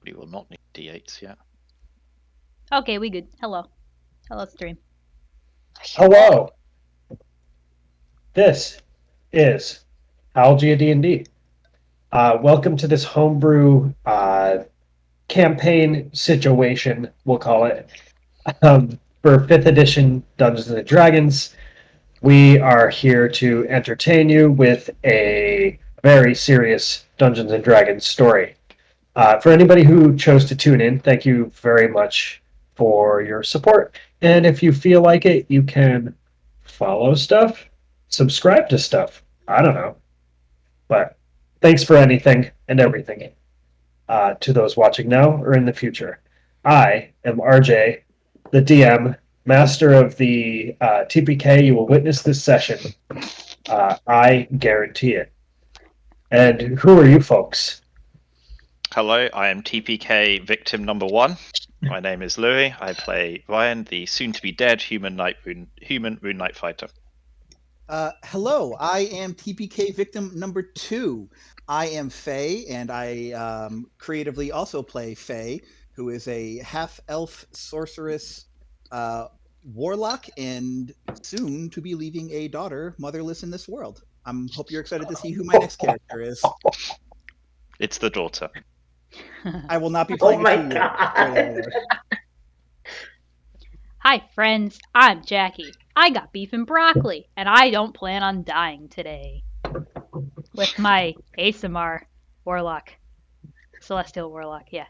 We will not need D8s yet. Okay, we good. Hello stream. Hello. This is Algae D&D. Welcome to this homebrew campaign situation, we'll call it, for 5th edition Dungeons and Dragons. We are here to entertain you with a very serious Dungeons and Dragons story. For anybody who chose to tune in, thank you very much for your support. And if you feel like it, you can follow stuff, subscribe to stuff. I don't know. But thanks for anything and everything to those watching now or in the future. I am RJ, the DM, master of the TPK. You will witness this session. I guarantee it. And who are you folks? Hello, I am TPK victim number 1. My name is Louis. I play Ryan, the soon-to-be-dead human rune knight fighter. Hello, I am TPK victim number 2. I am Faye, and I creatively also play Faye, who is a half-elf sorceress warlock and soon to be leaving a daughter motherless in this world. Hope you're excited to see who my next character is. It's the daughter. I will not be playing my a 2-year-old. God. Hi friends, I'm Jackie. I got beef and broccoli, and I don't plan on dying today. With my ASMR warlock. Celestial warlock, yeah.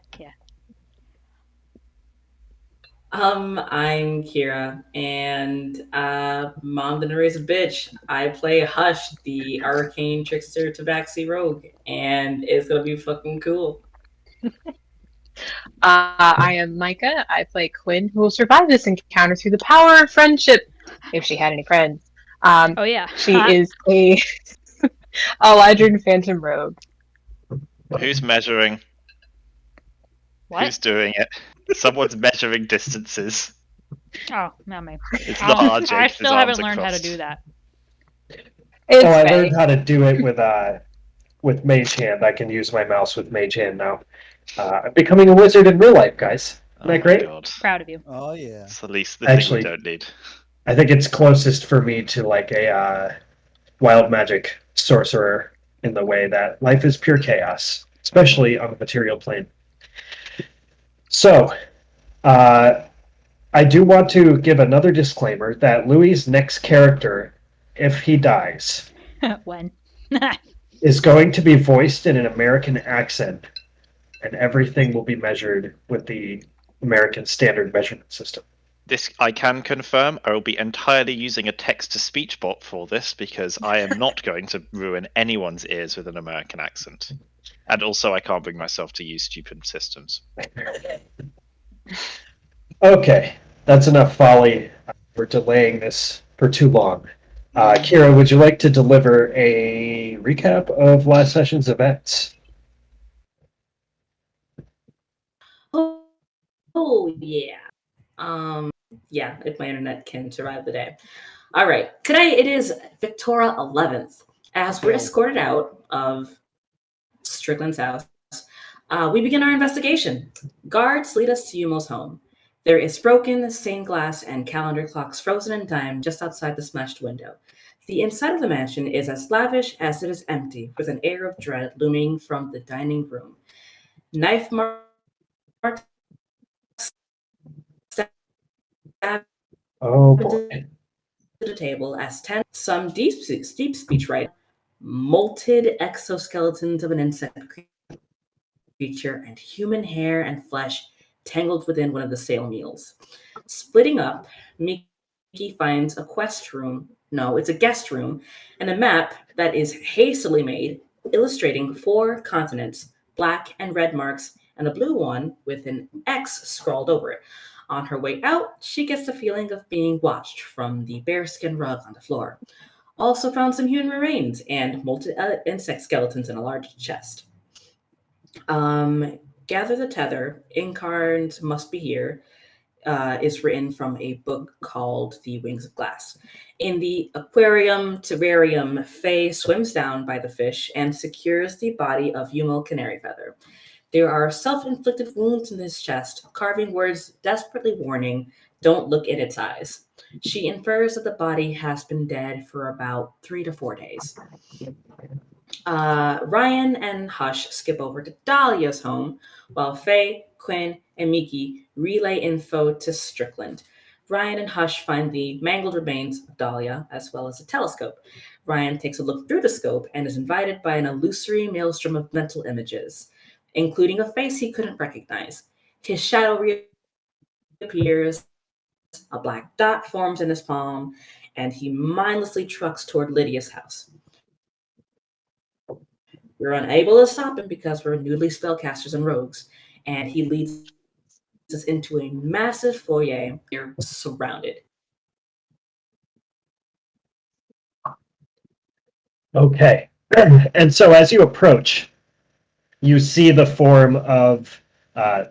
I'm Kira, and Mom didn't raise a bitch. I play Hush, the arcane trickster tabaxi rogue, and it's gonna be fucking cool. I am Micah. I play Quinn, who will survive this encounter through the power of friendship, if she had any friends. Oh yeah. She is a Eladrin Phantom Rogue. Who's measuring? What? Who's doing it? Someone's measuring distances. Oh, not me. It's not RJ. I his still arms haven't learned how to crossed. do that. It's I Faye. learned how to do it with Mage Hand. I can use my mouse with Mage Hand now. I'm becoming a wizard in real life, guys. Isn't that great? God. Proud of you. Oh, yeah. It's the least the Actually, thing we don't need. I think it's closest for me to like a wild magic sorcerer in the way that life is pure chaos, especially on the material plane. So, I do want to give another disclaimer that Louis' next character, if he dies, When? is going to be voiced in an American accent, and everything will be measured with the American standard measurement system. This I can confirm. I will be entirely using a text-to-speech bot for this because I am not going to ruin anyone's ears with an American accent. And also, I can't bring myself to use stupid systems. Okay, that's enough folly. We're delaying this for too long. Kira, would you like to deliver a recap of last session's events? Oh yeah. Yeah, if my internet can survive the day. All right. Today it is Victoria 11th. As we're escorted out of Strickland's house, we begin our investigation. Guards lead us to Yumo's home. There is broken stained glass and calendar clocks frozen in time just outside the smashed window. The inside of the mansion is as lavish as it is empty, with an air of dread looming from the dining room. Knife marks Oh boy. to the table as 10 some deep speech writing, molted exoskeletons of an insect creature, and human hair and flesh tangled within one of the stale meals. Splitting up, Miki finds a quest room. No, it's a guest room, and a map that is hastily made, illustrating 4 continents, black and red marks, and a blue one with an X scrawled over it. On her way out, she gets the feeling of being watched from the bearskin rug on the floor. Also found some human remains and molted insect skeletons in a large chest. Gather the Tether, Incarns Must Be Here, is written from a book called The Wings of Glass. In the aquarium terrarium, Faye swims down by the fish and secures the body of Yumo Canary Feather. There are self-inflicted wounds in his chest, carving words desperately warning, "Don't look in its eyes." She infers that the body has been dead for about 3 to 4 days. Ryan and Hush skip over to Dahlia's home, while Faye, Quinn, and Miki relay info to Strickland. Ryan and Hush find the mangled remains of Dahlia, as well as a telescope. Ryan takes a look through the scope and is invited by an illusory maelstrom of mental images, including a face he couldn't recognize. His shadow reappears, a black dot forms in his palm, and he mindlessly trucks toward Lydia's house. We're unable to stop him because we're newly spellcasters and rogues, and he leads us into a massive foyer. We're surrounded. Okay. And so as you approach, you see the form of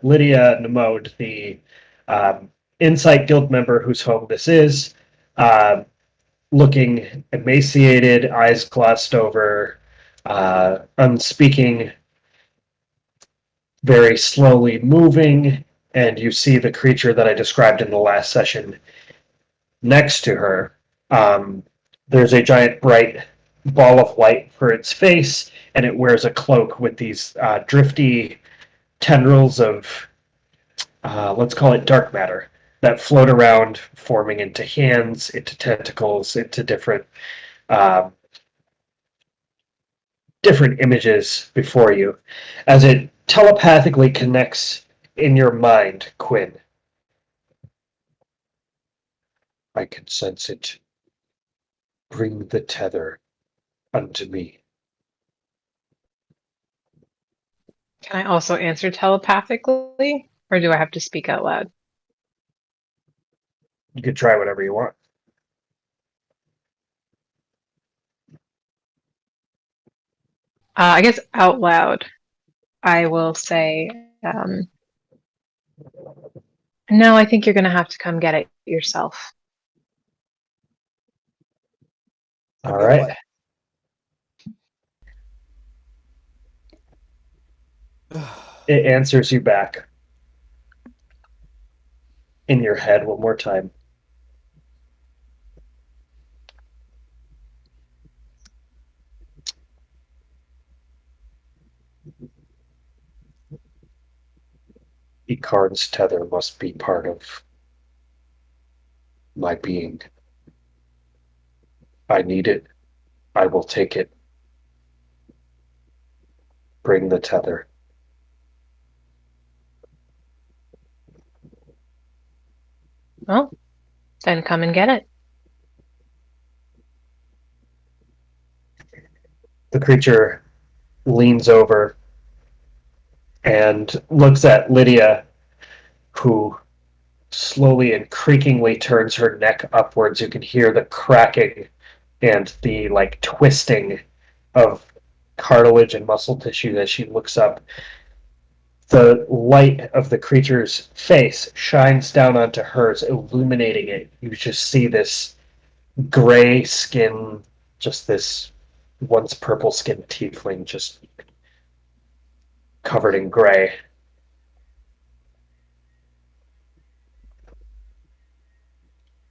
Lydia Nemode, the Insight Guild member whose home this is, looking emaciated, eyes glossed over, unspeaking, very slowly moving, and you see the creature that I described in the last session next to her. There's a giant bright ball of light for its face, and it wears a cloak with these drifty tendrils of, let's call it dark matter, that float around, forming into hands, into tentacles, into different images before you, as it telepathically connects in your mind, Quinn. I can sense it. Bring the tether unto me. Can I also answer telepathically, or do I have to speak out loud? You could try whatever you want. I guess out loud, I will say, no, I think you're going to have to come get it yourself. All right. It answers you back in your head one more time. Icarn's tether must be part of my being. I need it. I will take it. Bring the tether. Well, then come and get it. The creature leans over and looks at Lydia, who slowly and creakingly turns her neck upwards. You can hear the cracking and the twisting of cartilage and muscle tissue as she looks up. The light of the creature's face shines down onto hers, illuminating it. You just see this gray skin, just this once purple skinned tiefling just covered in gray.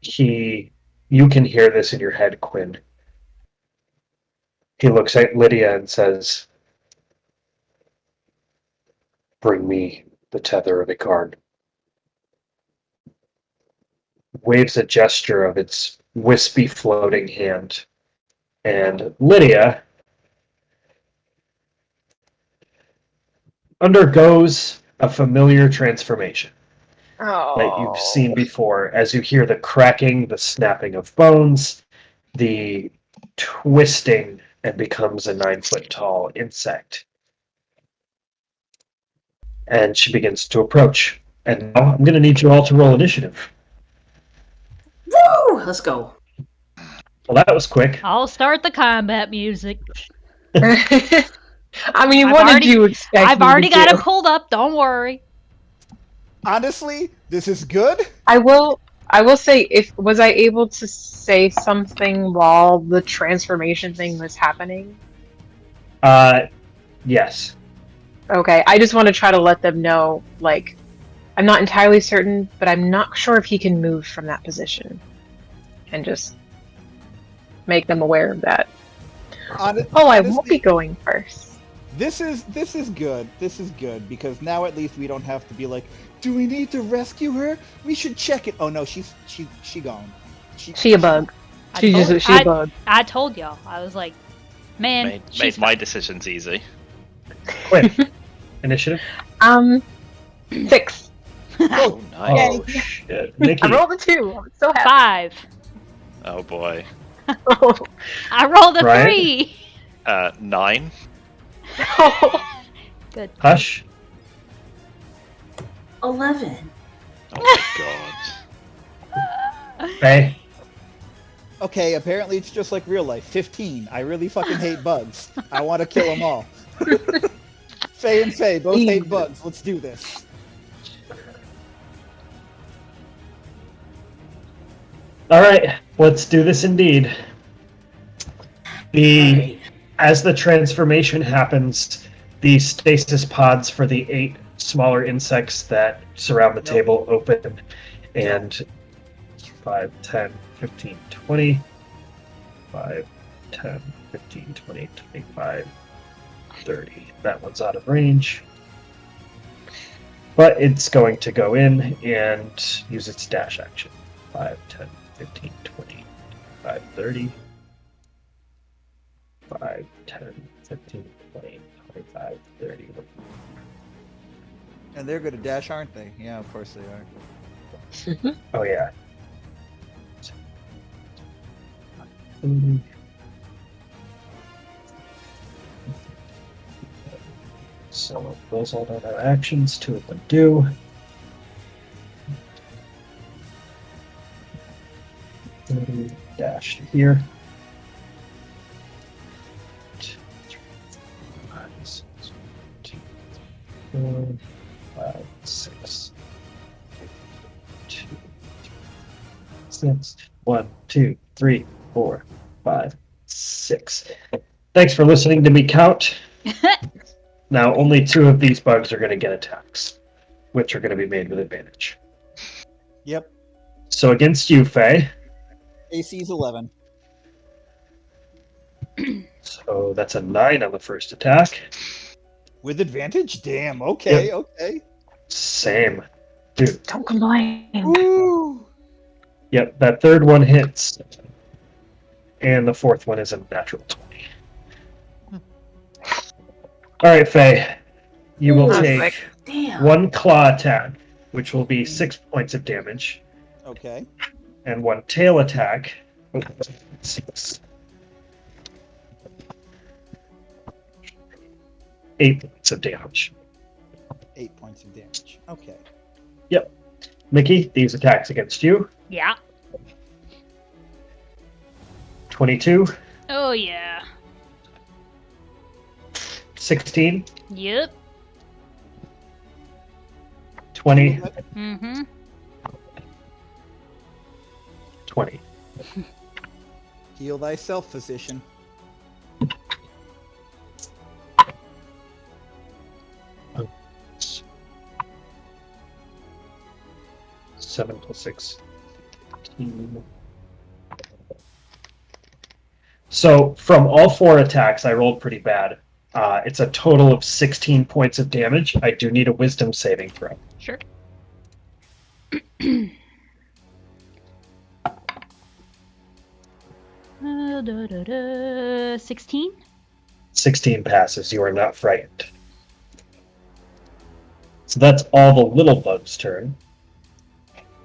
You can hear this in your head, Quinn. He looks at Lydia and says, "Bring me the tether of Icarn." Waves a gesture of its wispy floating hand. And Lydia undergoes a familiar transformation that you've seen before as you hear the cracking, the snapping of bones, the twisting, and becomes a 9-foot tall insect. And she begins to approach. And now I'm going to need you all to roll initiative. Woo! Let's go. Well, that was quick. I'll start the combat music. I mean, what did you expect? I've already got it pulled up. Don't worry. Honestly, this is good. I will say, was I able to say something while the transformation thing was happening? Yes. Okay, I just want to try to let them know, like, I'm not entirely certain, but I'm not sure if he can move from that position. And just make them aware of that. Oh, I won't be going first. This is good. This is good because now at least we don't have to be like, do we need to rescue her? We should check it. Oh no, she gone. She a bug. She a bug. I told y'all. I was like, man, Made my decisions easy. Quinn, initiative. 6. Oh, nice. Oh shit, Nikki. I rolled a 2. I'm so happy. 5. Oh boy. I rolled a Ryan? 3. 9. Good. Hush. 11. Oh my god. Faye. Okay, apparently it's just like real life. 15. I really fucking hate bugs. I want to kill them all. Faye and Faye both hate bugs. Let's do this. All right, let's do this indeed. As the transformation happens, the stasis pods for the 8 smaller insects that surround the table open, and 5, 10, 15, 20, 5, 10, 15, 20, 25, 30. That one's out of range. But it's going to go in and use its dash action. 5, 10, 15, 20, 25, 30. 5, 10, 15, 20, 25, 30. And they're good at dash, aren't they? Yeah, of course they are. Oh, yeah. So those all don't have actions. 2 of them do. Dash to here. 2, 3, 5, 6, 2, 4, 5, 6. 2, 6. 1, 2, 3, 4, 5, 6. Thanks for listening to me count. Now, only 2 of these bugs are going to get attacks, which are going to be made with advantage. Yep. So against you, Faye. AC's 11. So that's a 9 on the first attack. With advantage? Damn, okay, Yep. okay. Same. Dude. Don't complain. Woo! Yep, that third one hits. And the fourth one is a natural 20. Alright, Faye. You will Ooh, take like, Damn. 1 claw attack, which will be 6 points of damage, Okay. and 1 tail attack. 6. 8 points of damage. 8 points of damage. Okay. Yep. Mickey, these attacks against you. Yeah. 22, Oh, yeah. 16, Yep. 20, Mm-hmm. 20. Heal thyself, physician. Seven plus 6. 15. So from all 4 attacks, I rolled pretty bad. It's a total of 16 points of damage. I do need a wisdom saving throw. Sure. 16? 16 passes. You are not frightened. So that's all the little bugs' turn.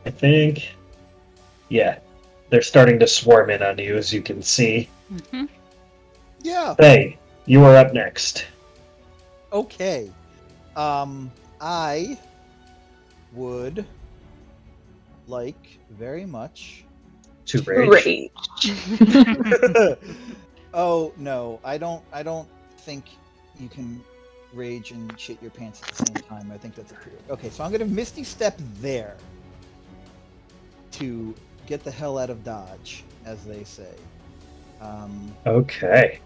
I think. Yeah. They're starting to swarm in on you, as you can see. Mm-hmm. Yeah. Faye, you are up next. Okay. I would like very much. To rage. Oh no, I don't think you can rage and shit your pants at the same time. I think that's a pre. Okay, so I'm gonna Misty Step there to get the hell out of Dodge, as they say. Okay.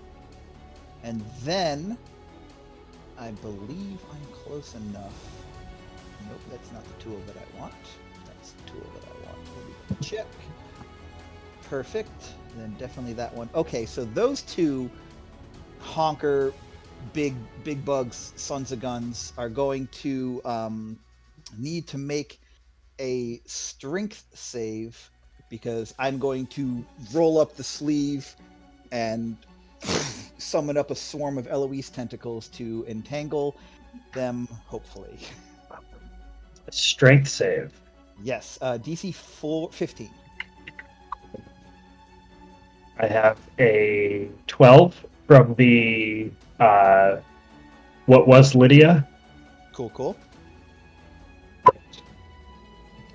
And then I believe I'm close enough. Nope, that's not the tool that I want. That's the tool that I want. Let me check. Perfect. Then definitely that one. Okay, so those two honker big bugs, sons of guns, are going to need to make a strength save because I'm going to roll up the sleeve and summon up a swarm of Eloise tentacles to entangle them, hopefully. Strength save. Yes, DC 15. I have a 12 from the what was Lydia, Cool.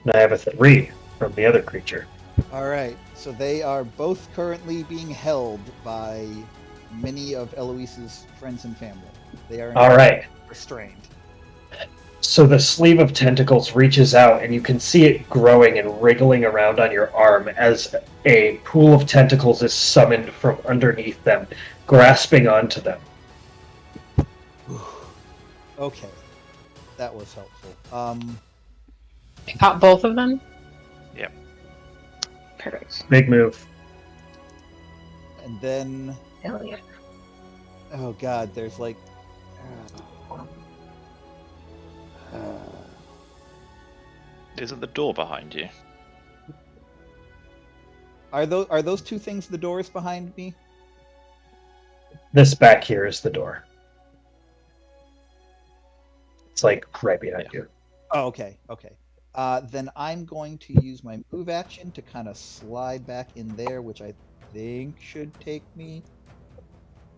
and I have a 3 from the other creature. All right, so they are both currently being held by many of Eloise's friends and family. They are All right. restrained. So the sleeve of tentacles reaches out, and you can see it growing and wriggling around on your arm as a pool of tentacles is summoned from underneath them, grasping onto them. Okay, that was helpful. Caught both of them? Yep. Perfect. Big move. And then, Hell yeah. oh god, there's like, Isn't the door behind you? are those two things the doors behind me? This back here is the door. It's like right behind you. Oh, okay. Then I'm going to use my move action to kind of slide back in there, which I think should take me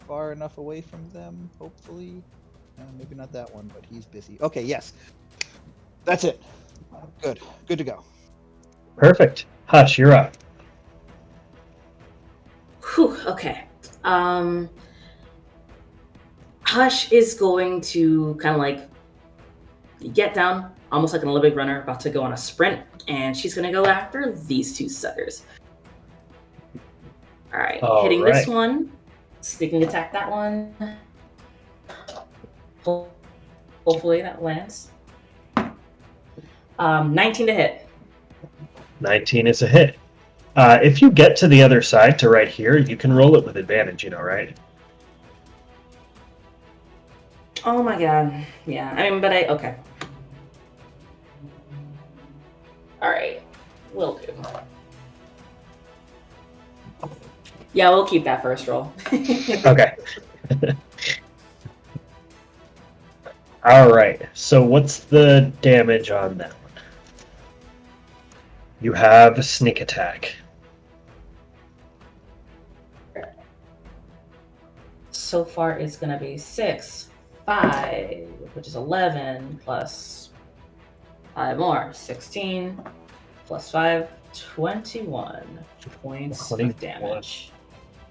far enough away from them, hopefully. Maybe not that one, but he's busy. Okay, yes. That's it. Good to go. Perfect. Hush, you're up. Whew, okay. Hush is going to kind of like get down, almost like an Olympic runner about to go on a sprint, and she's going to go after these two suckers. All right, hitting this one, sneaking attack that one. Hopefully that lands. 19 to hit. 19 is a hit. If you get to the other side, to right here, you can roll it with advantage, right? Oh my god. Yeah, okay. Alright, will do. Yeah, we'll keep that first roll. Okay. Alright, so what's the damage on that one? You have a sneak attack. So far, it's going to be 6, 5, which is 11, plus 5 more. 16, plus 5, 21 points 21. of damage.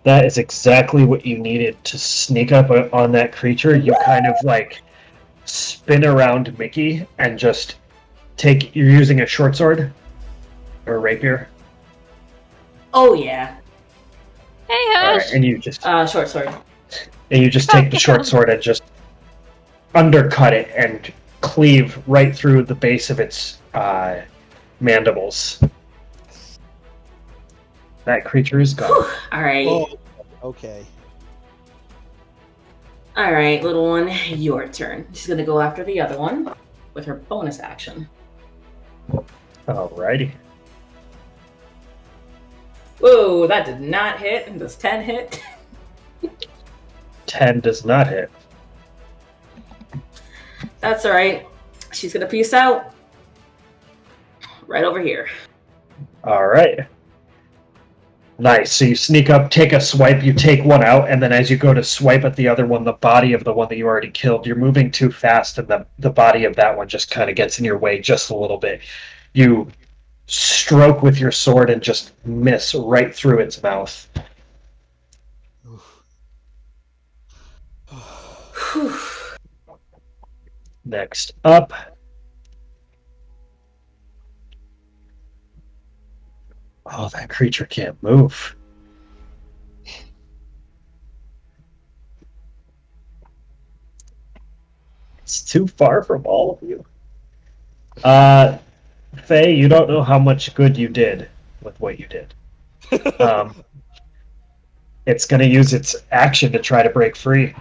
That is exactly what you needed to sneak up on that creature. You kind of like spin around Mickey and just you're using a short sword or a rapier. Oh, yeah. Hey, All Hush. right, and you just Short sword. take the short sword and just undercut it and cleave right through the base of its mandibles. That creature is gone. All right. Oh, okay. All right, little one, your turn. She's going to go after the other one with her bonus action. Alrighty. Whoa, that did not hit. Does 10 hit? 10 does not hit. That's all right. She's going to peace out. Right over here. Alright. Nice. So you sneak up, take a swipe, you take one out, and then as you go to swipe at the other one, the body of the one that you already killed, you're moving too fast, and the body of that one just kind of gets in your way just a little bit. You stroke with your sword and just miss right through its mouth. Next up. Oh, that creature can't move. It's too far from all of you. Faye, you don't know how much good you did with what you did. It's going to use its action to try to break free.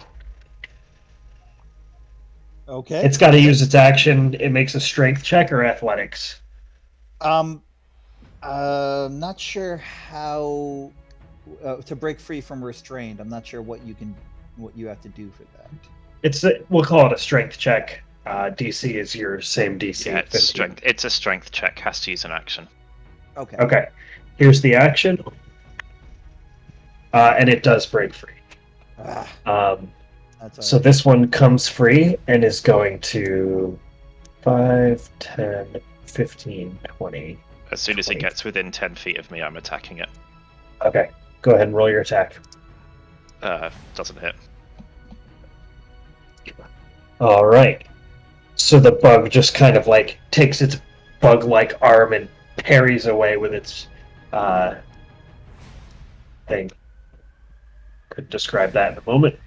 Okay. It's got to use its action. It makes a strength check or athletics. Not sure how to break free from restraint. I'm not sure what you have to do for that. We'll call it a strength check. DC is your same DC. Yeah, it's 15. strength. It's a strength check. Has to use an action. Okay. Okay. Here's the action. And it does break free. That's So this one comes free and is going to 5, 10, 15, 20. As soon as it 20. gets within 10 feet of me, I'm attacking it. Okay. Go ahead and roll your attack. Doesn't hit. All right. So the bug just kind of like takes its bug-like arm and parries away with its thing. Could describe that in a moment.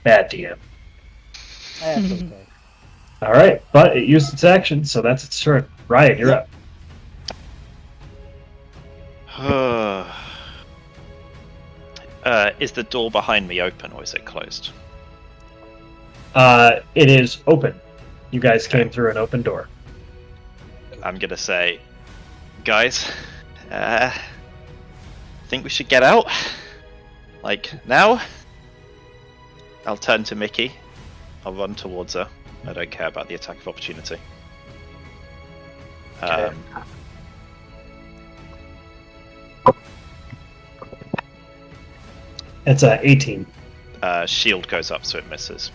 Bad DM. That's okay. All right, but it used its action, so that's its turn. Ryan, you're up. Is the door behind me open or is it closed? It is open. You guys came through an open door. I'm gonna say, guys, think we should get out? Like, now? I'll turn to Mickey. I'll run towards her. I don't care about the attack of opportunity. Okay. It's 18. Shield goes up so it misses.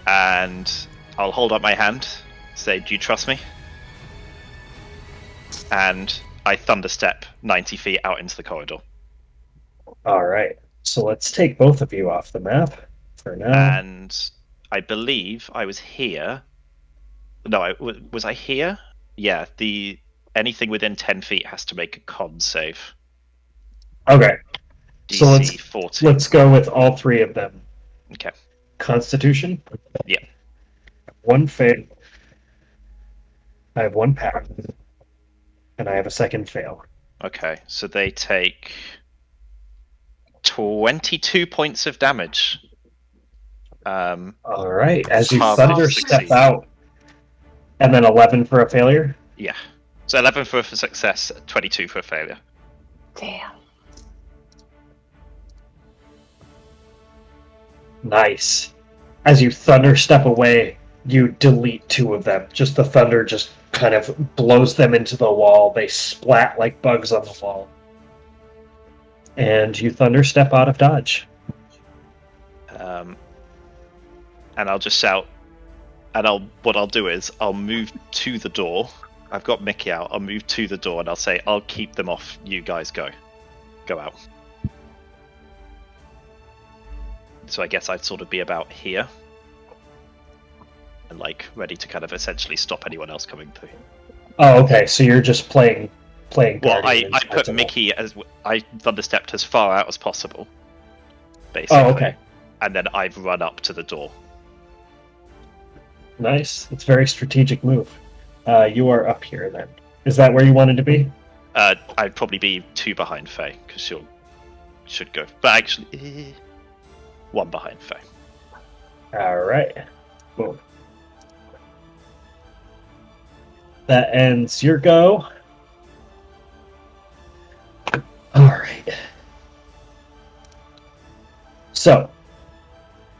And I'll hold up my hand, say, do you trust me? And I thunderstep 90 feet out into the corridor. All right. So let's take both of you off the map for now. And I believe I was here. No, was I here? Yeah, anything within 10 feet has to make a con save. Okay. So DC 14. let's go with all three of them. Okay. Constitution? Yeah. One fail. I have one pass. And I have a second fail. Okay, so they take 22 points of damage. All right. As you Half thunder succeed. step out, and then 11 for a failure. Yeah. So 11 for a success, 22 for a failure. Damn. Nice. As you thunder step away, you delete two of them. Just the thunder just kind of blows them into the wall. They splat like bugs on the wall. And you thunder step out of dodge. And I'll just shout. And what I'll do is I'll move to the door. I've got Mickey out. I'll move to the door and I'll say, I'll keep them off. You guys go out. So I guess I'd sort of be about here. And like ready to kind of essentially stop anyone else coming through. Oh, okay. So you're just playing Well, I Guardian put Sentinel. Mickey I thunderstepped as far out as possible. Basically. Oh, okay. And then I've run up to the door. Nice. It's a very strategic move. You are up here then. Is that where you wanted to be? I'd probably be 2 behind Faye, because should go. But actually, 1 behind Faye. Alright. Boom. That ends your go. Alright. So,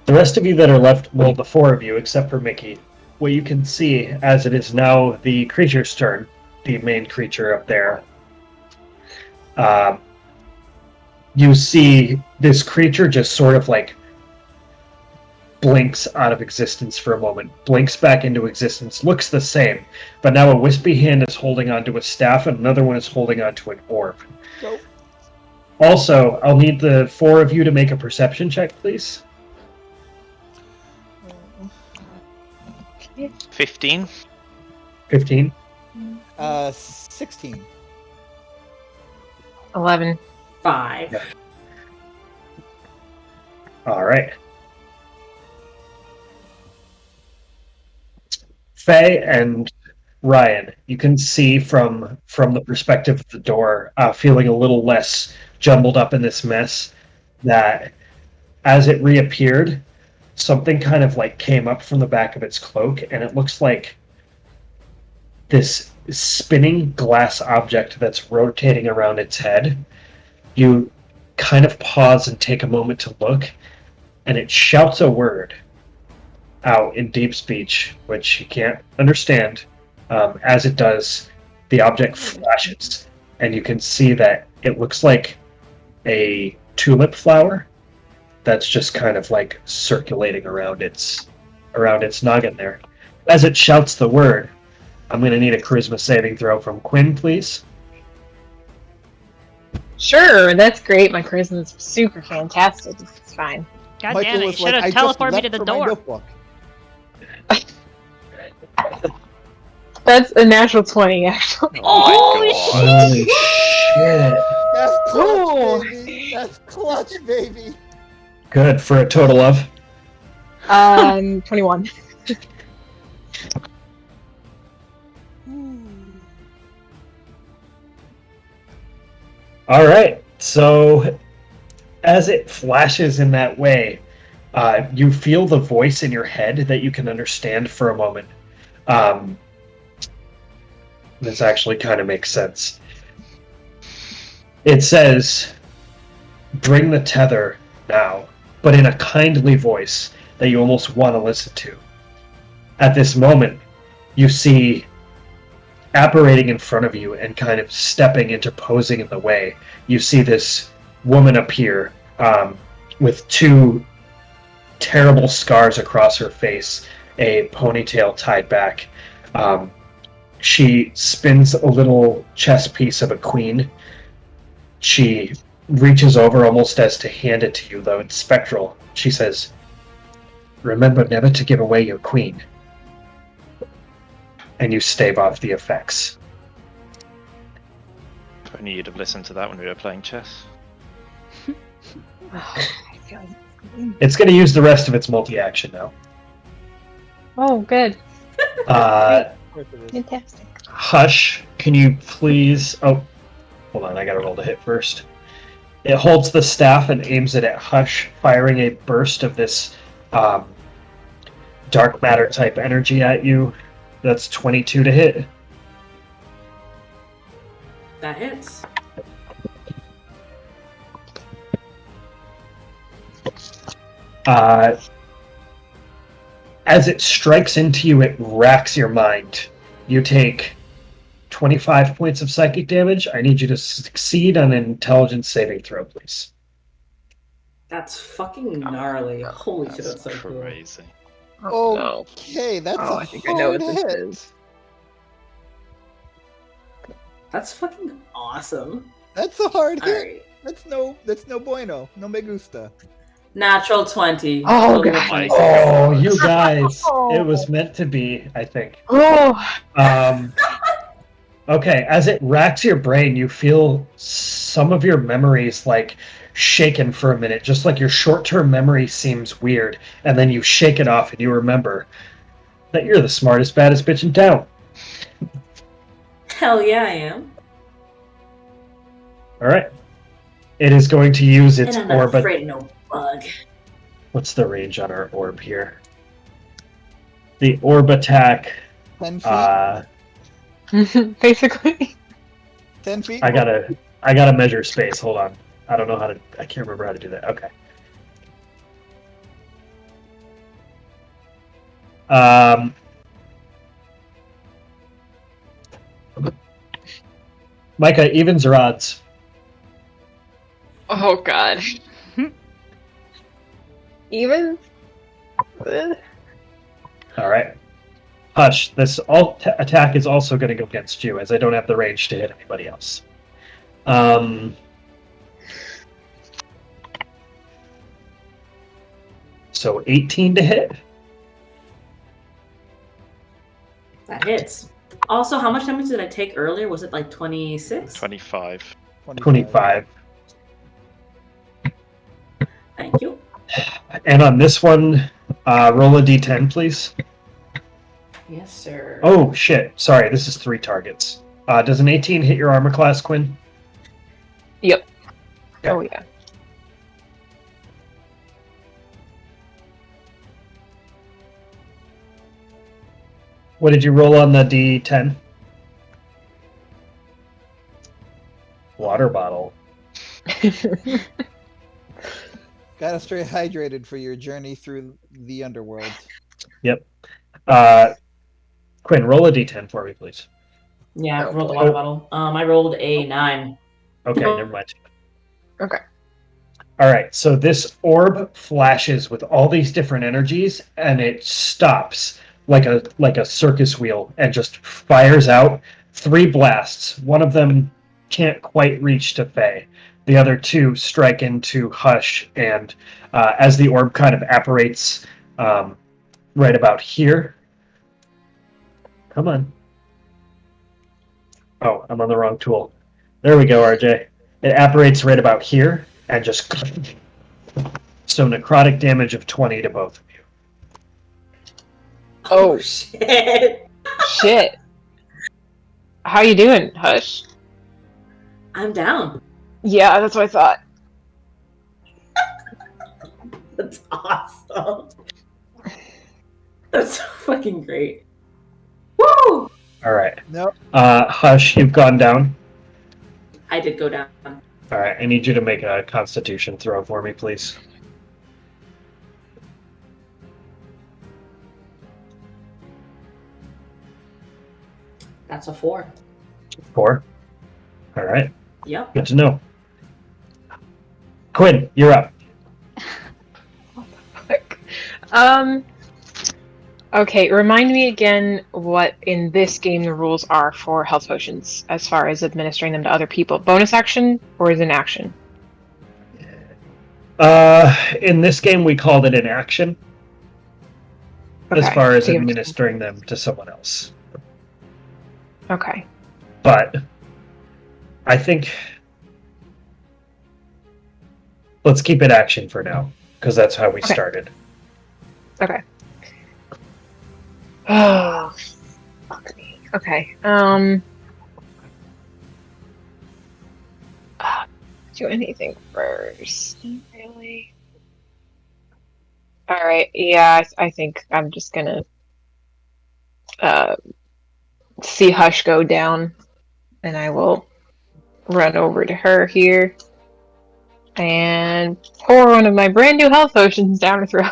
the rest of you that are left, well, the 4 of you, except for Mickey, what you can see, as it is now the creature's turn, the main creature up there, you see this creature just sort of like blinks out of existence for a moment, blinks back into existence, looks the same, but now a wispy hand is holding onto a staff and another one is holding onto an orb. Go. Also, I'll need the 4 of you to make a perception check, please. 15? 15. 16. 11. 5. All right. Faye and Ryan, you can see from the perspective of the door, feeling a little less jumbled up in this mess, that as it reappeared, something kind of like came up from the back of its cloak, and it looks like this spinning glass object that's rotating around its head. You kind of pause and take a moment to look, and it shouts a word out in deep speech, which you can't understand. As it does, the object flashes, and you can see that it looks like a tulip flower that's just kind of like circulating around its noggin there. As it shouts the word, I'm going to need a charisma saving throw from Quinn, please. Sure, that's great. My charisma's super fantastic. It's fine. God Michael damn it! You was should have I just teleported me to left the for my door. notebook. That's a natural 20, actually. Oh my god. Holy shit. That's Ooh. clutch, baby. That's clutch, baby. Good, for a total of? 21. All right, so as it flashes in that way, you feel the voice in your head that you can understand for a moment. This actually kind of makes sense. It says, "Bring the tether now," but in a kindly voice that you almost want to listen to. At this moment, you see, apparating in front of you and kind of stepping, interposing in the way, you see this woman appear with two terrible scars across her face, a ponytail tied back. She spins a little chess piece of a queen. She reaches over almost as to hand it to you, though it's spectral. She says, "Remember never to give away your queen." And you stave off the effects. If only you'd have listened to that when we were playing chess. I feel like... It's going to use the rest of its multi-action now. Oh, good. Fantastic. Hush, can you please... Oh, hold on, I gotta roll the hit first. It holds the staff and aims it at Hush, firing a burst of this dark matter type energy at you. That's 22 to hit. That hits. As it strikes into you, it racks your mind. You take 25 points of psychic damage. I need you to succeed on an intelligence saving throw, please. That's fucking gnarly. Holy shit, that's so cool. crazy. Oh, no. Okay, that's Oh, a I think I know what hard this hit. is. That's fucking awesome. That's a hard hit. Alright. That's no bueno. No me gusta. Natural 20. Oh, Total God. 26. Oh, you guys. It was meant to be, I think. Oh, Okay, as it racks your brain, you feel some of your memories like shaken for a minute, just like your short-term memory seems weird, and then you shake it off and you remember that you're the smartest, baddest bitch in town. Hell yeah, I am. All right. It is going to use its And I'm not orb. afraid of no bug. What's the range on our orb here? The orb attack. 10 feet. basically. 10 feet. I gotta measure space. Hold on. I don't know how to. I can't remember how to do that. Okay. Micah, evens or odds? Oh, God. Even? All right. Hush. This attack is also going to go against you, as I don't have the range to hit anybody else. So 18 to hit. That hits. Also, how much damage did I take earlier? Was it like 26? 25. 25. Thank you. And on this one, roll a d10, please. Yes, sir. Oh, shit. Sorry, this is 3 targets. Does an 18 hit your armor class, Quinn? Yep. Okay. Oh yeah. What did you roll on the D10? Water bottle. Gotta stay hydrated for your journey through the underworld. Yep. Quinn, roll a D10 for me, please. Yeah, I Oh, rolled the boy. water bottle. I rolled a 9. Okay, never mind. Okay. All right, so this orb flashes with all these different energies, and it stops like a circus wheel and just fires out 3 blasts. One of them can't quite reach to Faye. The other 2 strike into Hush, and as the orb kind of apparates right about here. Come on. Oh, I'm on the wrong tool. There we go, RJ. It apparates right about here, and just... So necrotic damage of 20 to both of you. Oh shit! shit. How you doing, Hush? I'm down. Yeah, that's what I thought. That's awesome. That's so fucking great. Woo! All right. Nope. Hush, you've gone down. I did go down. All right, I need you to make a Constitution throw for me, please. That's a 4. 4. All right, Yep. good to know. Quinn, you're up. Okay, remind me again what in this game the rules are for health potions as far as administering them to other people. Bonus action or is it an action? In this game, we called it an action as Okay, far as so you- administering them to someone else. Okay. But I think let's keep it action for now because that's how we Okay. started. Okay. Oh, fuck me. Okay. Do anything first? Not really. All right. Yeah, I think I'm just gonna see Hush go down, and I will run over to her here and pour one of my brand new health potions down her throat.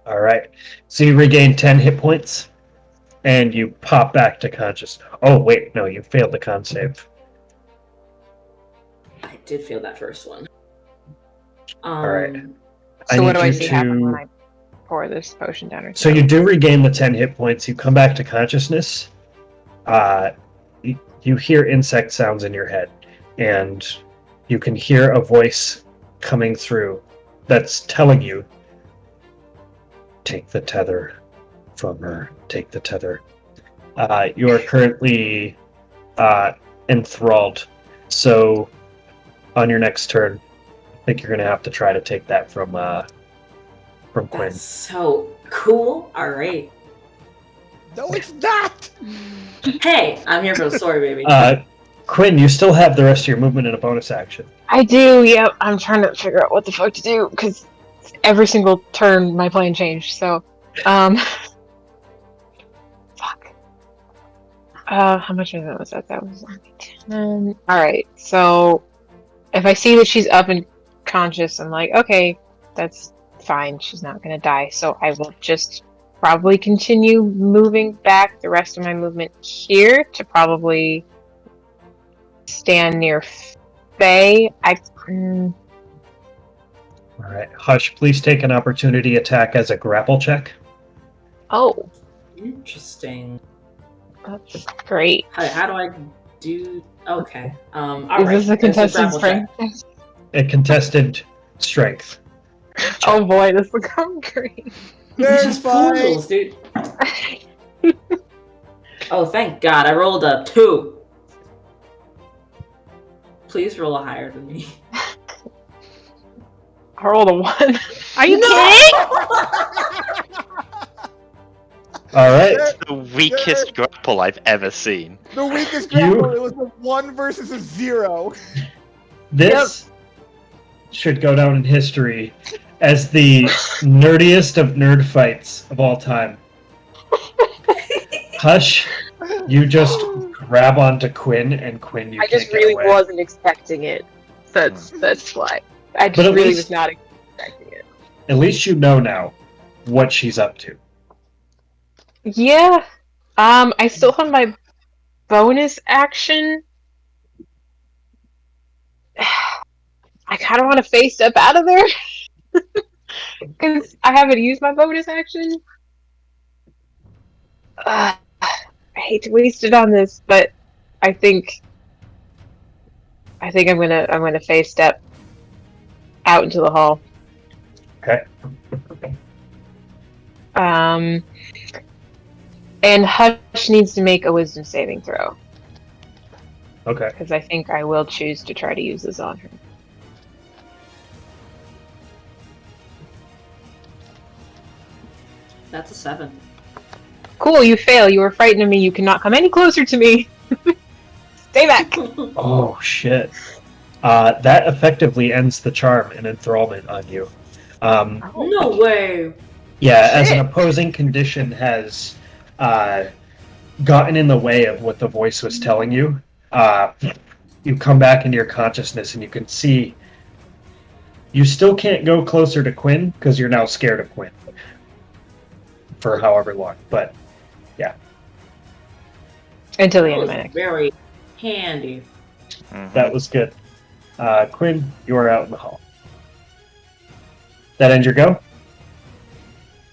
All right. So you regain 10 hit points, and you pop back to conscious. Oh, wait. No, you failed the con save. I did fail that first one. All right. I So what need do I you see to- happen when I pour this potion down her So throat? you do regain the 10 hit points. You come back to consciousness. You hear insect sounds in your head, and you can hear a voice coming through that's telling you, take the tether from her. Take the tether. You are currently enthralled. So on your next turn, I think you're going to have to try to take that from Quinn. That's so cool. All right. No, it's not! Hey, I'm here for the story, baby. Quinn, you still have the rest of your movement in a bonus action. I do, yep. I'm trying to figure out what the fuck to do, because every single turn my plan changed, so... fuck. How much of that was that? That was 10. Alright, so... If I see that she's up and conscious, I'm like, okay, that's fine, she's not gonna die, so I will just probably continue moving back the rest of my movement here to probably stand near Faye. All right, Hush, please take an opportunity attack as a grapple check. Oh, Interesting. that's great. How do I do? Okay. All Is right. this a It's contested grapple check. strength? A contested strength. Oh boy, this becomes great. This You're is fine. poodles, dude. Oh, thank God! I rolled a 2. Please roll a higher than me. I rolled a 1. Are you kidding? All right. The weakest grapple I've ever seen. The weakest You- grapple. It was a 1 versus a 0. This should go down in history as the nerdiest of nerd fights of all time. Hush, you just grab onto Quinn, and Quinn, you I can't just get really away. wasn't expecting it. That's why. I But just at really least- was not expecting it. At least you know now what she's up to. Yeah. I still have my bonus action. I kind of want to face step out of there because I haven't used my bonus action. I hate to waste it on this, but I think I'm gonna face step out into the hall. Okay. And Hush needs to make a wisdom saving throw Okay. because I think I will choose to try to use this on her. That's a 7. Cool, you fail. You were frightened of me. You cannot come any closer to me. Stay back. Oh, shit. That effectively ends the charm and enthrallment on you. No way. Yeah, as an Shit. opposing condition has gotten in the way of what the voice was telling you, you come back into your consciousness and you can see you still can't go closer to Quinn because you're now scared of Quinn for however long. But Until the That end of was my next. very handy. that was good. Quinn, you are out in the hall. That ends your go?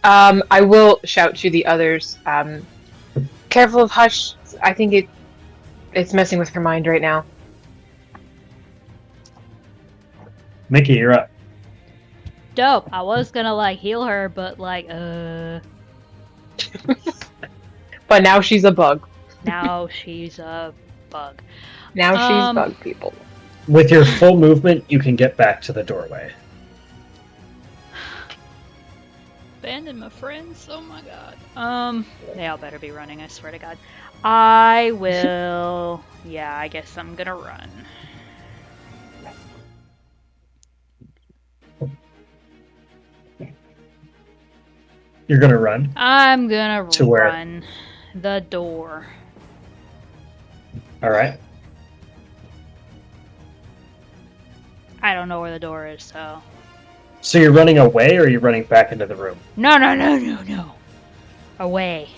I will shout to the others. Careful of Hush. I think it's messing with her mind right now. Mickey, you're up. Dope. I was gonna like heal her, but like, But now she's a bug. now she's a bug. Now she's Um, bug people. With your full movement, you can get back to the doorway. Abandon my friends. Oh my god. They all better be running. I swear to God. I will. Yeah, I guess I'm gonna run. You're gonna run. I'm gonna To where? run the door. All right. I don't know where the door is, so. So you're running away, or are you running back into the room? No. Away.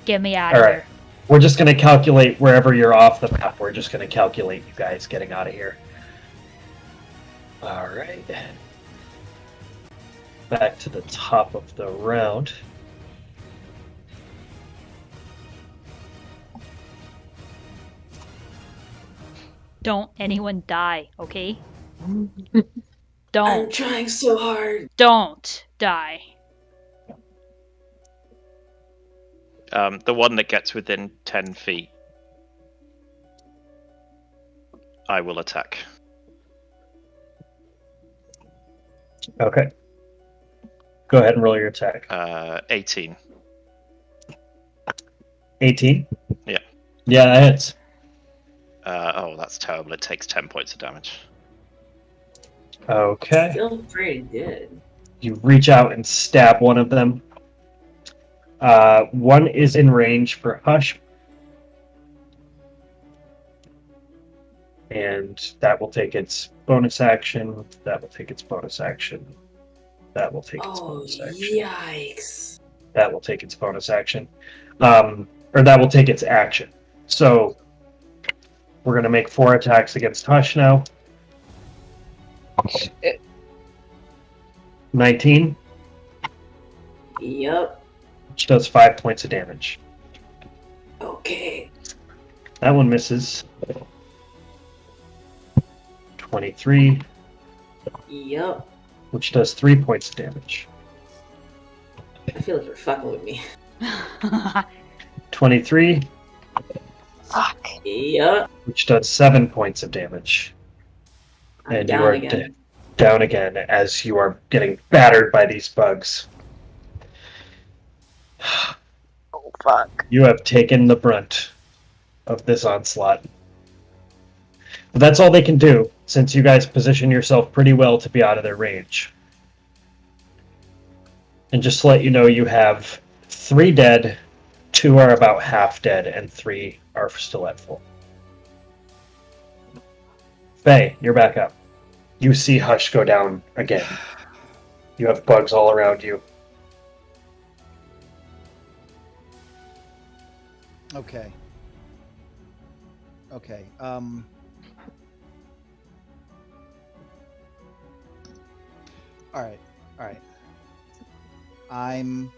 Get me out of All right. here. We're just gonna calculate wherever you're off the map. We're just gonna calculate you guys getting out of here. All right. Back to the top of the round. Don't anyone die, okay? I'm Don't. trying so hard. Don't die. The one that gets within 10 feet, I will attack. Okay. Go ahead and roll your attack. 18. 18? Yeah. Yeah, that hits. Oh, that's terrible. It takes 10 points of damage. Okay. Still pretty good. You reach out and stab one of them. One is in range for Hush. And that will take its bonus action. That will take its bonus action. That will take its Oh, bonus action. yikes. That will take its bonus action. Or that will take its action. So we're going to make 4 attacks against Hush now. 19, Yep. which does 5 points of damage. Okay. That one misses. 23, Yep. which does 3 points of damage. I feel like you're fucking with me. 23, Fuck. Yep. which does 7 points of damage. I'm And you down are again. down again as you are getting battered by these bugs. fuck. You have taken the brunt of this onslaught. But that's all they can do, since you guys position yourself pretty well to be out of their range. And just to let you know, you have 3 dead, 2 are about half dead, and 3 are still at full. Faye, you're back up. You see Hush go down again. You have bugs all around you. Okay. Okay. All right. All right. I'm.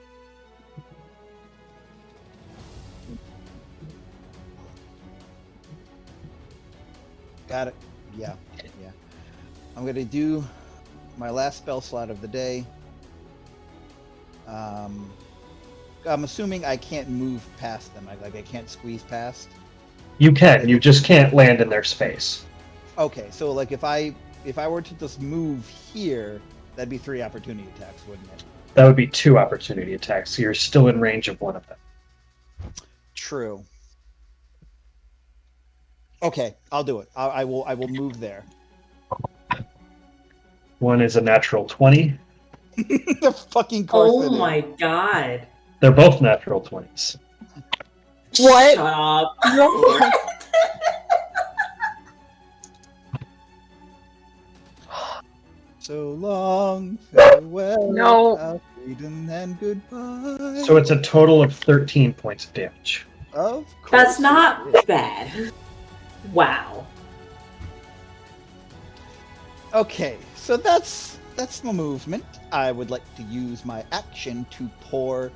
Got it. Yeah. Yeah. I'm gonna do my last spell slot of the day. I'm assuming I can't move past them. I can't squeeze past. You can. You just can't land in their space. Okay, so like if I were to just move here, that'd be 3 opportunity attacks, wouldn't it? That would be 2 opportunity attacks, so you're still in range of one of them. True. Okay, I'll do it. I will move there. One is a natural 20. The fucking course. Oh it is. my god. They're both natural 20s. What? Shut up. So long, farewell. No. Auf Wiedersehen and goodbye. So it's a total of 13 points of damage. Of course. That's not bad. Wow. Okay, so that's my movement. I would like to use my action to pour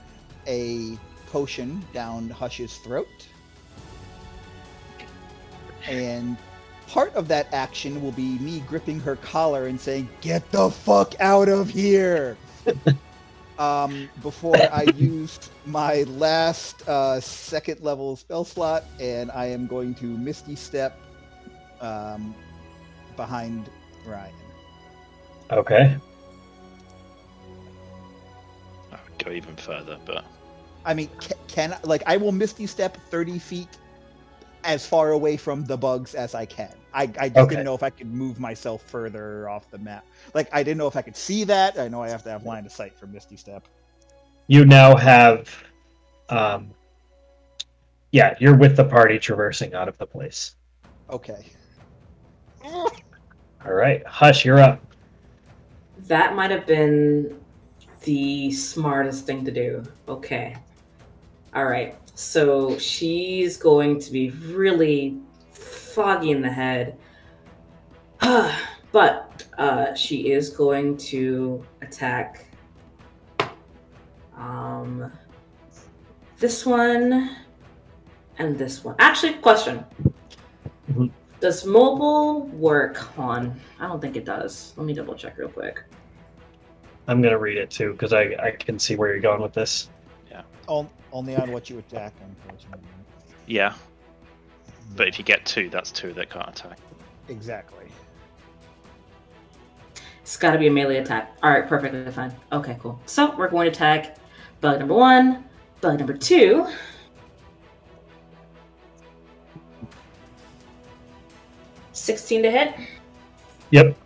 a potion down Hush's throat. And part of that action will be me gripping her collar and saying, "Get the fuck out of here!" Before I use my last 2nd level spell slot, and I am going to Misty Step behind Ryan. Okay. I would go even further, but I mean, can I will Misty Step 30 feet as far away from the bugs as I can. I just Okay. didn't know if I could move myself further off the map. Like, I didn't know if I could see that. I know I have to have line of sight for Misty Step. You now have... yeah, you're with the party traversing out of the place. Okay. All right. Hush, you're up. That might have been the smartest thing to do. Okay. All right. So she's going to be really foggy in the head. But she is going to attack this one and this one. Actually, question. Mhm. Does mobile work on... I don't think it does. Let me double check real quick. I'm going to read it too, because I can see where you're going with this. Only on what you attack, unfortunately. yeah. But if you get 2, that's 2 that can't attack. Exactly. It's got to be a melee attack. All right, perfectly fine. Okay, cool. So we're going to attack bug number 1, bug number 2. $16 to hit. Yep.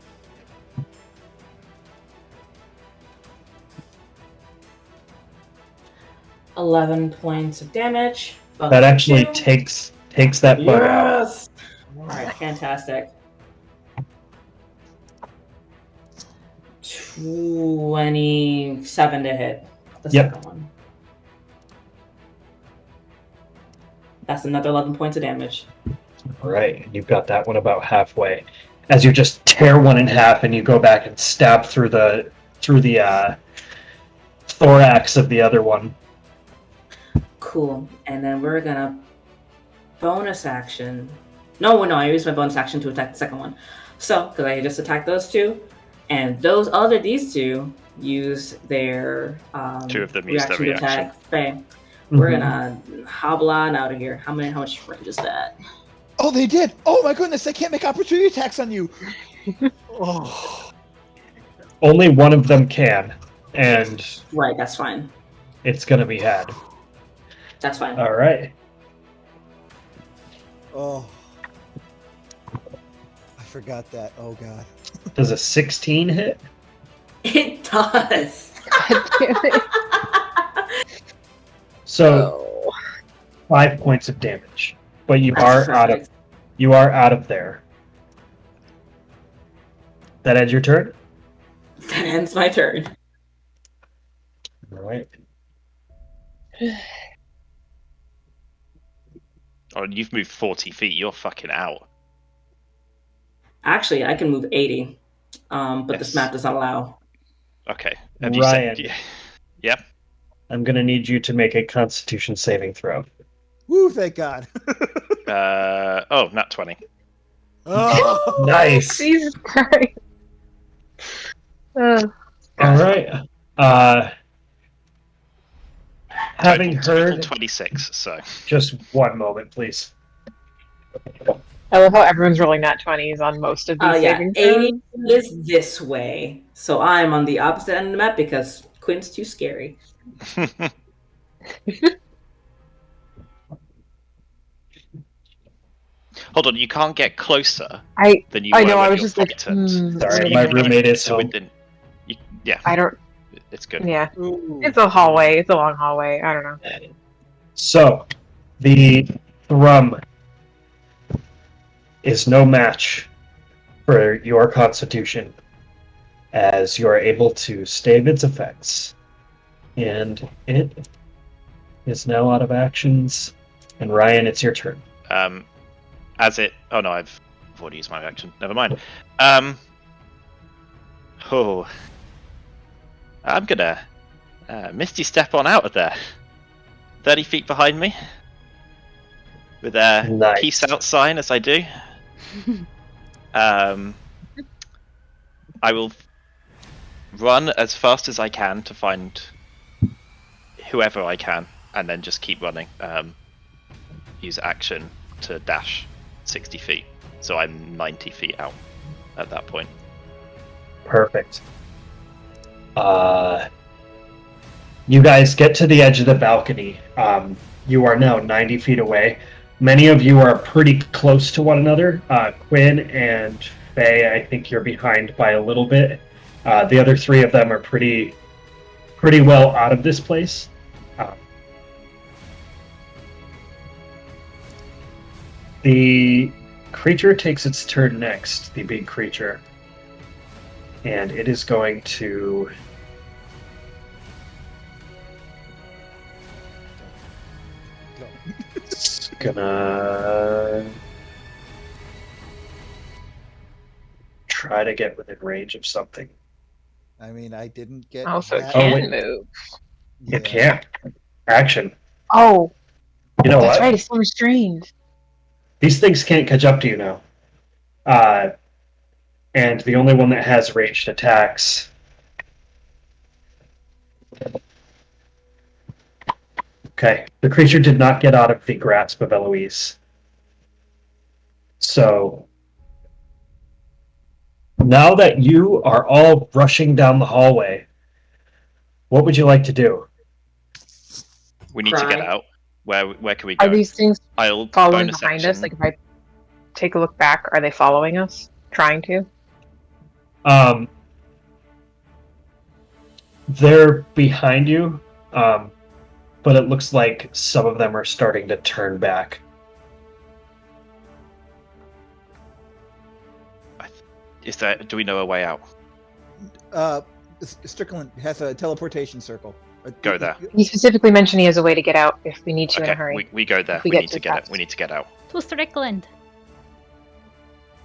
$11 points of damage. Bug That number actually 2. takes that bug out. Yes. All right, fantastic. 27 to hit. The Yep. second one. That's another 11 points of damage. All right, you've got that one about halfway. As you just tear one in half, and you go back and stab through the thorax of the other one. Cool. And then we're gonna bonus action. No, I used my bonus action to attack the second one. So, because I just attacked those 2, and these 2 use their 2 of them use their reaction to reaction. attack. Faye. We're Mhm. gonna hobble on out of here. How much range is that? Oh, they did! Oh my goodness, they can't make opportunity attacks on you! Oh. Only one of them can, and Right, that's fine. it's going to be had. That's fine. All right. Oh. I forgot that. Oh, God. Does a 16 hit? It does. God damn it. So 5 points of damage, but you That's are out of perfect. there. That ends your turn. That ends my turn. All right. Oh, you've moved 40 feet. You're fucking out. Actually, I can move 80, but Yes. this map does not allow. Okay. Ryan. Yep. I'm gonna need you to make a Constitution saving throw. Woo, thank God. Not 20. Oh. Nice. Jesus Christ. All right. Having Total heard, 26. So just one moment, please. I love how everyone's rolling nat 20s on most of these Yeah, saving 80 throws. is this way. So I'm on the opposite end of the map because Quinn's too scary. hold on. You can't get closer I than you I were know, when I was you're just like, frightened. Sorry, wait a my minute. roommate is So home. within, I don't, it's good. yeah. Ooh. It's a hallway. It's a long hallway. I don't know. So, the thrum is no match for your Constitution, as you are able to stave its effects, and it is now out of actions. And Ryan, it's your turn. As it. Oh no, I've already used my action. Never mind. Oh, I'm gonna misty step on out of there. 30 feet behind me, with a Nice. peace out sign as I do. I will run as fast as I can to find whoever I can, and then just keep running. Use action to dash 60 feet, so I'm 90 feet out at that point. Perfect. You guys get to the edge of the balcony. You are now 90 feet away. Many of you are pretty close to one another. Quinn and Faye, I think you're behind by a little bit. The other three of them are pretty well out of this place. The creature takes its turn next, the big creature. And it is going to... Go. It's gonna... try to get within range of something. I mean, I didn't get. Oh, so it that. can wait. move. Yeah. It can't. Action. Oh, You know that's what? right. It's so restrained. These things can't catch up to you now. And the only one that has ranged attacks. Okay. The creature did not get out of the grasp of Eloise. So now that you are all rushing down the hallway, what would you like to do? We need to get Cry. out. Where can we go? Are these things I'll following bonus behind action. us? Like, if I take a look back, are they following us? Trying to? They're behind you, but it looks like some of them are starting to turn back. Do we know a way out? Strickland has a teleportation circle. Go there. He specifically mentioned he has a way to get out if we need to in a Okay, hurry. we go there. If we We get need too to get fast. it. We need to get out. To Strickland.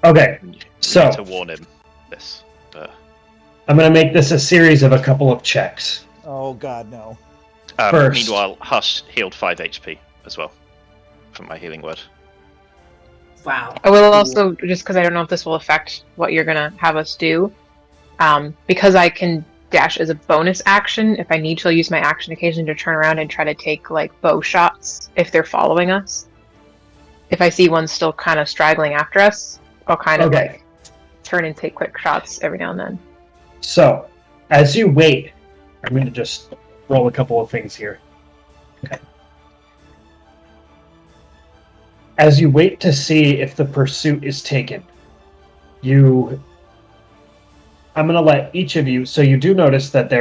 Okay, We so need to warn him this. I'm going to make this a series of a couple of checks. Oh God, no. First. Meanwhile, Hush healed 5 HP as well from my healing word. Wow. I will also, just because I don't know if this will affect what you're going to have us do, because I can dash as a bonus action, if I need to, I'll use my action occasionally to turn around and try to take, like, bow shots if they're following us. If I see one still kind of straggling after us, I'll kind of, like, turn and take quick shots every now and then. So, as you wait, I'm going to just roll a couple of things here. Okay. as you wait to see if the pursuit is taken, I'm going to let each of you, so you do notice that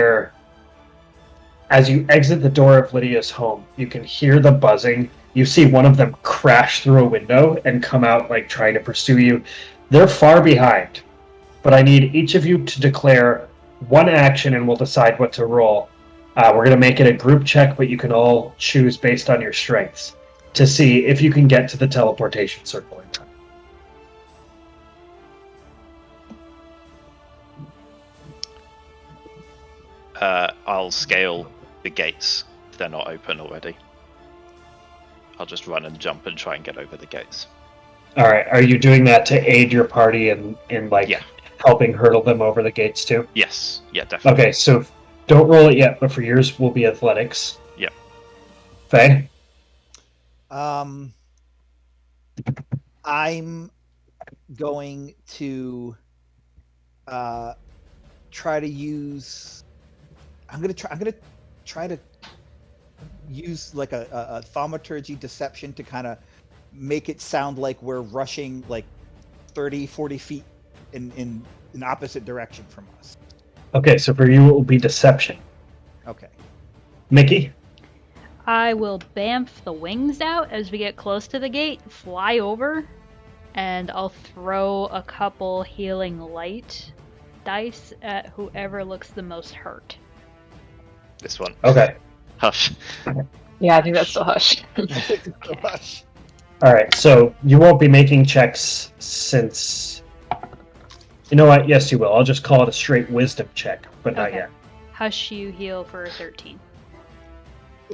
as you exit the door of Lydia's home, you can hear the buzzing. You see one of them crash through a window and come out like trying to pursue you. They're far behind, but I need each of you to declare one action and we'll decide what to roll. We're going to make it a group check, but you can all choose based on your strengths to see if you can get to the teleportation circle in time. I'll scale the gates if they're not open already. I'll just run and jump and try and get over the gates. All right. Are you doing that to aid your party in Yeah. helping hurdle them over the gates too? Yes. Yeah, definitely. Okay, so don't roll it yet, but for yours will be athletics. Yep. Faye? I'm going to try to use. I'm gonna try to use like a thaumaturgy deception to kind of make it sound like we're rushing like 30, 40 feet in an opposite direction from us. Okay, so for you it will be deception. Okay. Mickey? I will bamf the wings out as we get close to the gate, fly over, and I'll throw a couple healing light dice at whoever looks the most hurt. This one. Okay. Hush. Yeah, I think that's still Hush. Gosh. All right, so you won't be making checks since... You know what? Yes, you will. I'll just call it a straight wisdom check, but not Okay. yet. Hush, you heal for 13.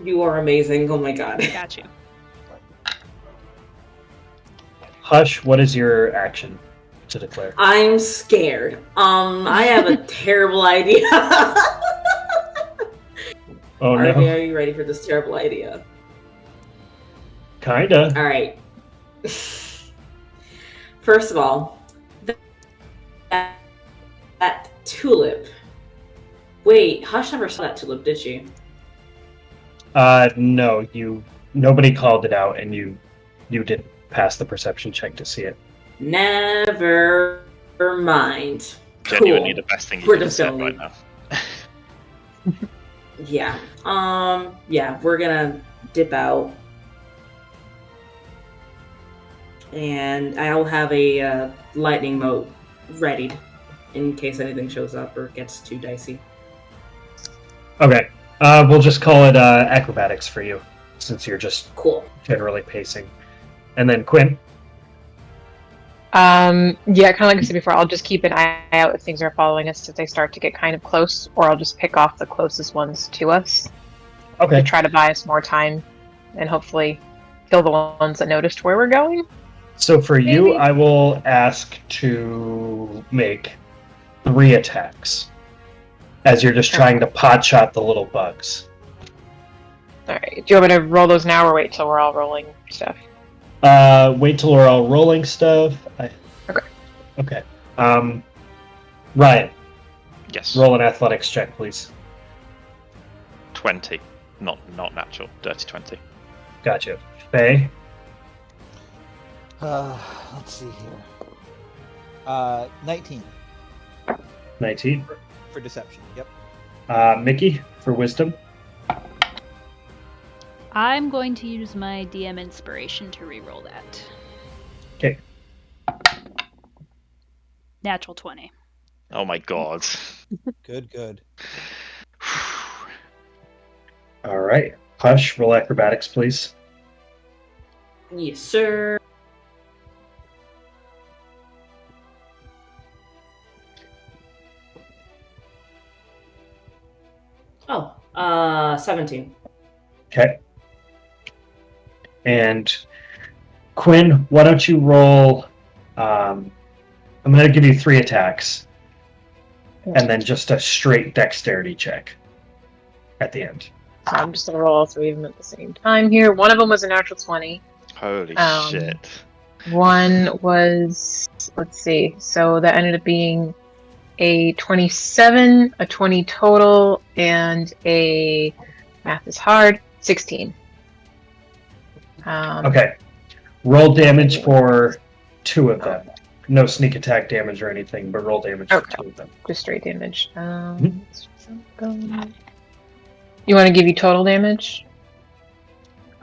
You are amazing. Oh my god. Got you. Hush, what is your action to declare? I'm scared. I have a terrible idea. Oh, Are no. you ready for this terrible idea? Kinda. All right. First of all, that tulip. Wait, Hush never saw that tulip, did she? No, nobody called it out, and you didn't pass the perception check to see it. Never mind. Genuinely Cool. the best thing you We're can just say gonna right leave. now. Yeah. Yeah, we're gonna dip out. And I'll have a lightning mote readied in case anything shows up or gets too dicey. Okay. We'll just call it acrobatics for you, since you're just Cool. generally pacing. And then Quinn? Yeah, kind of like I said before, I'll just keep an eye out if things are following us if they start to get kind of close, or I'll just pick off the closest ones to us Okay. to try to buy us more time and hopefully kill the ones that noticed where we're going. So for you, Maybe. I will ask to make 3 attacks, as you're just trying to pot shot the little bugs. Alright, do you want me to roll those now or wait till we're all rolling stuff? Wait till we're all rolling stuff. Okay. Okay. Ryan, Yes. roll an athletics check, please. 20. Not natural. Dirty 20. Gotcha. Faye? Let's see here. 19 19. for deception. Yep. Mickey, for wisdom. I'm going to use my DM inspiration to reroll that. Okay. Natural 20. Oh my god. Good. All right. Hush, roll acrobatics, please. Yes, sir. Oh, 17. Okay. And Quinn, why don't you roll? I'm going to give you 3 attacks, and then just a straight dexterity check at the end. So I'm just gonna roll all 3 of them at the same time here. One of them was a natural 20. Holy shit. One was, let's see, so that ended up being a 27, a 20 total, and math is hard, 16. Okay. Roll damage for 2 of them. No sneak attack damage or anything, but roll damage for 2 of them. Just straight damage. You want to give you total damage?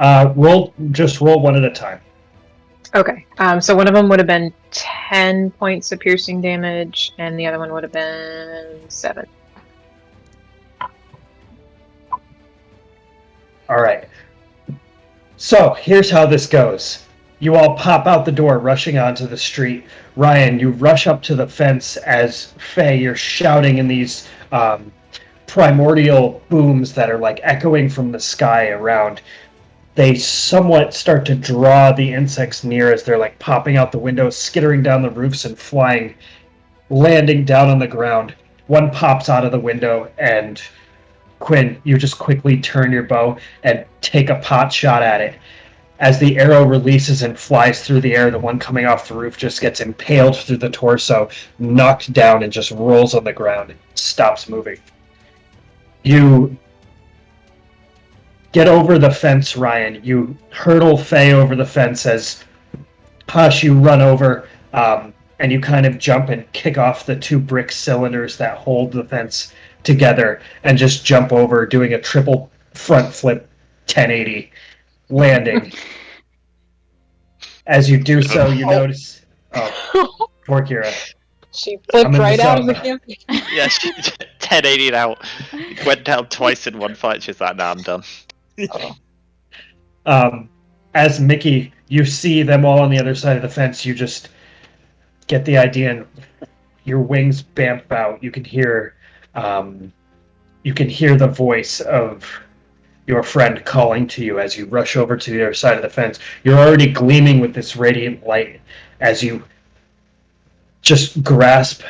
Roll one at a time. Okay. So one of them would have been 10 points of piercing damage, and the other one would have been 7. All right. So here's how this goes. You all pop out the door, rushing onto the street. Ryan, you rush up to the fence as Faye, you're shouting in these primordial booms that are like echoing from the sky around. They somewhat start to draw the insects near as they're like popping out the windows, skittering down the roofs and flying, landing down on the ground. One pops out of the window, and Quinn, you just quickly turn your bow and take a pot shot at it. As the arrow releases and flies through the air, the one coming off the roof just gets impaled through the torso, knocked down, and just rolls on the ground. It stops moving. You get over the fence, Ryan. You hurdle Faye over the fence as Hush, you run over, and you kind of jump and kick off the 2 brick cylinders that hold the fence together and just jump over, doing a triple front flip 1080 landing. As you do so, you notice... Oh, poor Kira. She flipped right out of the zone. campaign. Yeah, she 1080'd out. Went down twice in one fight. She's like, nah, I'm done. As Mickey, you see them all on the other side of the fence, you just get the idea, and your wings bamf out. You can hear the voice of your friend calling to you as you rush over to the other side of the fence. You're already gleaming with this radiant light as you just grasp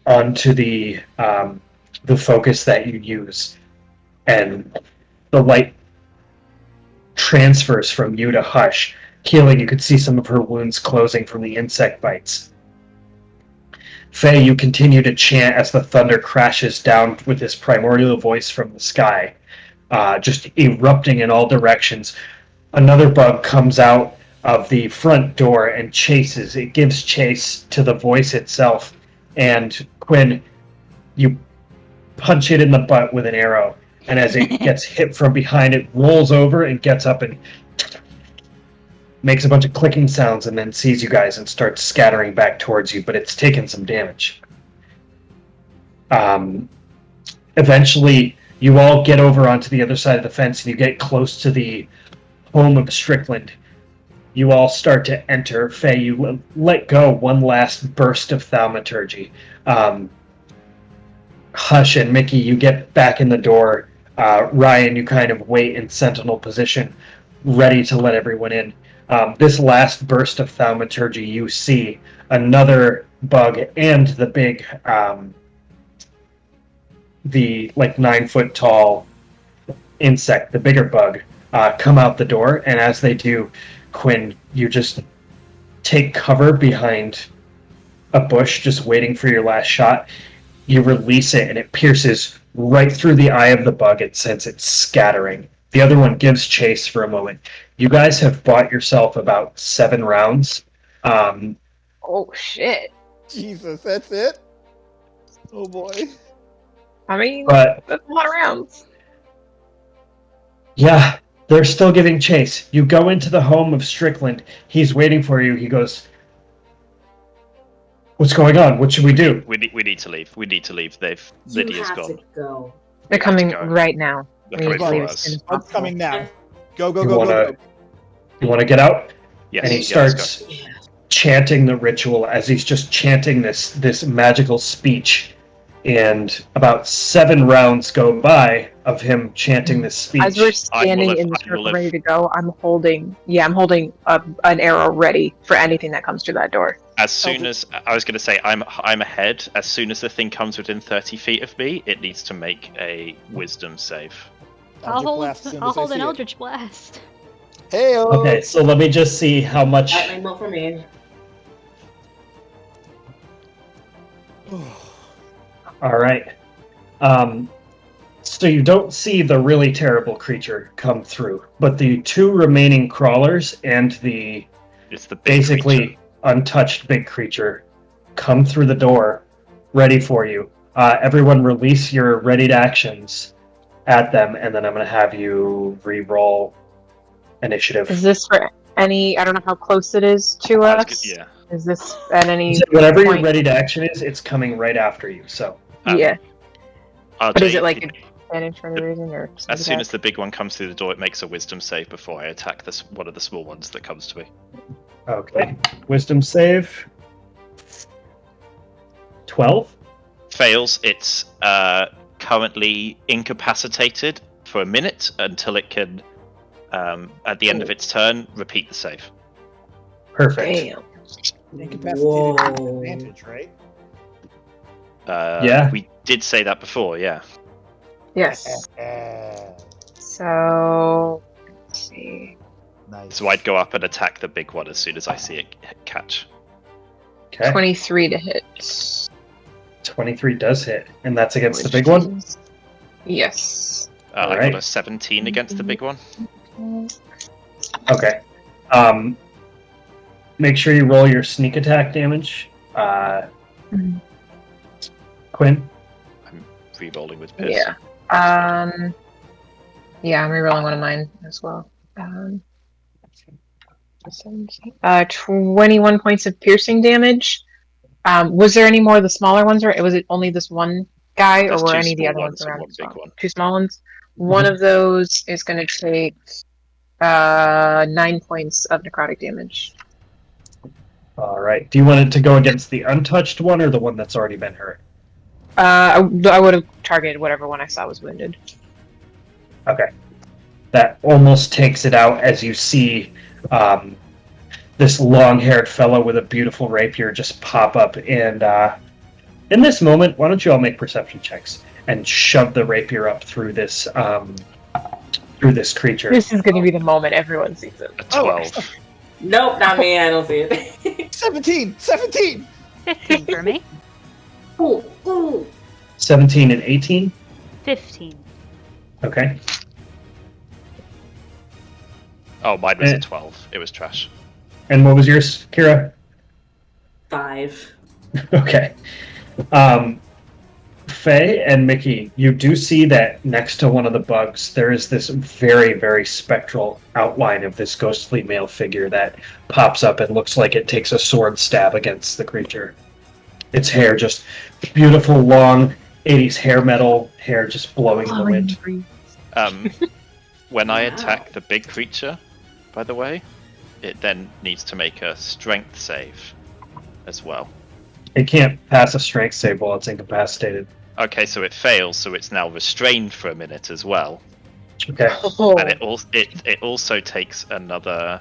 onto the focus that you use, and the light transfers from you to Hush. Healing, you could see some of her wounds closing from the insect bites. Faye, you continue to chant as the thunder crashes down with this primordial voice from the sky, just erupting in all directions. Another bug comes out of the front door and chases. It gives chase to the voice itself. And Quinn, you punch it in the butt with an arrow. And as it gets hit from behind, it rolls over and gets up and makes a bunch of clicking sounds and then sees you guys and starts scattering back towards you, but it's taken some damage. Eventually, you all get over onto the other side of the fence and you get close to the home of Strickland. You all start to enter. Faye, you let go one last burst of thaumaturgy. Hush and Mickey, you get back in the door. Ryan, you kind of wait in sentinel position, ready to let everyone in. This last burst of thaumaturgy, you see another bug and the big, the like 9-foot tall insect, the bigger bug, come out the door. And as they do, Quinn, you just take cover behind a bush, just waiting for your last shot. You release it, and it pierces right through the eye of the bug. It sends it scattering. The other one gives chase for a moment. You guys have bought yourself about 7 rounds. Oh, shit. Jesus, that's it? Oh boy. I mean, But that's a lot of rounds. yeah, they're still giving chase. You go into the home of Strickland. He's waiting for you. He goes, "What's going on? What should we do?" We need to leave. We need to leave. You Lydia's have gone. to go. They're coming go. right now. They're We need coming to for leave as soon us. as I'm possible. coming now. Go, go, You go, wanna- go, go. You want to get out? Yes. And he yeah, let's starts Yeah. chanting the ritual as he's just chanting this magical speech. And about 7 rounds go by of him chanting this speech. As we're I will standing live, in the I will circle live. ready to go, I'm holding an arrow ready for anything that comes through that door. As soon as I was going to say, I'm ahead. As soon as the thing comes within 30 feet of me, it needs to make a wisdom save. I'll hold Blast as soon I'll as I hold an see it. Eldritch Blast. Hey, Okay, so let me just see how much. That rainbow for me. All right. So you don't see the really terrible creature come through, but the two remaining crawlers and the It's the big basically creature. untouched big creature come through the door, ready for you. Everyone release your readied actions at them, and then I'm going to have you re-roll initiative. Is this for any? I don't know how close it is to us. Yeah. Is this at any So whatever your point? readied action is, it's coming right after you. So Yeah. But is RJ, it like advantage for any reason, or as soon as the big one comes through the door, it makes a wisdom save before I attack this one of the small ones that comes to me. okay, wisdom save. 12. Fails. It's currently incapacitated for a minute until it can, at the end of its turn, repeat the save. Perfect. Damn. Incapacitated Whoa. advantage, right? Yeah. We did say that before, yeah. Yes. So let's see. Nice. So I'd go up and attack the big one as soon as I see it catch. Okay. 23 to hit. 23 does hit, and that's against the Which big one. is- Yes. I Alright. got a 17 against the big one. Okay. Make sure you roll your sneak attack damage. Mhm. Quinn. I'm re-rolling with Piss. Yeah. Yeah, I'm rerolling one of mine as well. 21 points of piercing damage. Was there any more of the smaller ones, or was it only this one guy, There's or were two any of the small other ones ones and around one as big well? one. Two small ones. One of those is going to take 9 points of necrotic damage. All right. Do you want it to go against the untouched one or the one that's already been hurt? I would have targeted whatever one I saw was wounded. Okay. That almost takes it out as you see this long-haired fellow with a beautiful rapier just pop up. And in this moment, why don't you all make perception checks and shove the rapier up through this creature. This is going to be the moment everyone sees it. A 12. Nope, not me. I don't see it. 17! 17! 15 for me. Ooh, ooh. 17 and 18. 15. Okay. Oh, mine was a 12. It was trash. And what was yours, Kira? 5. Okay. Faye and Mickey, you do see that next to one of the bugs, there is this very, very spectral outline of this ghostly male figure that pops up and looks like it takes a sword stab against the creature. Its hair just beautiful, long, 80s hair metal hair just blowing in the wind. When I Wow. attack the big creature, by the way, it then needs to make a strength save as well. It can't pass a strength save while it's incapacitated. Okay, so it fails, so it's now restrained for a minute as well. Okay. Oh. And it also takes another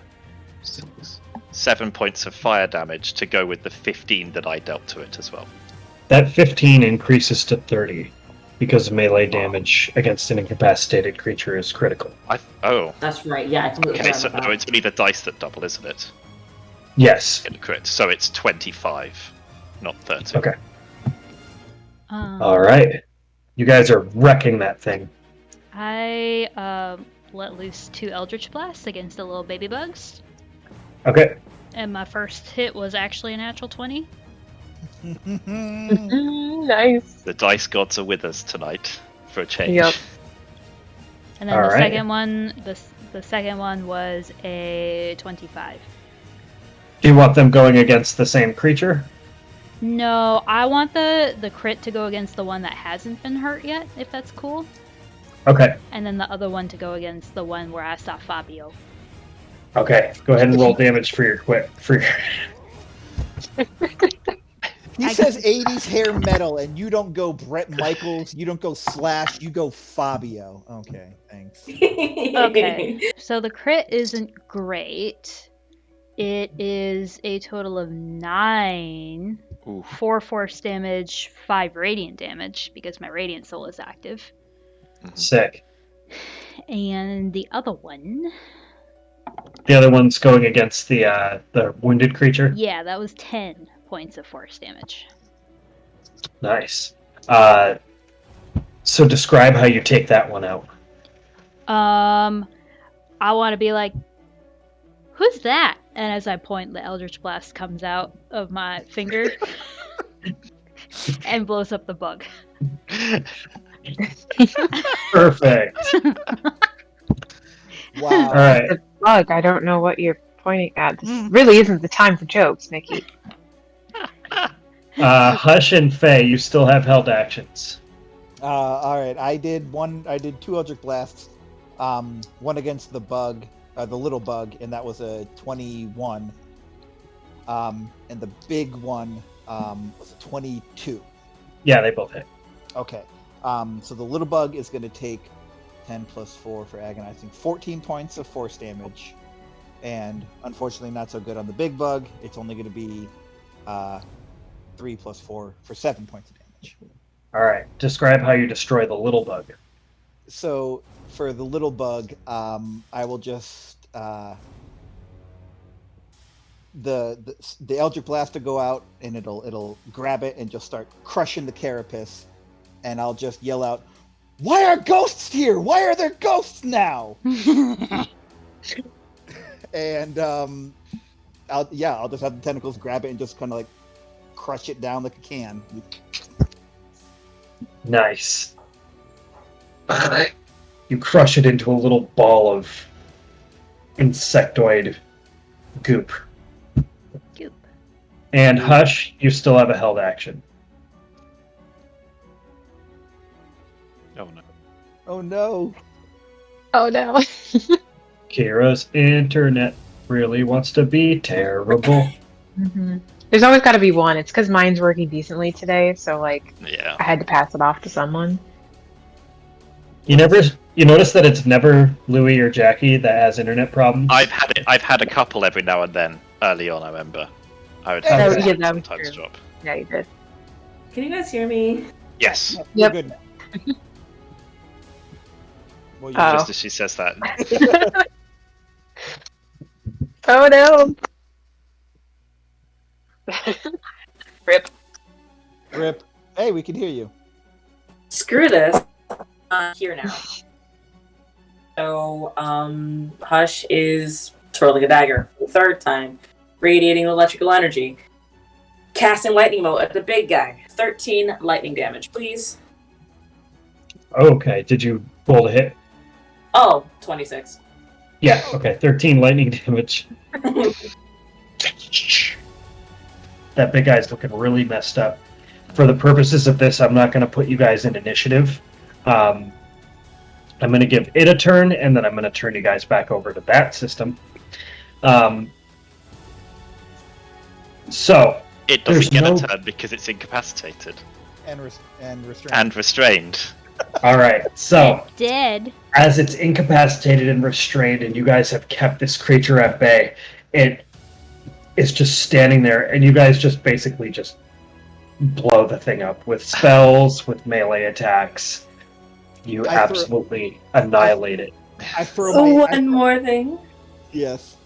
7 points of fire damage to go with the 15 that I dealt to it as well. That 15 increases to 30 because melee damage against an incapacitated creature is critical. Oh, That's right. Yeah, I completely okay, forgot so about no, that. it's only the dice that double, isn't it? Yes. In the crit, so it's 25, not 30. Okay. Um, All right. You guys are wrecking that thing. I let loose 2 Eldritch Blasts against the little baby bugs. Okay. And my first hit was actually a natural 20. Nice. The dice gods are with us tonight for a change. Yep. And then All the right. second one was a 25. Do you want them going against the same creature? No, I want the crit to go against the one that hasn't been hurt yet, if that's cool. Okay. And then the other one to go against the one where I saw Fabio. Okay. Go ahead and roll damage for your quit. He says 80s hair metal, and you don't go Brett Michaels, you don't go Slash, you go Fabio. Okay, thanks. Okay. So the crit isn't great. It is a total of 9, Ooh. 4 force damage, 5 radiant damage, because my radiant soul is active. Sick. And the other one, The other one's going against the wounded creature. yeah, that was 10 points of force damage. Nice. So describe how you take that one out. I want to be like, who's that? And as I point, the Eldritch Blast comes out of my finger and blows up the bug. Perfect. Wow. All right. The bug, I don't know what you're pointing at. This really isn't the time for jokes, Nikki. Hush and Faye, you still have held actions. All right. I did 2 Eldritch Blasts. One against the bug, the little bug, and that was a 21. And the big one was a 22. Yeah, they both hit. Okay. So the little bug is going to take 10 plus 4 for agonizing, 14 points of force damage. And unfortunately, not so good on the big bug. It's only going to be 3 plus 4 for 7 points of damage. All right. Describe how you destroy the little bug. So for the little bug, I will just the Eldritch Blast to go out, and it'll grab it and just start crushing the carapace, and I'll just yell out, "Why are ghosts here? Why are there ghosts now?" And I'll just have the tentacles grab it and just kind of like crush it down like a can. Nice. You crush it into a little ball of insectoid goop. Goop. And Hush, you still have a held action. Oh no. Oh no! Oh no. Kira's internet really wants to be terrible. There's always got to be one. It's because mine's working decently today, so like Yeah. I had to pass it off to someone. You notice that it's never Louie or Jackie that has internet problems? I've had a couple every now and then early on. I remember. I would Oh, have yeah, that was sometimes true. drop. Yeah, you did. Can you guys hear me? Yes. You're Yep. good now. Well, Oh. Just as she says that. Oh no. Rip. Rip. Hey, we can hear you. Screw this. Here now. So, Hush is twirling a dagger for the 3rd time, radiating electrical energy, casting lightning bolt at the big guy. 13 lightning damage, please. Okay, did you roll the hit? Oh, 26. Yeah, okay, 13 lightning damage. That big guy's looking really messed up. For the purposes of this, I'm not going to put you guys in initiative. I'm going to give it a turn, and then I'm going to turn you guys back over to that system. So, It There's doesn't get no- a turn because it's incapacitated And restrained. and restrained. all right, so Dead. as it's incapacitated and restrained, and you guys have kept this creature at bay, it is just standing there, and you guys just basically just blow the thing up with spells, with melee attacks. You I absolutely annihilate it. I throw my. One more thing. Yes.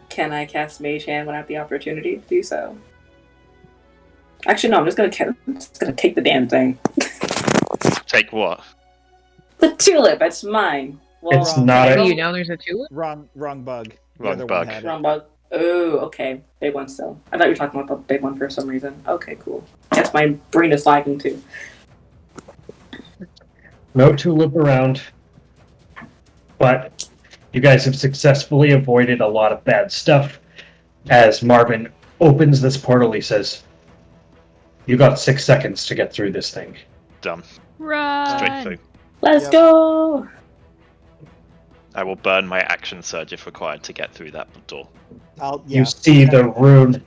Can I cast Mage Hand when I have the opportunity to do so? Actually, no. I'm just gonna take the damn thing. Take what? The tulip. It's mine. Well, It's wrong. not How a- do you know there's a tulip? Wrong bug. The Wrong other bug. one had it. Wrong bug. Oh, okay. Big one still. I thought you were talking about the big one for some reason. Okay, cool. Guess my brain is lagging too. No tulip around. But you guys have successfully avoided a lot of bad stuff. As Marvin opens this portal, he says, "You got 6 seconds to get through this thing." Done. Run. Straight through. Let's Yep. go! I will burn my action surge if required to get through that door. You see the rune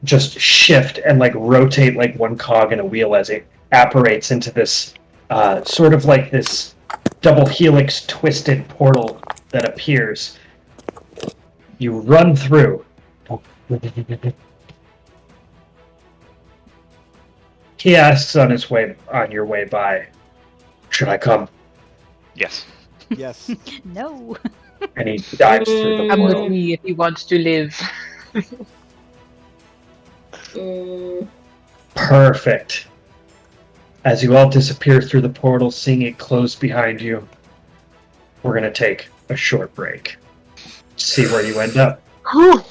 just shift and like rotate like one cog in a wheel as it apparates into this sort of like this double helix twisted portal that appears. You run through. He asks on your way by, "Should I come?" Yes. Yes. No. And he dives through the Come with portal. me if you want to live. Perfect. As you all disappear through the portal, seeing it close behind you, we're going to take a short break. See where you end up. Whew.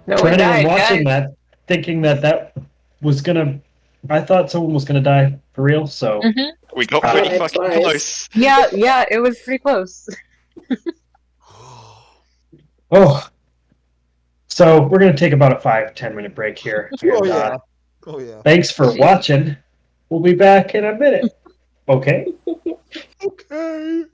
No For one anyone died, watching guys. that, thinking that was going to... I thought someone was going to die for real, so... Mhm. We got Uh, pretty Died fucking twice. close. Yeah, it was pretty close. Oh, so we're going to take about a 5-10 minute break here. Oh And yeah. Oh yeah. thanks for watching. We'll be back in a minute. Okay? Okay.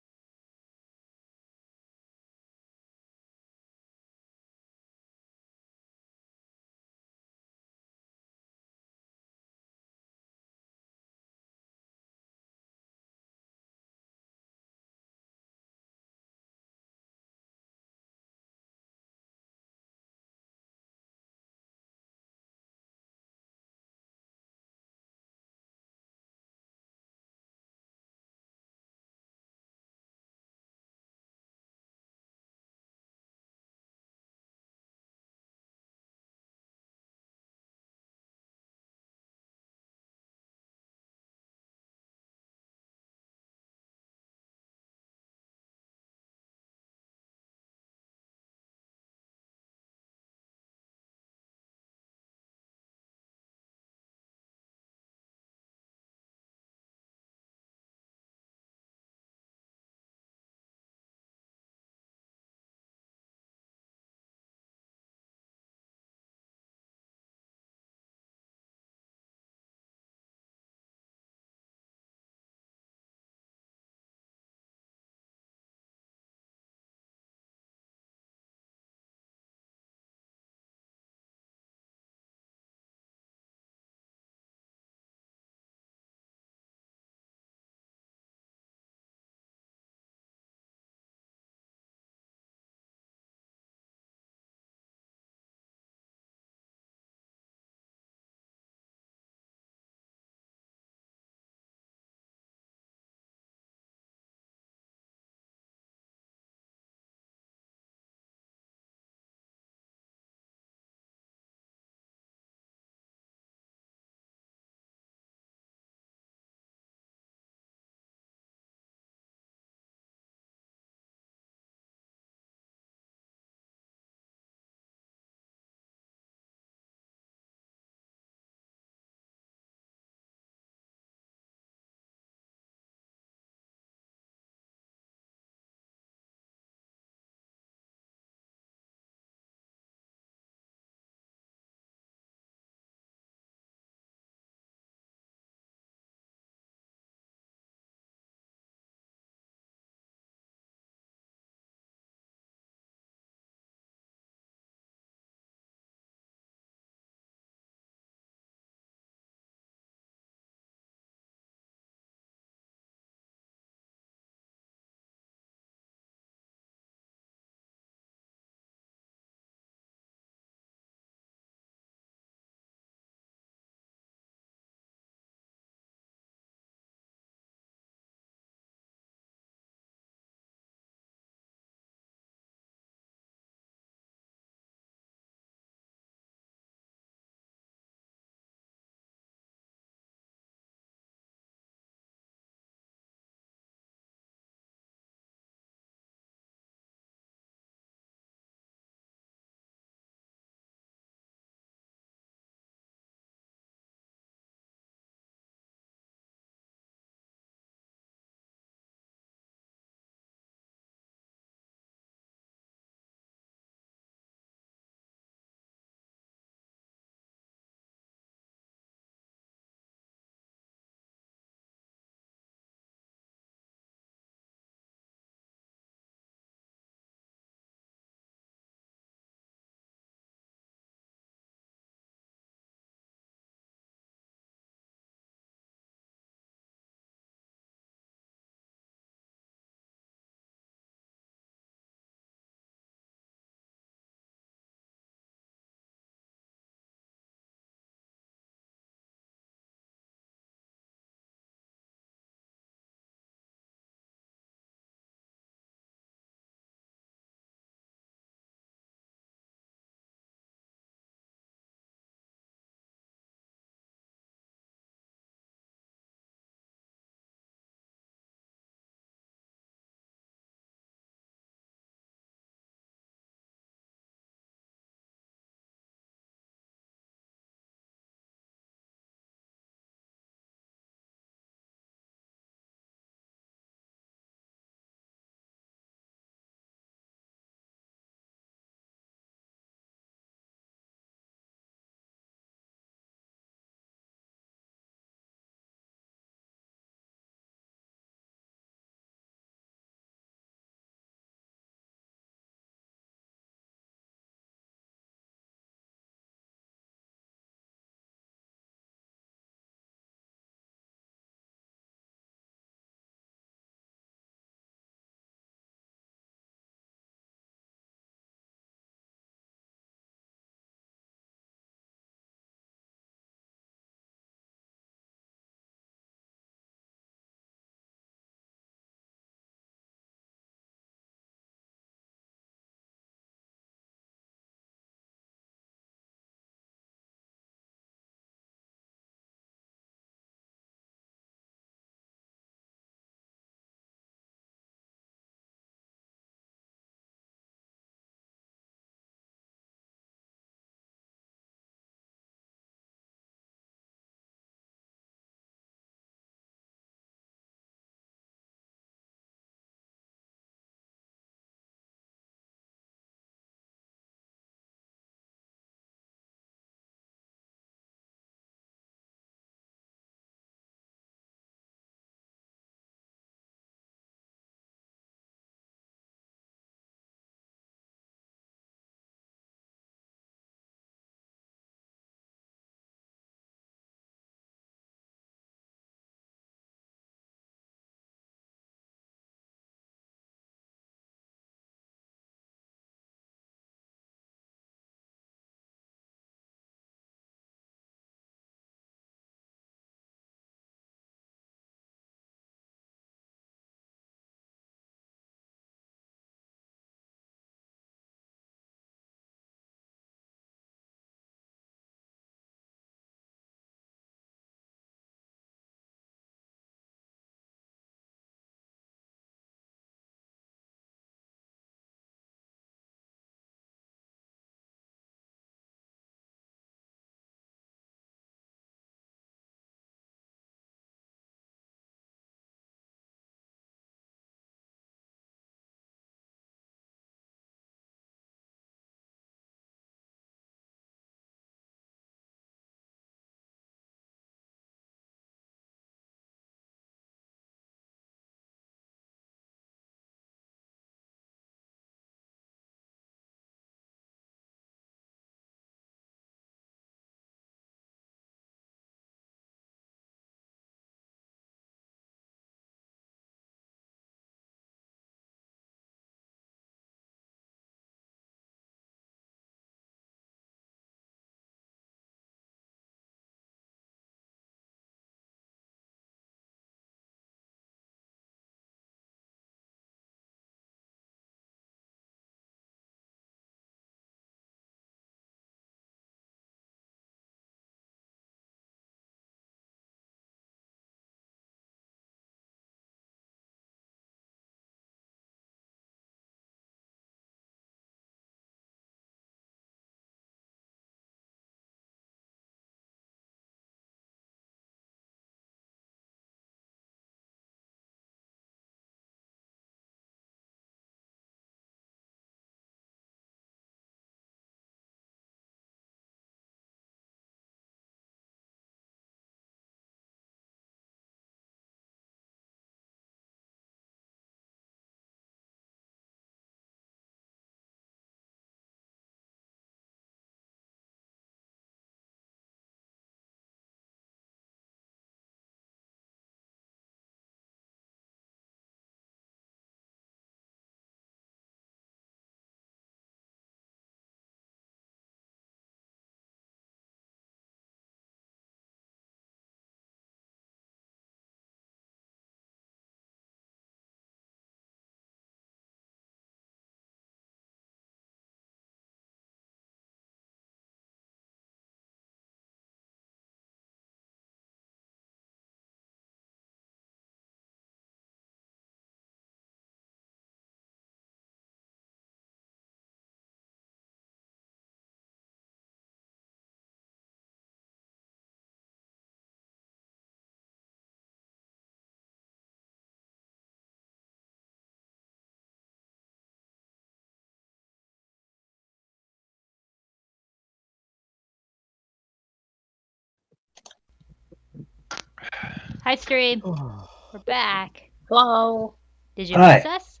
Hi, stream. Oh, We're back. Hello. Did you Hi. miss us?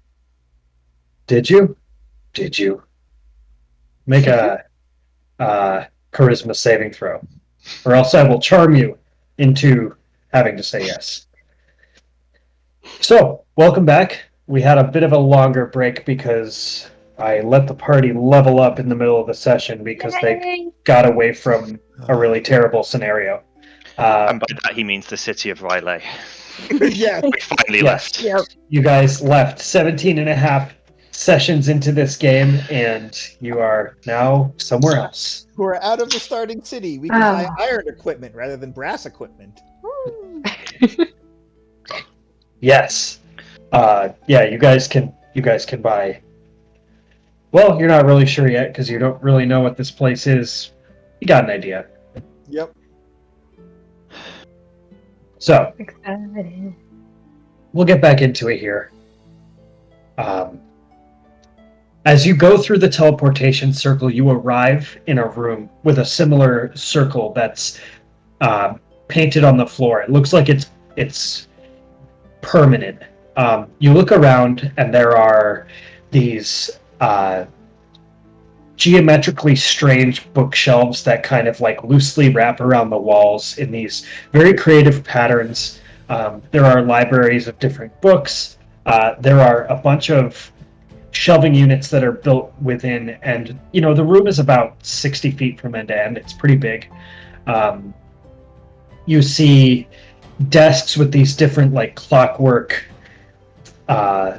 Did you? Did you? Make a charisma saving throw, or else I will charm you into having to say yes. So, welcome back. We had a bit of a longer break because I let the party level up in the middle of the session because they Yay. got away from a really terrible scenario. And by that he means the city of Riley. yes. We finally Yes. left. Yep. You guys left 17 and a half sessions into this game, and you are now somewhere else. We're out of the starting city. We can buy iron equipment rather than brass equipment. Woo. Yes. Yeah, you guys can buy. Well, you're not really sure yet because you don't really know what this place is. You got an idea. Yep. So, Exciting. we'll get back into it here. As you go through the teleportation circle, you arrive in a room with a similar circle that's painted on the floor. It looks like it's permanent. You look around, and there are these geometrically strange bookshelves that kind of like loosely wrap around the walls in these very creative patterns. There are libraries of different books. There are a bunch of shelving units that are built within, and the room is about 60 feet from end to end. It's pretty big. You see desks with these different like clockwork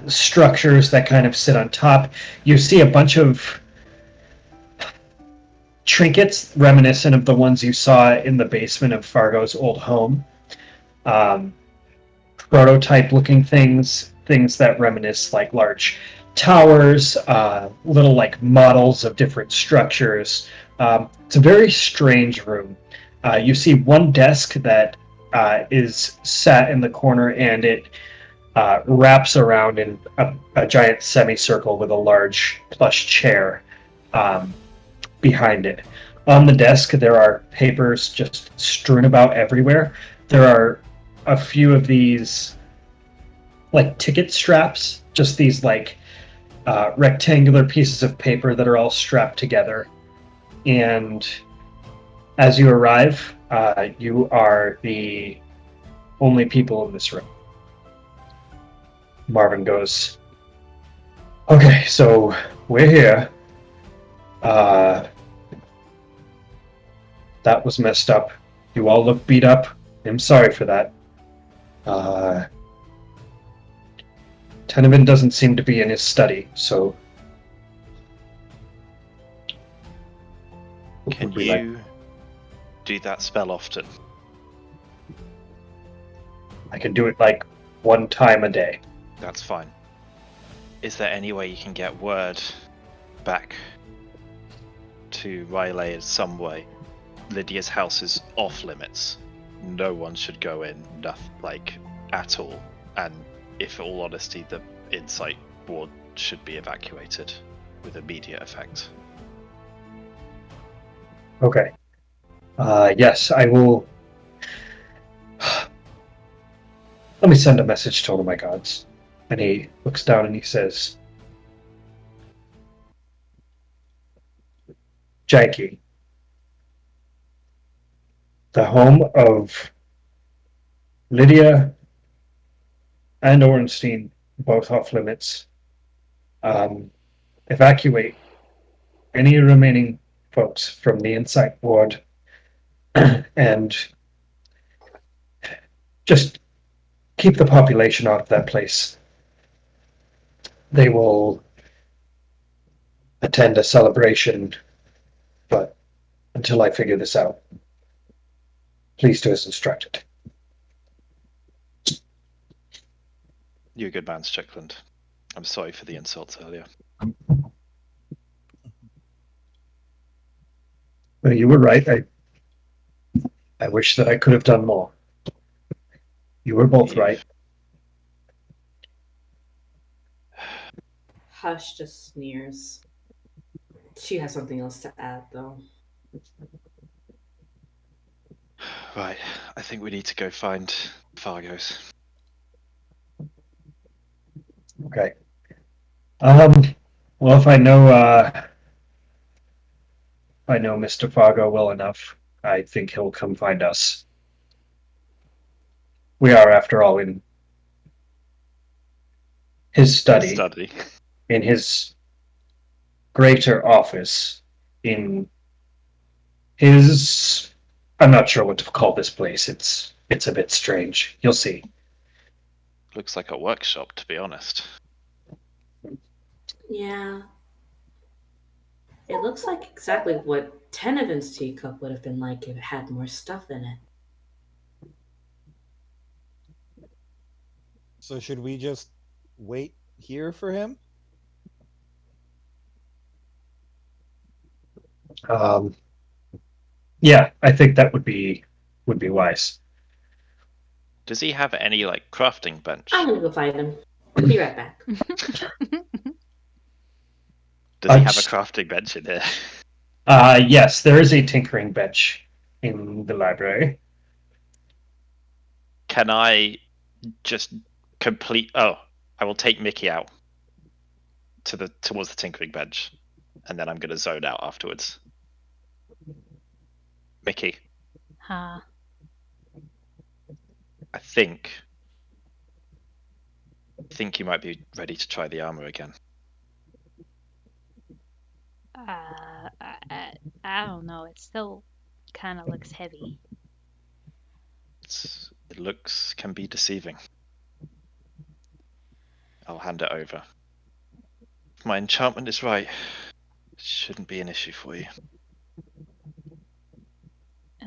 structures that kind of sit on top. You see a bunch of trinkets reminiscent of the ones you saw in the basement of Fargo's old home. Prototype looking things that reminisce like large towers, little like models of different structures. It's a very strange room. You see one desk that is sat in the corner, and it wraps around in a giant semicircle with a large plush chair behind it. On the desk, there are papers just strewn about everywhere. There are a few of these like ticket straps, just these like rectangular pieces of paper that are all strapped together. And as you arrive, you are the only people in this room. Marvin goes, "Okay, so we're here. That was messed up. You all look beat up. I'm sorry for that. Tenevin doesn't seem to be in his study, so..." Can you do that spell often? I can do it like one time a day. That's fine. Is there any way you can get word back to Riley in some way? Lydia's house is off limits. No one should go in, at all. And if, in all honesty, the Insight Ward should be evacuated with immediate effect. Okay. Yes, I will. Let me send a message to all of my gods. And he looks down and he says, "Janky, the home of Lydia and Orenstein, both off limits. Evacuate any remaining folks from the Insight Ward and just keep the population out of that place. They will attend a celebration, but until I figure this out, please do as instructed." You're a good man, Strickland. I'm sorry for the insults earlier. Well, you were right. I wish that I could have done more. You were both right. Hush just sneers. She has something else to add, though. Right, I think we need to go find Fargo's. Okay. Well, if I know Mr. Fargo well enough, I think he'll come find us. We are, after all, in his study, in his greater office, in his. I'm not sure what to call this place. It's a bit strange. You'll see. Looks like a workshop, to be honest. Yeah. It looks like exactly what Tenevant's teacup would have been like if it had more stuff in it. So should we just wait here for him? Yeah, I think that would be wise. Does he have any like crafting bench? I'm gonna go find him. Be right back. Does he have a crafting bench in here? Yes, there is a tinkering bench in the library. Can I just complete? Oh, I will take Mickey out towards the tinkering bench, and then I'm going to zone out afterwards. Mickey, Huh. I think you might be ready to try the armor again. I don't know. It still kind of looks heavy. Can be deceiving. I'll hand it over. If my enchantment is right, it shouldn't be an issue for you.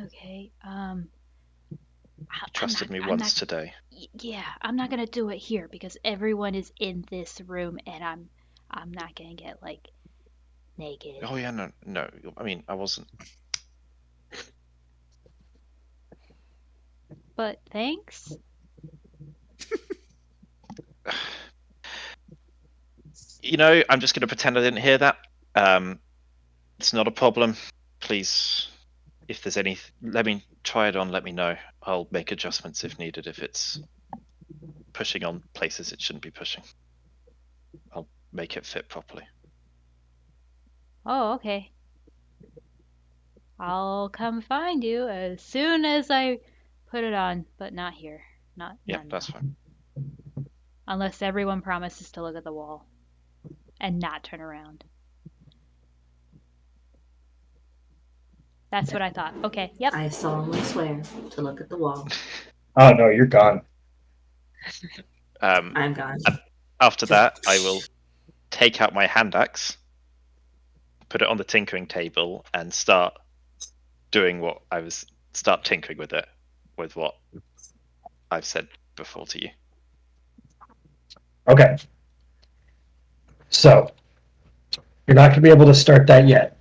Okay. You trusted me once today. Yeah, I'm not gonna do it here because everyone is in this room, and I'm not gonna get like naked. Oh yeah, no. I mean, I wasn't. But thanks. I'm just going to pretend I didn't hear that. It's not a problem. Please, if there's any, let me try it on. Let me know. I'll make adjustments if needed. If it's pushing on places it shouldn't be pushing, I'll make it fit properly. Oh, okay. I'll come find you as soon as I put it on, but not here. Not That's fine. Unless everyone promises to look at the wall and not turn around. That's what I thought. Okay, yep. I solemnly swear to look at the wall. Oh no, you're gone. I'm gone. After that, I will take out my hand axe, put it on the tinkering table, and start doing start tinkering with it, with what I've said before to you. Okay. So, you're not going to be able to start that yet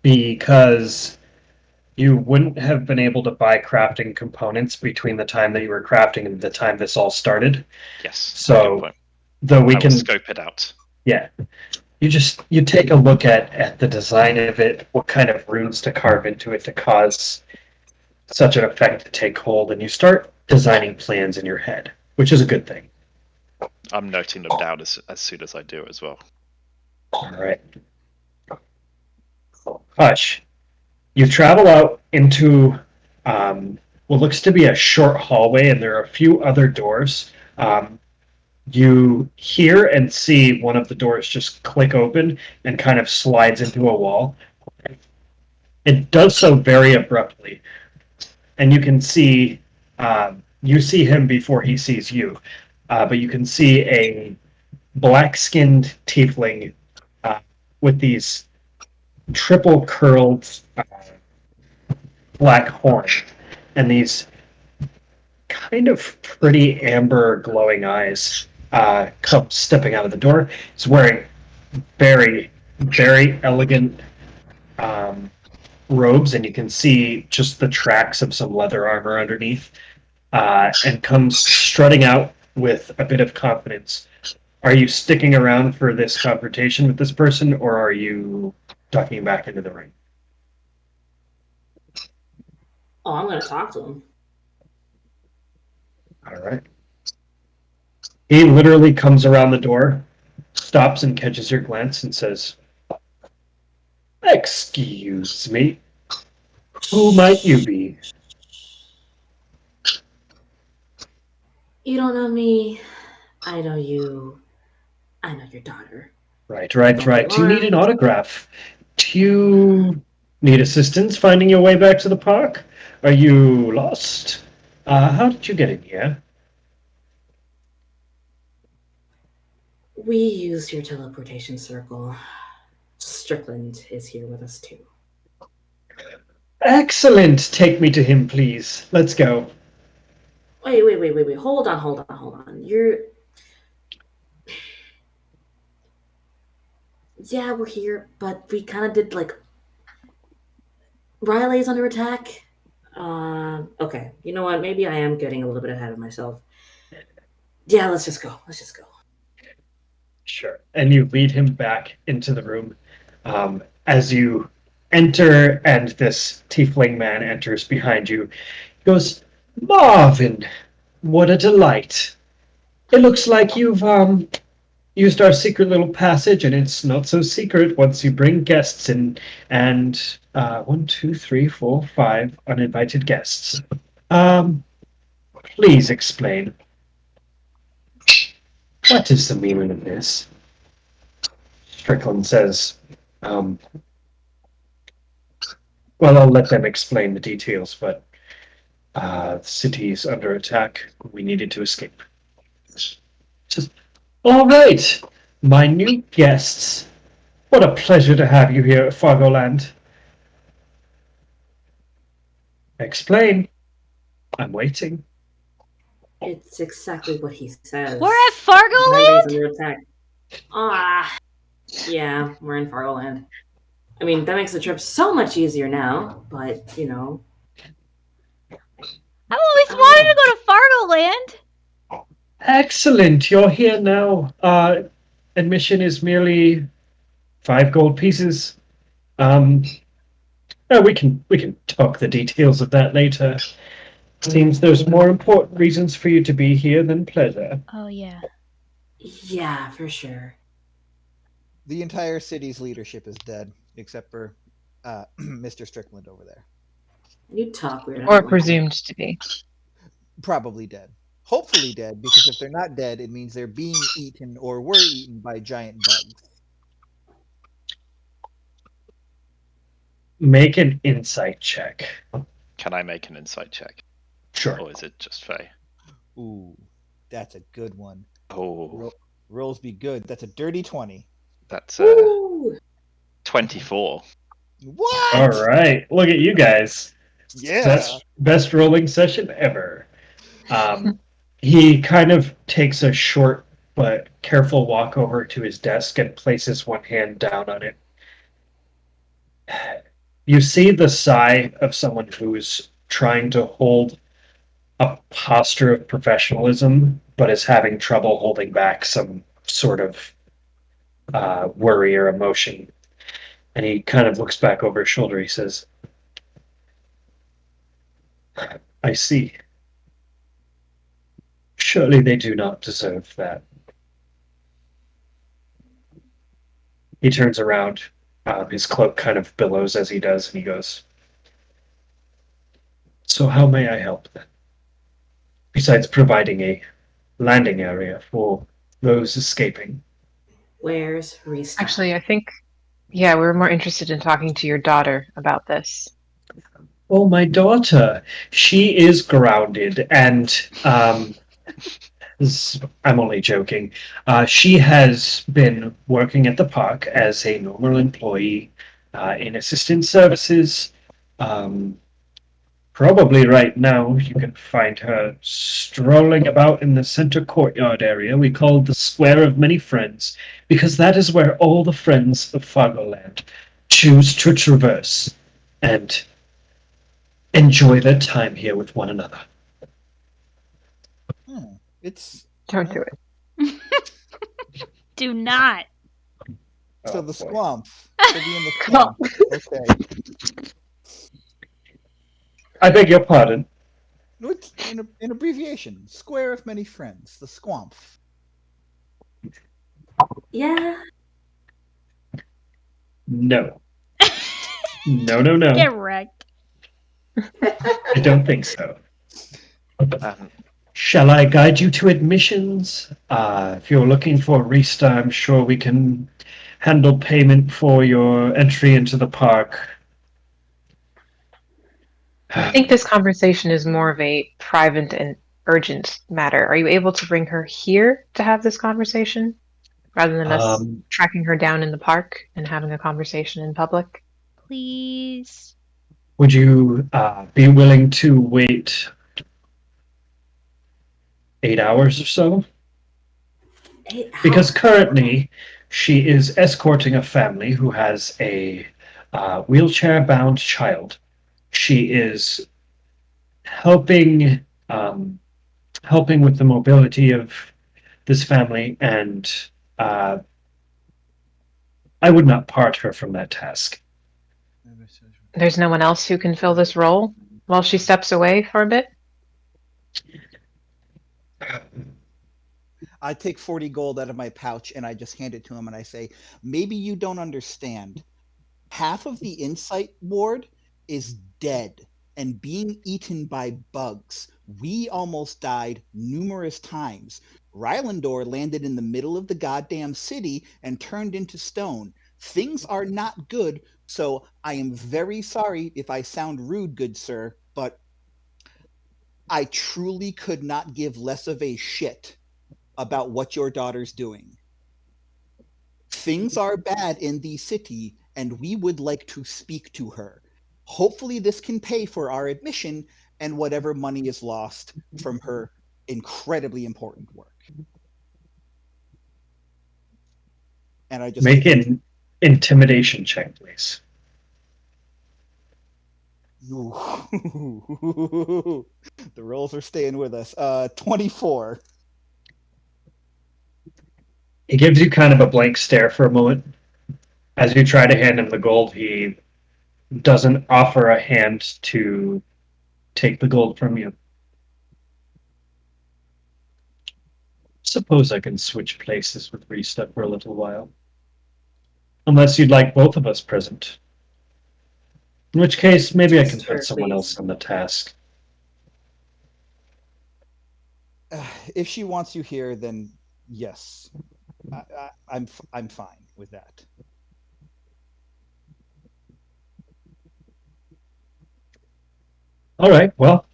because you wouldn't have been able to buy crafting components between the time that you were crafting and the time this all started. Yes. So, though we can scope it out. Yeah. You take a look at the design of it, what kind of runes to carve into it to cause such an effect to take hold, and you start designing plans in your head, which is a good thing. I'm noting them down as soon as I do it as well. All right. Hush. You travel out into what looks to be a short hallway, and there are a few other doors. You hear and see one of the doors just click open and kind of slides into a wall. It does so very abruptly, and you can see you see him before he sees you, but you can see a black-skinned tiefling with these triple curled black horns and these kind of pretty amber glowing eyes come stepping out of the door. He's wearing very, very elegant robes, and you can see just the tracks of some leather armor underneath, and comes strutting out with a bit of confidence. Are you sticking around for this confrontation with this person, or are you ducking back into the ring? Oh, I'm gonna talk to him. All right. He literally comes around the door, stops and catches your glance and says, "Excuse me, who might you be?" You don't know me. I know you. I know your daughter. Right. Don't be Do you need an alarmed. autograph? Do you need assistance finding your way back to the park? Are you lost? How did you get in here? We use your teleportation circle. Strickland is here with us too. Excellent. Take me to him, please. Let's go. Wait. Hold on. Yeah, we're here, but we kind of did like Riley's under attack. Okay. You know what? Maybe I am getting a little bit ahead of myself. Yeah, let's just go. Sure. And you lead him back into the room. As you enter, and this tiefling man enters behind you, he goes, "Marvin, what a delight. It looks like you've used our secret little passage, and it's not so secret once you bring guests in, and 1, 2, 3, 4, 5 uninvited guests. Um, please explain. What is the meaning of this?" Strickland says, um, "Well, I'll let them explain the details, but the city is under attack. We needed to escape." Just, all right, my new guests. What a pleasure to have you here at Fargoland. Explain. I'm waiting. It's exactly what he says. We're at Fargo Riley's Land? under attack. Yeah, we're in Fargo Land. I mean, that makes the trip so much easier now, but, you know. I've always wanted to go to Fargo Land. Excellent. You're here now. Admission is merely 5 gold pieces. We can talk the details of that later. Seems there's more important reasons for you to be here than pleasure. Oh, yeah. Yeah, for sure. The entire city's leadership is dead, except for Mr. Strickland over there. You talk weird. I Or don't like presumed to be. Probably dead. Hopefully dead, because if they're not dead, it means they're being eaten or were eaten by giant bugs. Make an insight check. Can I make an insight check? Sure. Or is it just Faye? Ooh, that's a good one. Oh, Rolls be good. That's a dirty 20. that's Woo! 24. What? All right. Look at you guys. Yeah. Best rolling session ever. He kind of takes a short but careful walk over to his desk and places one hand down on it. You see the sigh of someone who's trying to hold a posture of professionalism, but is having trouble holding back some sort of worry or emotion. And he kind of looks back over his shoulder. He says, "I see. Surely they do not deserve that." He turns around. His cloak kind of billows as he does, and he goes, "So how may I help then? Besides providing a landing area for those escaping." Where's Restart? Actually, I think, yeah, we were more interested in talking to your daughter about this. "Oh, my daughter. She is grounded, and I'm only joking. She has been working at the park as a normal employee in assistant services. Um, Probably right now you can find her strolling about in the center courtyard area we call the Square of Many Friends, because that is where all the friends of Fargoland choose to traverse and enjoy their time here with one another." It's Don't do it. Do not. so Oh, the boy. swamp. So be in the swamp. Okay. I beg your pardon. It's an abbreviation. Square of Many Friends. The Squamp. Yeah. No. No. Get wrecked. I don't think so. Um, Shall I guide you to admissions? If you're looking for a restart, I'm sure we can handle payment for your entry into the park. I think this conversation is more of a private and urgent matter. Are you able to bring her here to have this conversation rather than us tracking her down in the park and having a conversation in public? Please. Would you be willing to wait 8 hours or so? 8 hours. Because currently she is escorting a family who has a wheelchair-bound child. She is helping with the mobility of this family, and I would not part her from that task. There's no one else who can fill this role while she steps away for a bit? I take 40 gold out of my pouch and I just hand it to him and I say, maybe you don't understand. Half of the Insight ward is dead and being eaten by bugs. We almost died numerous times. Rylandor landed in the middle of the goddamn city and turned into stone. Things are not good, so I am very sorry if I sound rude, good sir, but I truly could not give less of a shit about what your daughter's doing. Things are bad in the city, and we would like to speak to her. Hopefully, this can pay for our admission and whatever money is lost from her incredibly important work. And I just Make an intimidation check, please. The rolls are staying with us. 24. He gives you kind of a blank stare for a moment. As you try to hand him the gold, he doesn't offer a hand to take the gold from you. Suppose I can switch places with Rista for a little while. Unless you'd like both of us present. In which case, maybe I can Just her, put someone please. else on the task. If she wants you here, then yes. I'm fine with that. All right, well,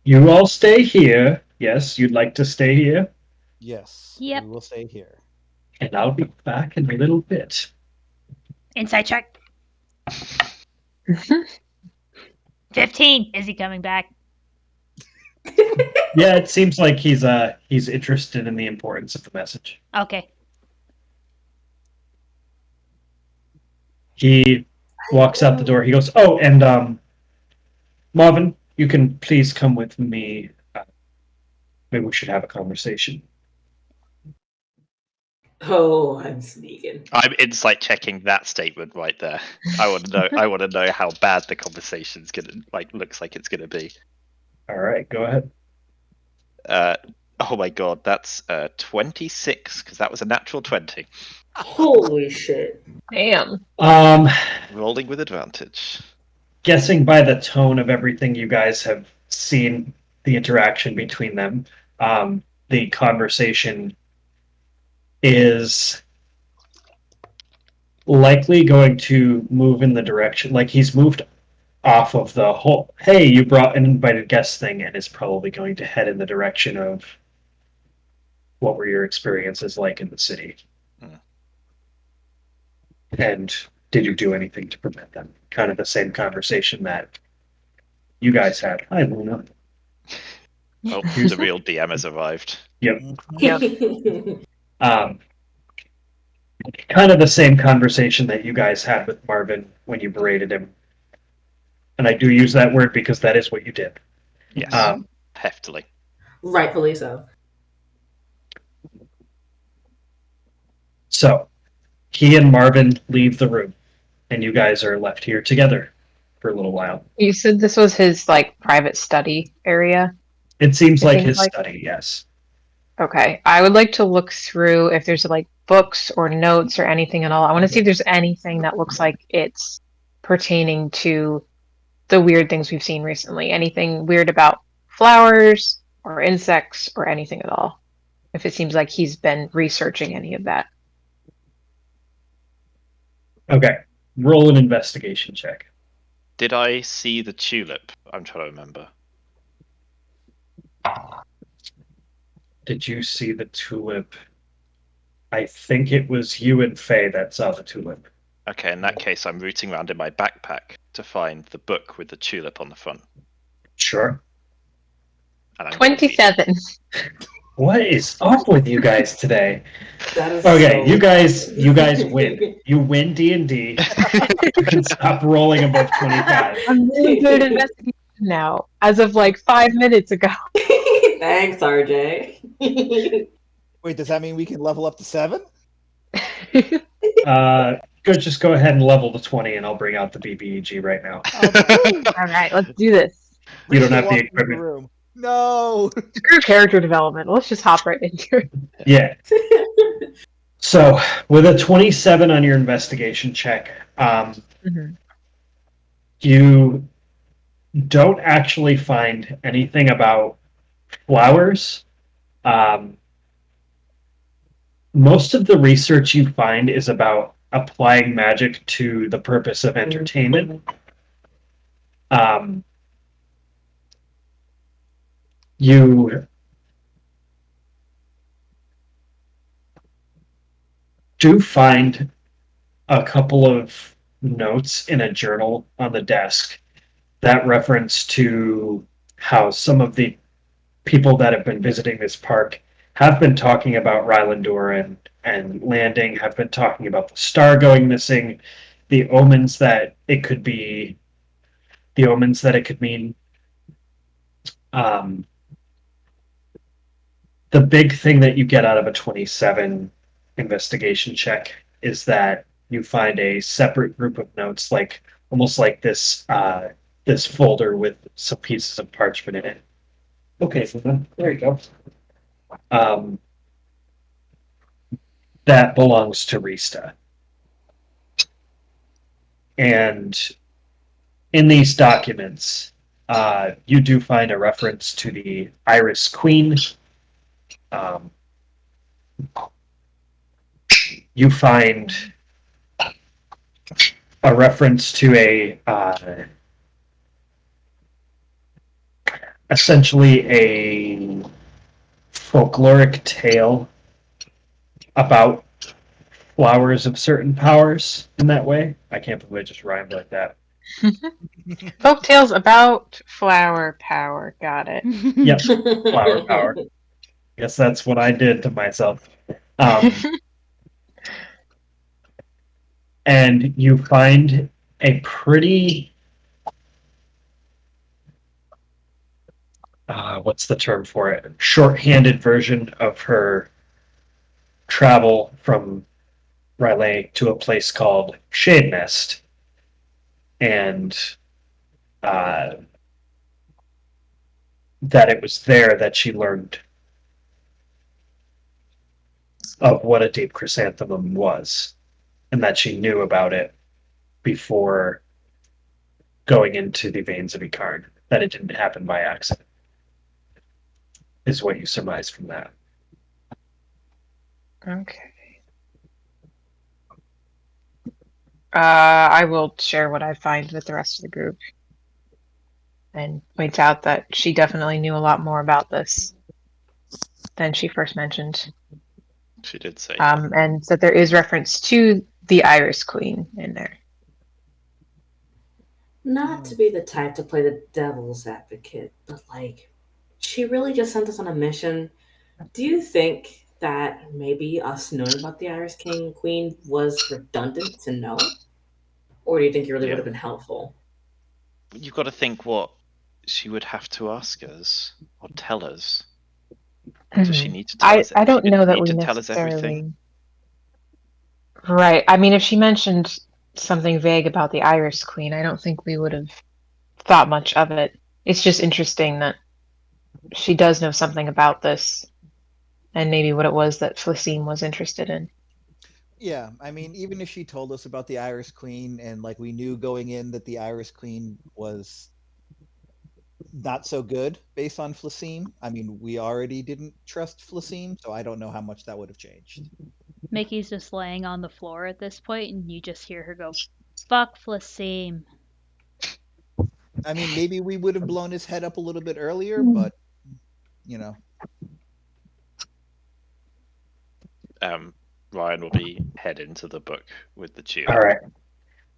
you all stay here. Yes, you'd like to stay here? Yes. Yep. We will stay here. And I'll be back in a little bit. Insight check. 15. Is he coming back? Yeah, it seems like he's interested in the importance of the message. Okay. He walks out the door. He goes, "Oh, and Marvin, you can please come with me. Maybe we should have a conversation." Oh, I'm sneaking. I'm insight checking that statement right there. I want to know. I want to know how bad the conversation's gonna looks like it's gonna be. All right, go ahead. Oh my god, that's 26 because that was a natural 20. Holy shit. Damn. Rolling with advantage. Guessing by the tone of everything you guys have seen, the interaction between them, the conversation is likely going to move in the direction, like he's moved off of the whole, hey, you brought an invited guest thing, and is probably going to head in the direction of what were your experiences like in the city? And did you do anything to prevent them? Kind of the same conversation that you guys had. Hi, Luna. Oh, the real DM has arrived. Yep. Yep. Kind of the same conversation that you guys had with Marvin when you berated him. And I do use that word because that is what you did. Yes, heftily. Rightfully so. So, he and Marvin leave the room, and you guys are left here together for a little while. You said this was his like private study area. It seems It like seems his like- study, yes. Okay, I would like to look through if there's like books or notes or anything at all. I want to see if there's anything that looks like it's pertaining to the weird things we've seen recently. Anything weird about flowers or insects or anything at all. If it seems like he's been researching any of that. Okay, roll an investigation check. Did I see the tulip? I'm trying to remember. Did you see the tulip? I think it was you and Faye that saw the tulip. Okay, in that case, I'm rooting around in my backpack to find the book with the tulip on the front. Sure. And I'm gonna read it. 27. What is up with you guys today? That is Okay, so you guys win. You win D&D. You can stop rolling above 25. I'm really good at investigation now, as of like 5 minutes ago. Thanks, RJ. Wait, does that mean we can level up to 7? Just go ahead and level the 20, and I'll bring out the BBEG right now. All right, let's do this. You don't have the Walk into equipment. room. No. Screw character development. Let's just hop right into it. Yeah. So, with a 27 on your investigation check, you don't actually find anything about flowers. Most of the research you find is about applying magic to the purpose of entertainment. You do find a couple of notes in a journal on the desk that reference to how some of the people that have been visiting this park have been talking about Rylandor and landing, have been talking about the star going missing, the omens that it could be, the omens that it could mean. The big thing that you get out of a 27 investigation check is that you find a separate group of notes, like almost like this this folder with some pieces of parchment in it. Okay, so there you go. That belongs to Rista. And in these documents, you do find a reference to the Iris Queen. You find a reference to a essentially a folkloric tale about flowers of certain powers in that way. I can't believe I just rhymed like that. Folk tales about flower power. Got it. Yep, flower power. Guess that's what I did to myself. And you find a pretty what's the term for it? Short-handed version of her travel from R'lyeh to a place called Shade Nest, and that it was there that she learned of what a deep chrysanthemum was, and that she knew about it before going into the veins of Ikarn, that it didn't happen by accident, is what you surmise from that. Okay. I will share what I find with the rest of the group and point out that she definitely knew a lot more about this than she first mentioned. She did say. And that there is reference to the Iris Queen in there. Not to be the type to play the devil's advocate, but like, she really just sent us on a mission. Do you think that maybe us knowing about the Iris Queen was redundant to know? Or do you think it really would have been helpful? You've got to think what she would have to ask us or tell us. Does she need to tell us? I don't She know didn't that need we to tell us everything. necessarily. Right. I mean, if she mentioned something vague about the Iris Queen, I don't think we would have thought much of it. It's just interesting that she does know something about this and maybe what it was that Flasine was interested in. Yeah, I mean, even if she told us about the Iris Queen and like we knew going in that the Iris Queen was not so good based on Flasine, I mean, we already didn't trust Flasine, so I don't know how much that would have changed. Mickey's just laying on the floor at this point, and you just hear her go, "Fuck Flasime." I mean, maybe we would have blown his head up a little bit earlier, but you know, Ryan will be head into the book with the tube. All right.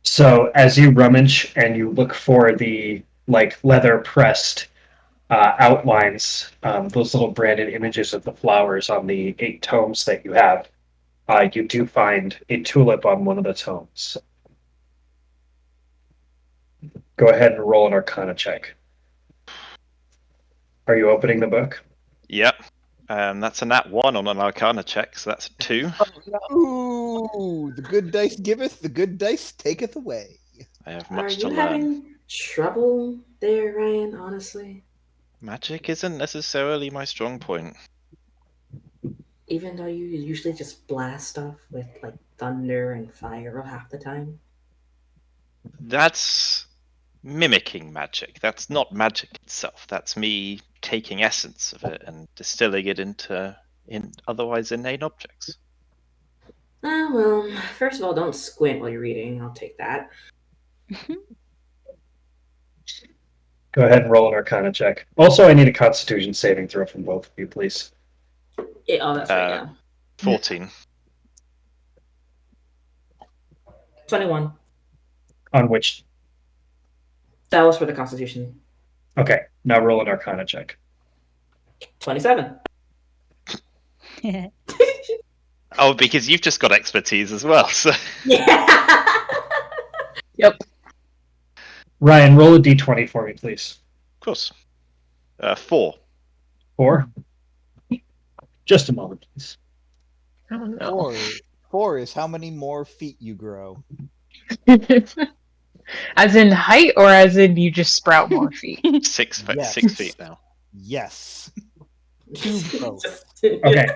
So as you rummage and you look for the leather pressed outlines, those little branded images of the flowers on the 8 tomes that you have, you do find a tulip on one of the tomes. Go ahead and roll an Arcana check. Are you opening the book? Yep. That's a nat 1 on an Arcana check, so that's a 2. ooh, the good dice giveth, the good dice taketh away. I have Are much to you learn. having trouble there, Ryan? Honestly, Magic isn't necessarily my strong point. even though you usually just blast off with like thunder and fire half the time. That's mimicking magic. That's not magic itself. That's me taking essence of it and distilling it into otherwise inane objects. Well, first of all, don't squint while you're reading. I'll take that. Go ahead and roll an Arcana check. Also, I need a Constitution saving throw from both of you, please. Oh, that's right. Yeah, 14. 21. On which? That was for the Constitution. Okay, now roll an Arcana check. 27. Oh, because you've just got expertise as well. So Yeah. Yep. Ryan, roll a d20 for me, please. of course. 4. 4? Just a moment, please. I don't know. Four is how many more feet you grow. As in height, or as in you just sprout more feet? 6 feet. Yes. 6 feet now. Yes. To both. Okay.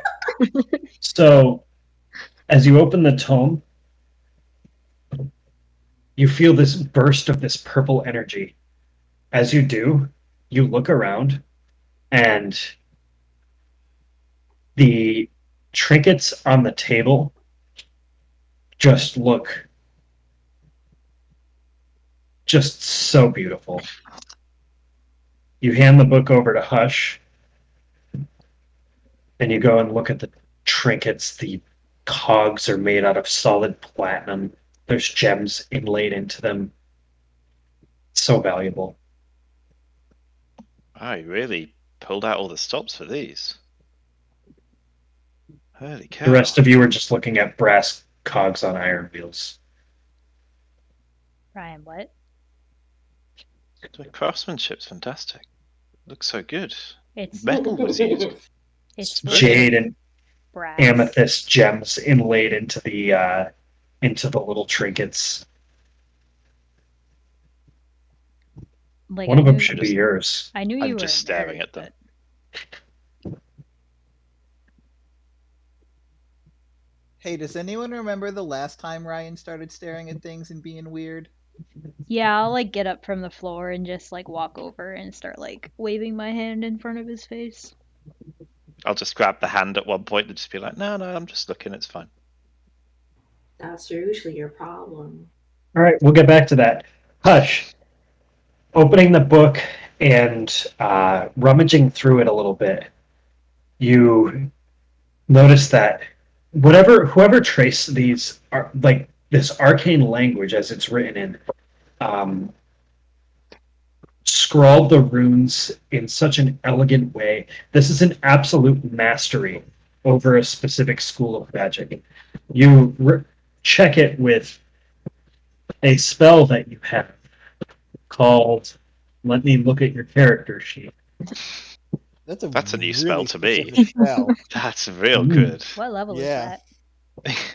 So, as you open the tome, you feel this burst of this purple energy. As you do, you look around, and the trinkets on the table just look just so beautiful. You hand the book over to Hush, and you go and look at the trinkets. The cogs are made out of solid platinum. There's gems inlaid into them. So valuable. I really pulled out all the stops for these. Holy cow. The rest of you are just looking at brass cogs on iron wheels. Ryan, what? The craftsmanship's fantastic. Looks so good. It's Metal was used. it's Jade and brass. amethyst gems inlaid into the little trinkets. Like, One I of them knew- should be yours. I knew I'm you were just a staring nerd, at them. Hey, does anyone remember the last time Ryan started staring at things and being weird? Yeah, I'll like get up from the floor and just like walk over and start like waving my hand in front of his face. I'll just grab the hand at one point and just be like, no, I'm just looking, it's fine. That's usually your problem. All right, we'll get back to that. Hush. Opening the book and rummaging through it a little bit, you notice that whoever traced these are like this arcane language as it's written in, scrawled the runes in such an elegant way. This is an absolute mastery over a specific school of magic. You check it with a spell that you have called, let me look at your character sheet. That's a That's a new really spell to me. specific spell. That's real Mm. good. What level Yeah. is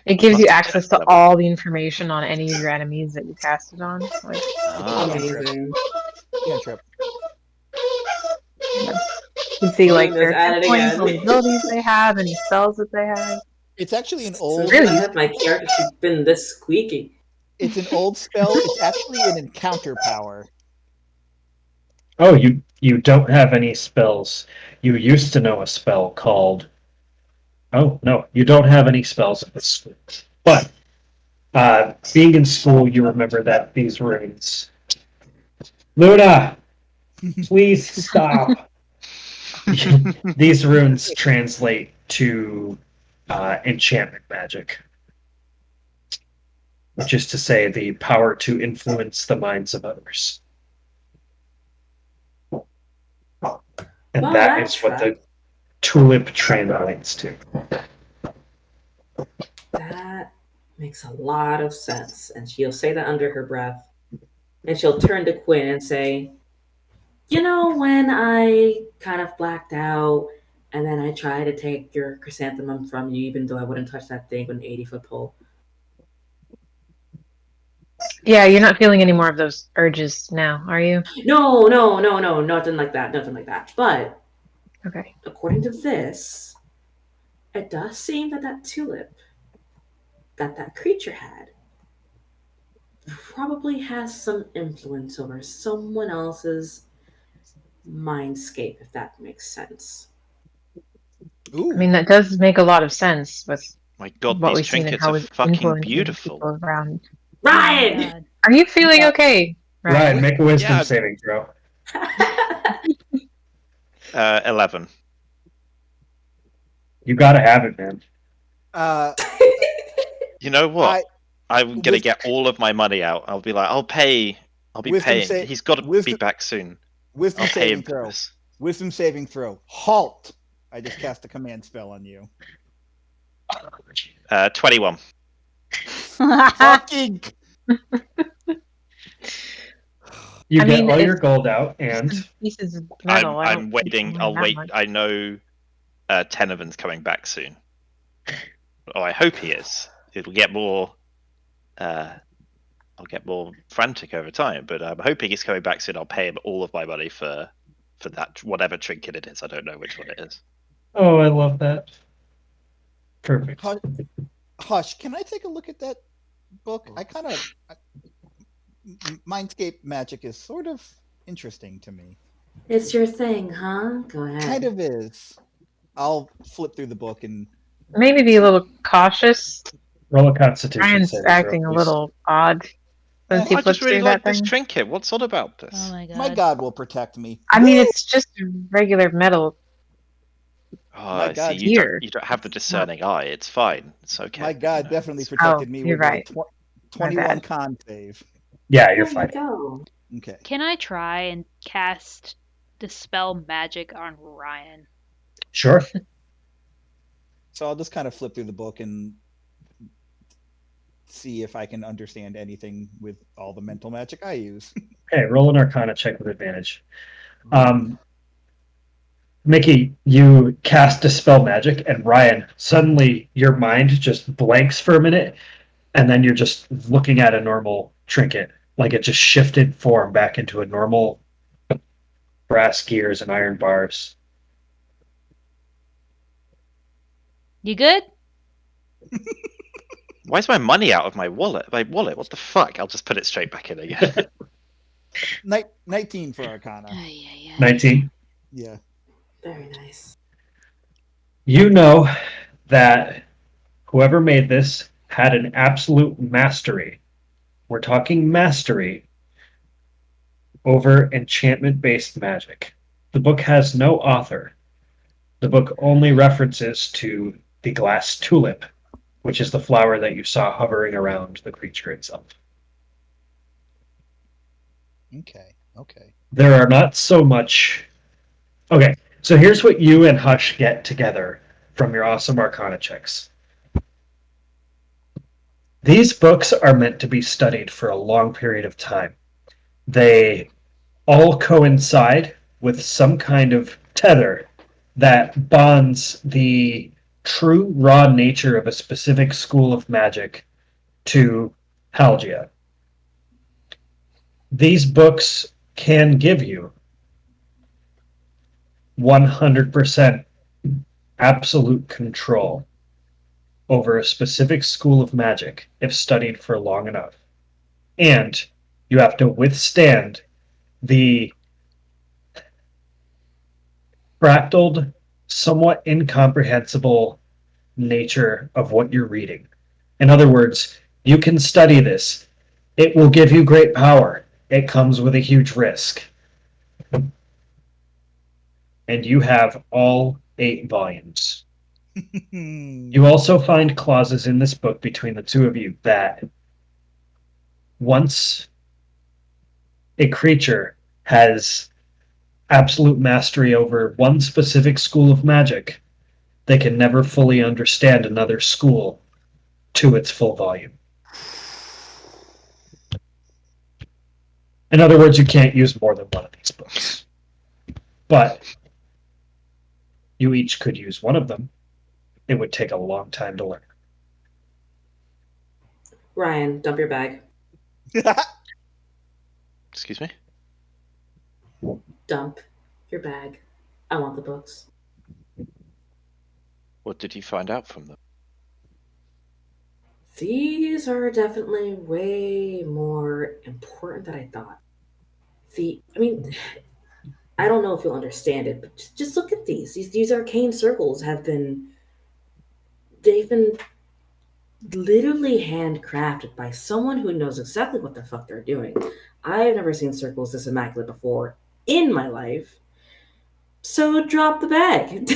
It gives you Must have access turned to 11. all the information on any of your enemies that you cast it on. Like, Ah. Amazing. Cantrip. you can see like Doing this their at hit it points, again. all the abilities they have, any spells that they have. It's actually an Since old. Really? I've had my character, she's been this squeaky. It's an old spell. It's actually an encounter power. Oh, you don't have any spells. You used to know a spell called. Oh no, you don't have any spells at this school. But being in school, you remember that these runes. Luna, please stop. These runes translate to enchantment magic, which is to say the power to influence the minds of others. And Well, that that is what the tracks. tulip translates to. That makes a lot of sense. And she'll say that under her breath. And she'll turn to Quinn and say, you know, when I kind of blacked out and then I tried to take your chrysanthemum from you, even though I wouldn't touch that thing with an 80-foot pole. Yeah, you're not feeling any more of those urges now, are you? No, nothing like that. But Okay. according to this, it does seem that that tulip that creature had probably has some influence over someone else's mindscape, if that makes sense. Ooh. I mean, that does make a lot of sense with My God, what these we've seen and trinkets how are it's fucking influencing beautiful. people around. Oh my Ryan! God. Are you feeling Yeah. okay? Ryan, make a wisdom Yeah. saving throw. 11. You gotta have it, man. Uh, You know what? I- I'm gonna Wis- get all of my money out. I'll be like, I'll be Wisdom paying. sa- He's got to be wisdom- back soon. wisdom I'll pay saving him for throw. this. Wisdom saving throw. Halt. I just cast a command spell on you. 21. Fucking. You I get mean, all your it's gold out, and pieces of metal. I don't I'm think waiting. it's I'll that wait. much. I know Tenovan's coming back soon. Oh, I hope he is. It'll get more. I'll get more frantic over time, but I'm hoping he's coming back soon. I'll pay him all of my money for that whatever trinket it is. I don't know which one it is. oh, I love that. Perfect. Hush. Can I take a look at that book? I kind of. Mindscape magic is sort of interesting to me. It's your thing, huh? Go ahead. Kind of is. I'll flip through the book and Maybe be a little cautious. Roll a Constitution Ryan's saving throw, acting a please. little odd once he I flips just really through like that this thing. trinket. What's all about this? Oh my God. my God will protect me. I mean, it's just regular metal. Oh, My see, God. Here. you don't have the discerning eye. It's fine. It's okay. My God you know. definitely protected me you're with right. a My 21 bad. con save. Yeah, you're There fine. you go. Okay. Can I try and cast Dispel Magic on Ryan? Sure. So I'll just kind of flip through the book and see if I can understand anything with all the mental magic I use. Okay, roll an Arcana check with advantage. Mickey, you cast Dispel Magic, and Ryan, suddenly your mind just blanks for a minute, and then you're just looking at a normal trinket. Like it just shifted form back into a normal brass gears and iron bars. You good? Why is my money out of my wallet? What the fuck? I'll just put it straight back in again. 19 for Arcana. Ay, ay, ay. 19. Yeah. Very nice. You know that whoever made this had an absolute mastery. We're talking mastery over enchantment-based magic. The book has no author. The book only references to the glass tulip, which is the flower that you saw hovering around the creature itself. Okay. Okay. There are not so much. Okay, so here's what you and Hush get together from your awesome Arcana checks. These books are meant to be studied for a long period of time. They all coincide with some kind of tether that bonds the true raw nature of a specific school of magic to Halgia. These books can give you 100% absolute control over a specific school of magic if studied for long enough. And you have to withstand the fractaled, somewhat incomprehensible nature of what you're reading. In other words, you can study this. It will give you great power. It comes with a huge risk. And you have all 8 volumes. You also find clauses in this book between the two of you that once a creature has absolute mastery over one specific school of magic, they can never fully understand another school to its full volume. In other words, you can't use more than one of these books. But you each could use one of them. It would take a long time to learn. Ryan, dump your bag. Excuse me? Dump your bag. I want the books. What did you find out from them? These are definitely way more important than I thought. I don't know if you'll understand it, but just look at these. These arcane circles they've been literally handcrafted by someone who knows exactly what the fuck they're doing. I've never seen circles this immaculate before in my life. So drop the bag.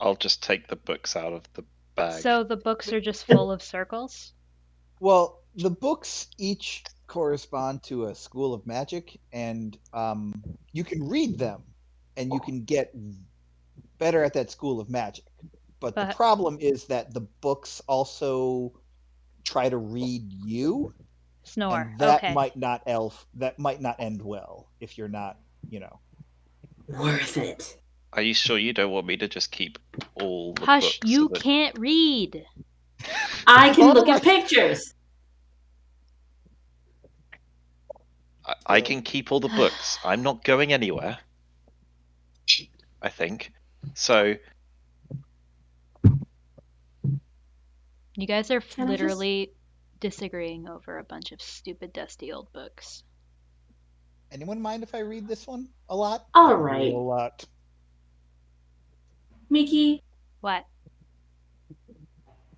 I'll just take the books out of the bag. So the books are just full of circles? Well, the books each correspond to a school of magic, and you can read them, and you can get better at that school of magic. But the problem is that the books also try to read you, Snore. and that Okay. might not end well if you're not, Worth it. Are you sure you don't want me to just keep all the Hush, books? you can't read. I can look at pictures. I can keep all the books. I'm not going anywhere. I think. So You guys are Can I just- literally disagreeing over a bunch of stupid, dusty old books. Anyone mind if I read this one a lot? All I read right. a lot. Miki, What?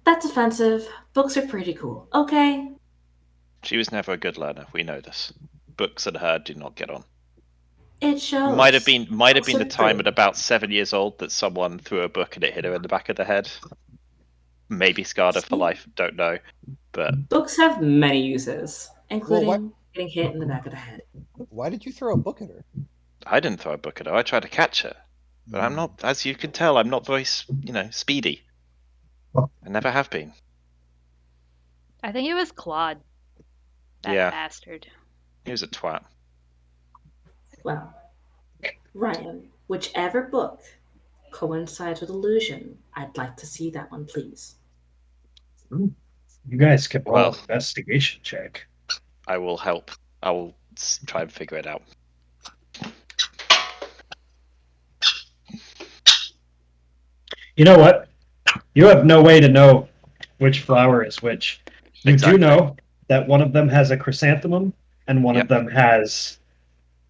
that's offensive. Books are pretty cool. Okay. she was never a good learner. We know this. Books and her do not get on. It shows. Might have been Books the are time great. at about 7 years old that someone threw a book and it hit her in the back of the head. Maybe scarred her for life. Don't know. But Books have many uses, including getting hit in the back of the head. Why did you throw a book at her? I didn't throw a book at her. I tried to catch her. But I'm not, as you can tell, I'm not very, speedy. I never have been. I think it was Claude. That Yeah. bastard. He was a twat. Well, Ryan, whichever book coincides with illusion, I'd like to see that one, please. You guys can roll Well- an investigation check. I will help. I will try and figure it out. You know what? You have no way to know which flower is which. You Exactly. do know that one of them has a chrysanthemum and one of them has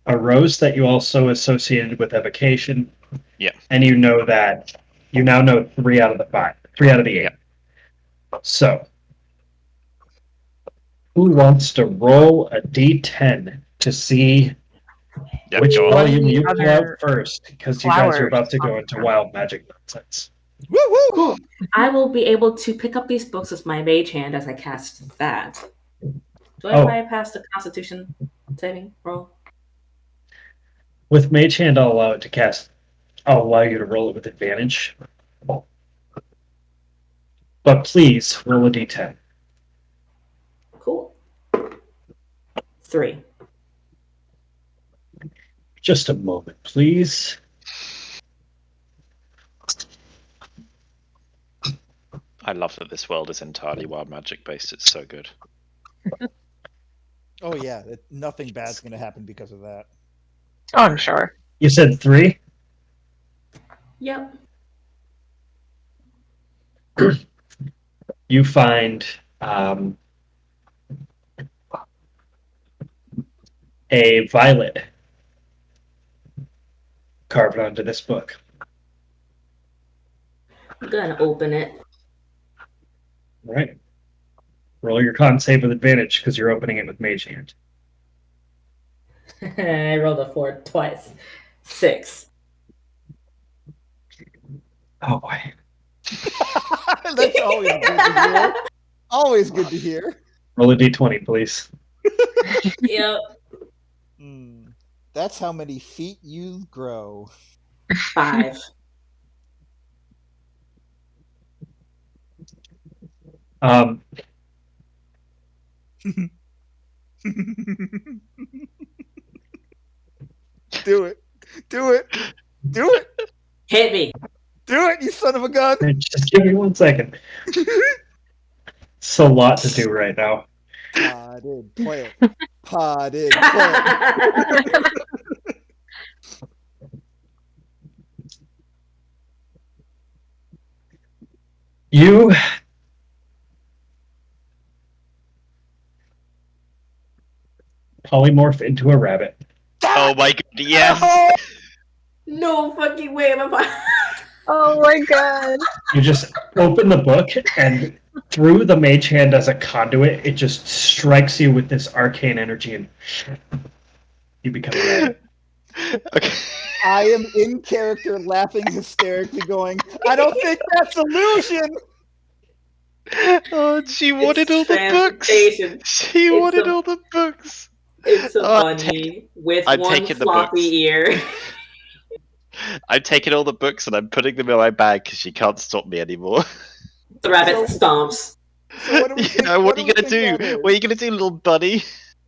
a rose that you also associated with evocation. Yeah. And you know that you now know 3 out of the 5, 3 out of the 8. Yeah. So, who wants to roll a d10 to see Yep, which go on. volume the you pull out other first? Because you guys are flowers about to go on into the wild magic nonsense. Woo woo! Cool. I will be able to pick up these books with my mage hand as I cast that. Do I bypass the Constitution saving roll? With Mage Hand, I'll allow it to cast. I'll allow you to roll it with advantage. But please roll a d10. Cool. 3. Just a moment, please. I love that this world is entirely wild magic based. It's so good. Oh yeah, nothing bad's going to happen because of that. Oh, I'm sure. You said 3? Yep. You find a violet carved onto this book. I'm gonna open it. All right. Roll your con save with advantage because you're opening it with Mage Hand. I rolled a 4 twice. 6. Oh boy. That's always good to hear. Always good to hear. Roll a d20, please. Yep. That's how many feet you grow. 5. Do it. Do it. Do it. Hit me. Do it, you son of a gun. Just give me 1 second. It's a lot to do right now. Potted plant. Potted plant. You polymorph into a rabbit. Oh my god, yes! No fucking way am I. Oh my god. You just open the book, and through the Mage Hand as a conduit, it just strikes you with this arcane energy, and you become a rabbit. Okay. I am in character laughing hysterically going, I don't think that's illusion. Oh, she wanted all the books! Transportation. She It's wanted a- all the books! It's a Oh, bunny with I'm one taking the floppy books. ear. I'm taking all the books and I'm putting them in my bag because she can't stop me anymore. The rabbit stomps. So what do we think? What are what you do we gonna think do? that is? What are you gonna do, little bunny?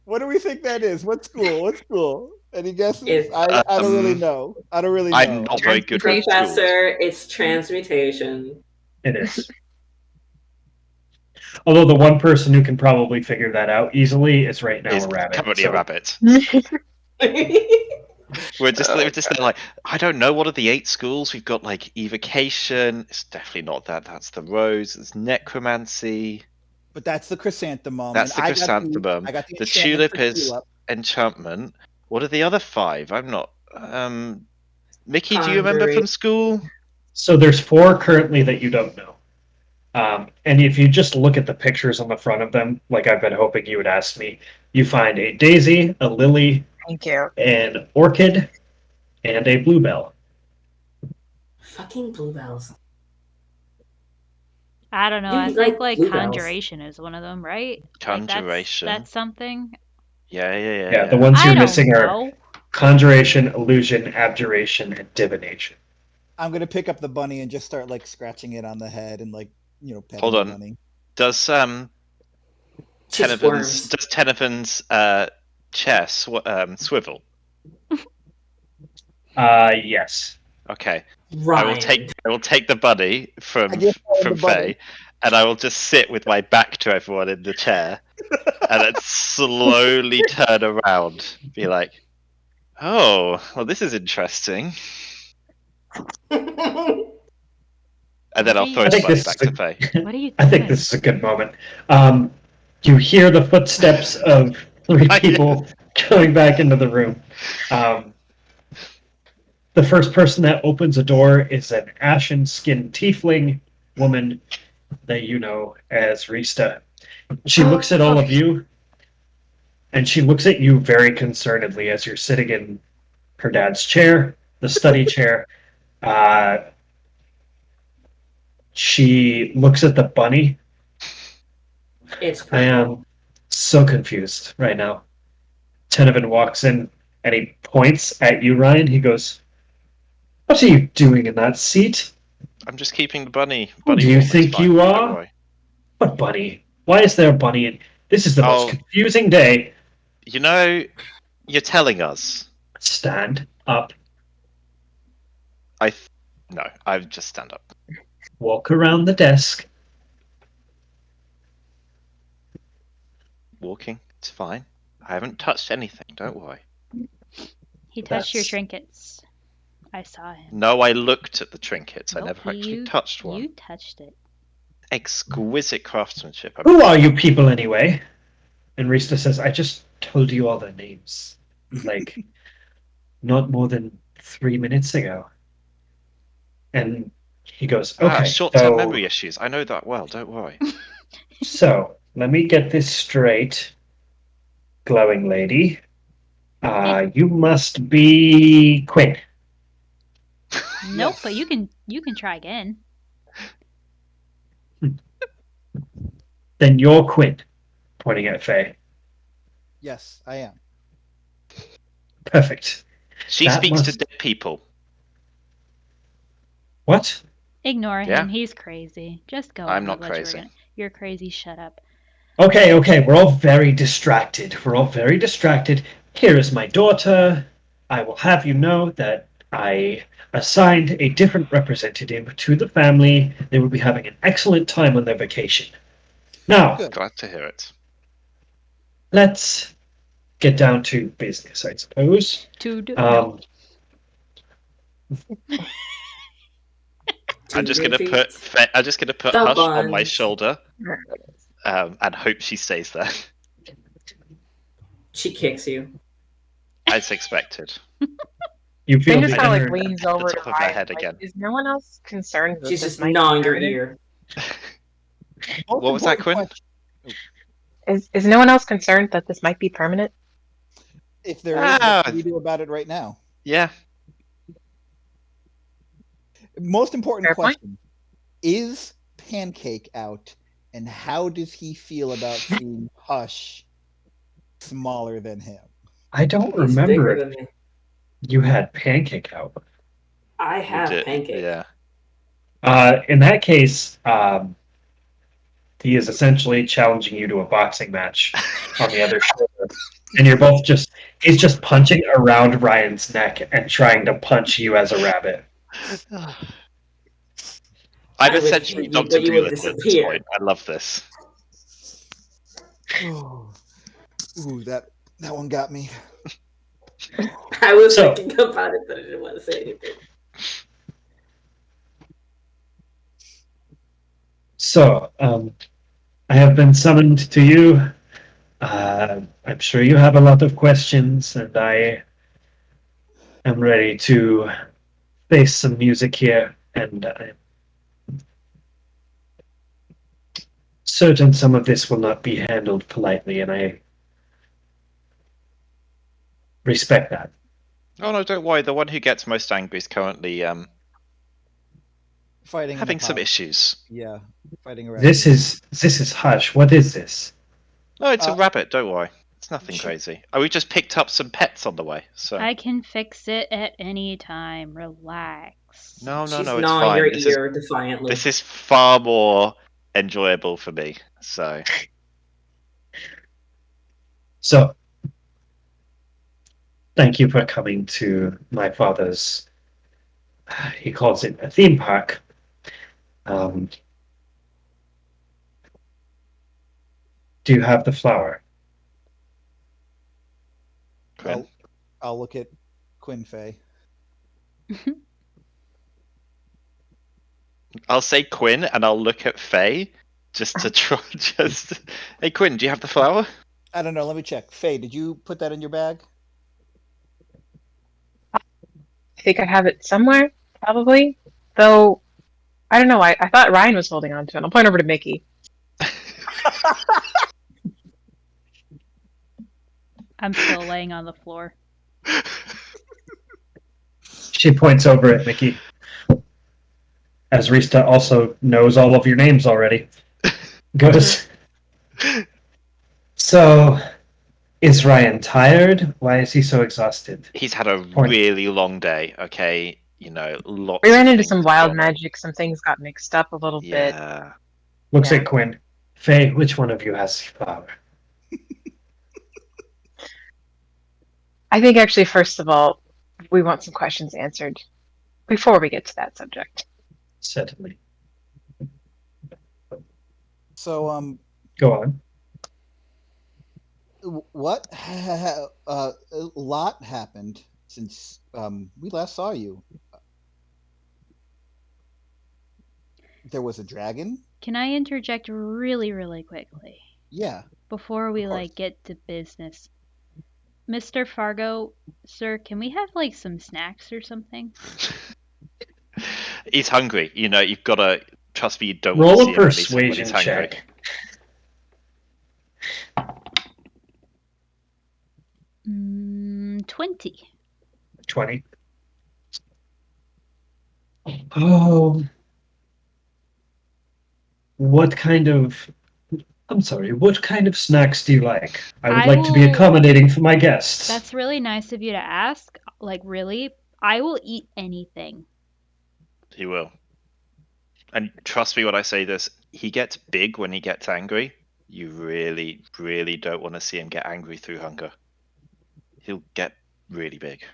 What do we think that is? What school? What school? Any guesses? It's- I don't really know. I don't really know. I'm not very good with schools. Professor, it's transmutation. It is. Although the one person who can probably figure that out easily is right now Is a rabbit. currently so- a rabbit. We're just there like, I don't know, what are the 8 schools? We've got like evocation. It's definitely not that. That's the rose. It's necromancy. But that's the chrysanthemum. That's the and chrysanthemum. I got the The enchantment tulip for is tulip. enchantment. What are the other 5? I'm not. Mickey, do you remember Conjuring. from school? So there's 4 currently that you don't know. And if you just look at the pictures on the front of them, like I've been hoping you would ask me, you find a daisy, a lily, Thank you. an orchid, and a bluebell. Fucking bluebells. I don't know. You I like think like bluebells. conjuration is one of them, right? Like, Conjuration. that's something. Yeah, the ones I you're don't missing are know. conjuration, illusion, abjuration, and divination. I'm gonna pick up the bunny and just start like scratching it on the head and like petting Hold the on. bunny. Does Just worms. Tennyfon's chair swivel? Yes. Okay. Right. I will take the bunny from I give her the bunny. Faye, and I will just sit with my back to everyone in the chair, and then slowly turn around, be like, "Oh, well, this is interesting," and then I'll throw I the think bunny this back is to Faye. What are you doing? I think this is a good moment. You hear the footsteps of 3 people going back into the room. The first person that opens a door is an ashen-skinned tiefling woman that you know as Rista. She looks at all of you, and she looks at you very concernedly as you're sitting in her dad's chair, the study chair. She looks at the bunny. It's I purple. am so confused right now. Tenevin walks in and he points at you, Ryan. He goes, "What are you doing in that seat? I'm just keeping the bunny. Who do Bunny you warm, it's think fine, you don't are? worry. What bunny? Why is there a bunny in? This is the most Oh. confusing day." You know, you're telling us. Stand up, No, I just stand up. walk around the desk, walking. It's fine. I haven't touched anything. Don't worry. He touched your That's- trinkets. I saw him. No, I looked at the trinkets. I Nope, never actually touched one. You touched it. Exquisite craftsmanship. Who are you people anyway? And Rista says, I just told you all their names. Like, not more than 3 minutes ago. And he goes, okay, Short-term memory issues. I know that well. Don't worry. so let me get this straight, glowing lady. You must be Quinn. Nope, Yes. but you can try again. Then you're Quinn, pointing at Faye. Yes, I am. Perfect. She That speaks to must- dead people. What? Ignore Yeah. him. He's crazy. Just go. I'm on not with what you were crazy. You're crazy. Shut up. Okay, we're all very distracted. Here is my daughter. I will have you know that I assigned a different representative to the family. They will be having an excellent time on their vacation. Now, Good. Glad to hear it. let's get down to business, I suppose. No. I'm just gonna Feet. put The Hush on my buns. shoulder, and hope she stays there, She kicks you. as expected. You feel Finn the just kind of inner- like leans at the over to top of her Ryan. head Like, again. is no one else concerned that She's this just might be gnawing your permanent? ear. Most What was that, important Quinn? question, Is no one else concerned that this might be permanent? if there is, Ah. what can we do about it right now? Yeah. Most important Fair point. question: is Pancake out, and how does he feel about seeing Hush smaller than him? I don't He's bigger remember than me. you had Pancake out. I We have did. pancake. Yeah. In that case, he is essentially challenging you to a boxing match on the other shoulder. And he's just punching around Ryan's neck and trying to punch you as a rabbit. I'm I would essentially hit you, Dr. but you would Doolittle at this disappear. point. I love this. Ooh, that one got me. I was So- thinking about it, but I didn't want to say anything. So, I have been summoned to you. I'm sure you have a lot of questions, and I am ready to face some music here. And I'm certain some of this will not be handled politely, and I respect that. Oh no, don't worry. The one who gets most angry is currently Fighting in having the some pouch. issues. Yeah, fighting around. This is Hush. What is this? No, it's a Uh, rabbit. Don't worry. It's nothing Sh- crazy. Oh, we just picked up some pets on the way. So I can fix it at any time. Relax. no, She's it's gnawing your fine. ear defiantly. This is far more enjoyable for me. So So, thank you for coming to my father's. He calls it a theme park. Do you have the flower? Quinn. I'll look at Quinn Fay. I'll say Quinn, and I'll look at Faye just to try. Hey Quinn, do you have the flower? I don't know. Let me check. Fay, did you put that in your bag? I think I have it somewhere, probably. Though, I don't know. I thought Ryan was holding on to it. I'll point over to Mickey. I'm still laying on the floor. She points over at Mickey. As Rista also knows all of your names already. Goes. So, is Ryan tired? Why is he so exhausted? He's had a Point. really long day. Okay, lots. We ran of into things some wild going on. magic. Some things got mixed up a little bit. Yeah. Looks Yeah. at Quinn. Faye, which one of you has the flower? I think actually, first of all, we want some questions answered before we get to that subject. What? A lot happened since we last saw you. There was a dragon. Can I interject really, really quickly Yeah, before we of course. get to business? Mr. Fargo, sir, can we have like some snacks or something? He's hungry. You've got to trust me. You don't want to Roll see a him when he's persuasion hungry. check. 20. 20. Oh, what kind of. I'm sorry, what kind of snacks do you like? I would I like to be will- accommodating for my guests. That's really nice of you to ask. Like, really? I will eat anything. He will. And trust me when I say this, he gets big when he gets angry. You really, really don't want to see him get angry through hunger. He'll get really big.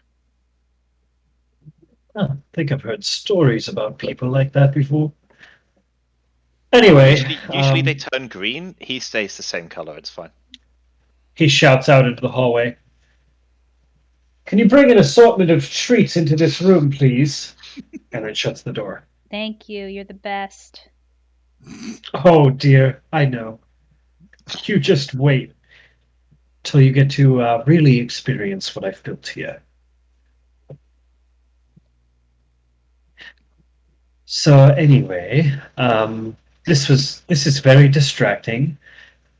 I think I've heard stories about people like that before. Anyway, Usually they turn green. He stays the same color. It's fine. he shouts out into the hallway. Can you bring an assortment of treats into this room, please? And then shuts the door. Thank you. You're the best. Oh dear, I know. You just wait till you get to really experience what I've built here. So anyway, this is very distracting,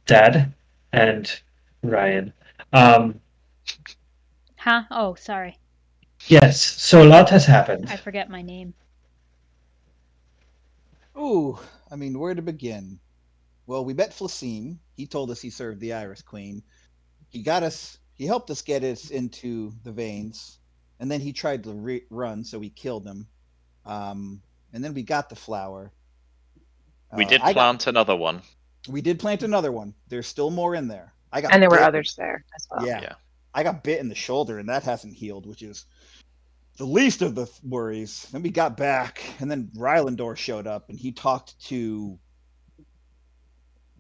Dad and Ryan. Huh? Oh, sorry. Yes, so a lot has happened. I forget my name. Ooh, I mean, where to begin? Well, we met Flacine. He told us he served the Iris Queen. He helped us get us into the veins, and then he tried to run, so we killed him. And then we got the flower. We did plant another one. We did plant another one. There's still more in there. And there were others there as well. Yeah. I got bit in the shoulder, and that hasn't healed, which is the least of the worries. Then we got back, and then Rylendor showed up, and he talked to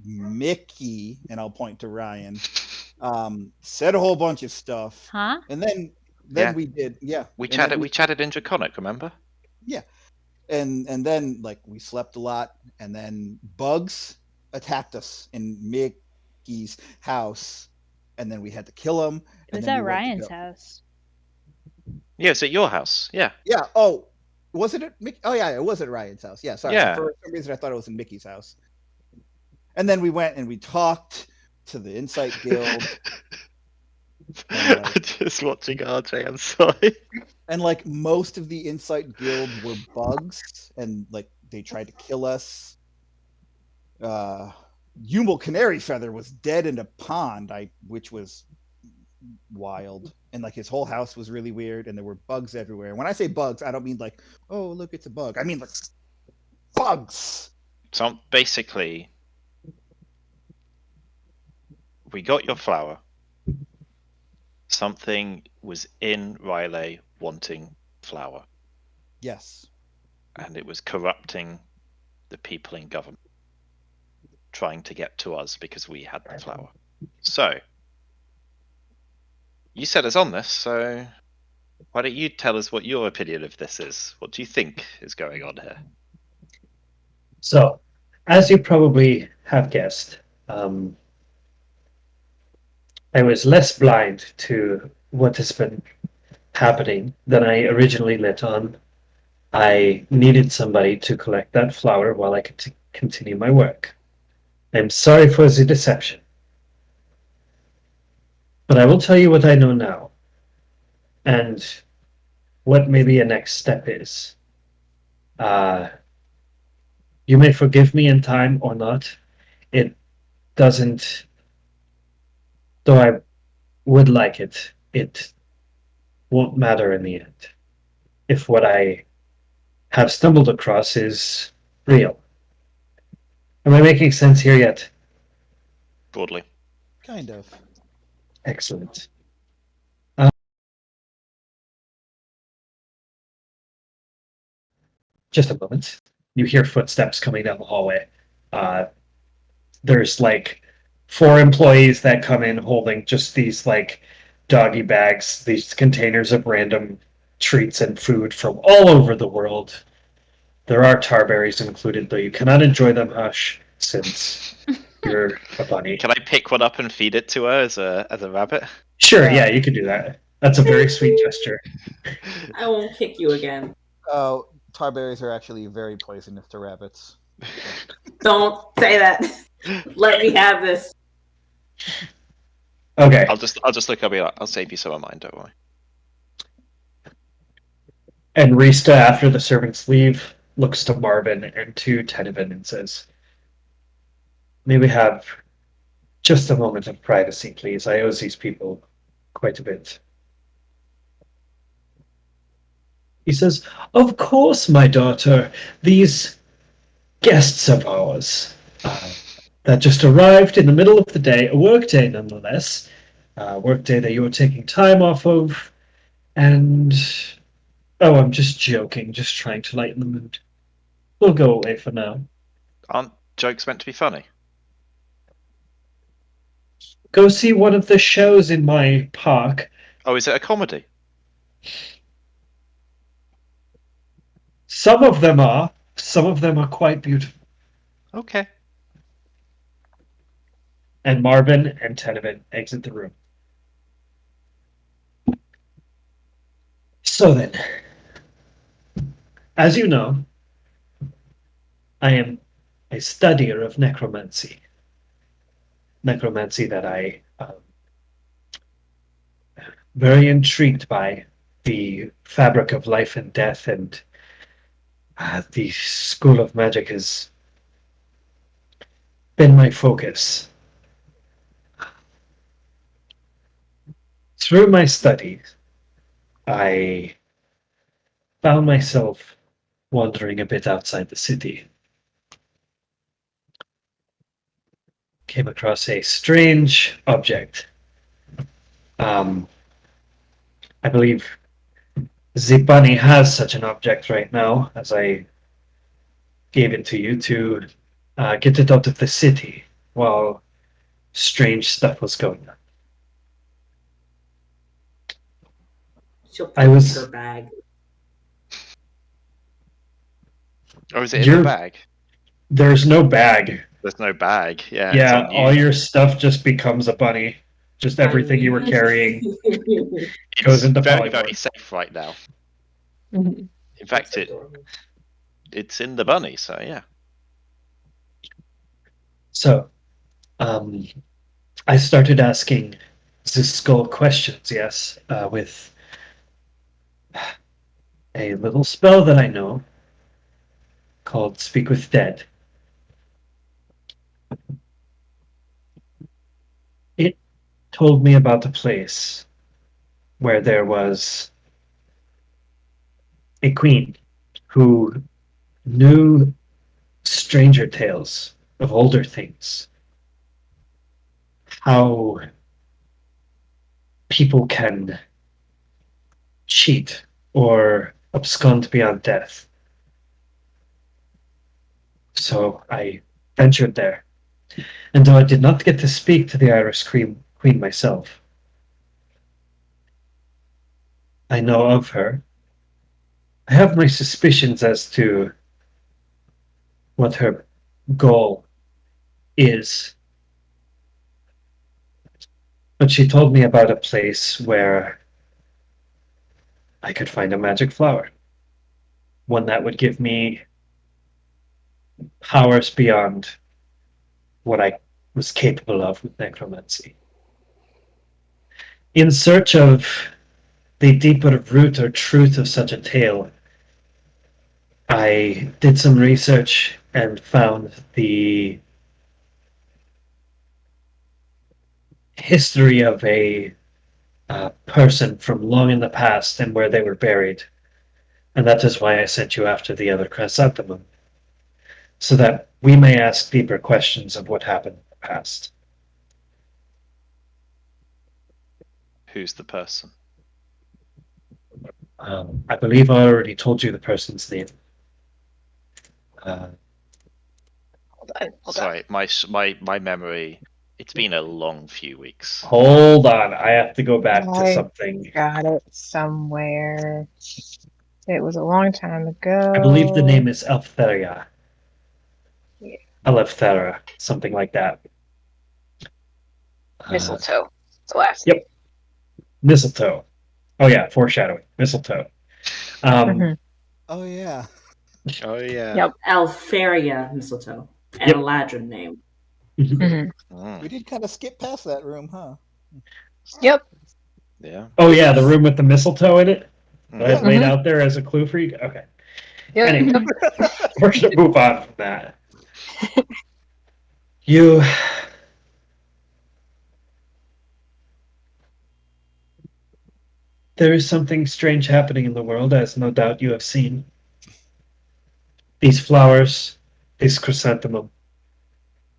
Mickey, and I'll point to Ryan. Said a whole bunch of stuff. Huh? And then we did, We chatted in Draconic, remember? Yeah. And then like we slept a lot, and then bugs attacked us in Mickey's house, and then we had to kill him. It was at Ryan's house. Yeah, it's at your house. Yeah. Yeah. Oh, was it at Mickey? Oh yeah, it was at Ryan's house. Yeah. Sorry. Yeah. For some reason, I thought it was in Mickey's house. And then we went and we talked to the Insight Guild. I'm just watching RJ. I'm sorry. And like most of the Insight Guild were bugs, and like they tried to kill us. Yumel Canary Feather was dead in a pond, which was wild. And like his whole house was really weird, and there were bugs everywhere. When I say bugs, I don't mean like, oh look, it's a bug. I mean like bugs. So basically, we got your flower. Something was in Riley wanting flower. Yes. And it was corrupting the people in government, trying to get to us because we had the flower. So, you set us on this, so why don't you tell us what your opinion of this is? What do you think is going on here? So, as you probably have guessed, I was less blind to what has been happening than I originally let on. I needed somebody to collect that flower while I could continue my work. I'm sorry for the deception. But I will tell you what I know now, and what maybe a next step is. You may forgive me in time or not. It doesn't, though I would like it, it won't matter in the end. If what I have stumbled across is real. Am I making sense here yet? Broadly. Kind of. Excellent. Just a moment. You hear footsteps coming down the hallway. There's like 4 employees that come in holding just these like doggy bags, these containers of random treats and food from all over the world. There are tarberries included, though you cannot enjoy them, Hush, since you're a bunny. Can I pick one up and feed it to her as a rabbit? Sure, yeah, you can do that. That's a very sweet gesture. I won't kick you again. Oh, tarberries are actually very poisonous to rabbits. Don't say that. Let me have this. Okay. I'll just look. I'll save you some of mine. Don't worry. And Rista, after the servants leave, looks to Marvin and to Tenevin and says, "May we have just a moment of privacy, please? I owe these people quite a bit." He says, "Of course, my daughter. These guests of ours that just arrived in the middle of the day, a work day nonetheless, a work day that you were taking time off of, and oh, I'm just joking, just trying to lighten the mood. We'll go away for now. Aren't jokes meant to be funny? Go see one of the shows in my park. Oh, is it a comedy? Some of them are quite beautiful." Okay. And Marvin and Tenevin exit the room. So then, as you know, I am a studier of necromancy. Necromancy that I very intrigued by the fabric of life and death, and the school of magic has been my focus. Through my studies, I found myself wandering a bit outside the city. Came across a strange object. I believe the bunny has such an object right now, as I gave it to you to get it out of the city while strange stuff was going on. She'll put I it in was- her bag. Or is it in the bag? There's no bag. There's no bag. Yeah. Yeah, It's on you. all your stuff just becomes a bunny. Just everything you were carrying It's goes into very, Polymorph. very safe right now. Mhm. In fact, it's in the bunny. So yeah. So, I started asking the skull questions, yes, with a little spell that I know called Speak with Dead. It told me about a place where there was a queen who knew stranger tales of older things. How people can cheat or abscond beyond death. So I ventured there. And though I did not get to speak to the Irish Queen myself, I know of her. I have my suspicions as to what her goal is. But she told me about a place where I could find a magic flower. One that would give me powers beyond what I was capable of with necromancy. In search of the deeper root or truth of such a tale, I did some research and found the history of a person from long in the past and where they were buried. And that is why I sent you after the other chrysanthemum, so that we may ask deeper questions of what happened in the past. Who's the person? I believe I already told you the person's name. Hold on. Sorry, my memory It's been a long few weeks. Hold on, I have to go back to I something. got it somewhere. It was a long time ago. I believe the name is Elftheria. Yeah. Elefthera, something like that. Mistletoe. It's the last. Yep. Mistletoe. Oh yeah, foreshadowing. Mistletoe. Mhm. Oh yeah. Oh yeah. Yep. Alfaria mistletoe. An Yep. Eladrin name. Mhm. Mm, We did kind of skip past that room, huh? Yep. yeah. Oh yeah, the room with the mistletoe in it. That I Yeah. laid Mhm. out there as a clue for you. Okay. Yep. Anyway, we're gonna move on from that. You. There is something strange happening in the world, as no doubt you have seen. These flowers, this chrysanthemum,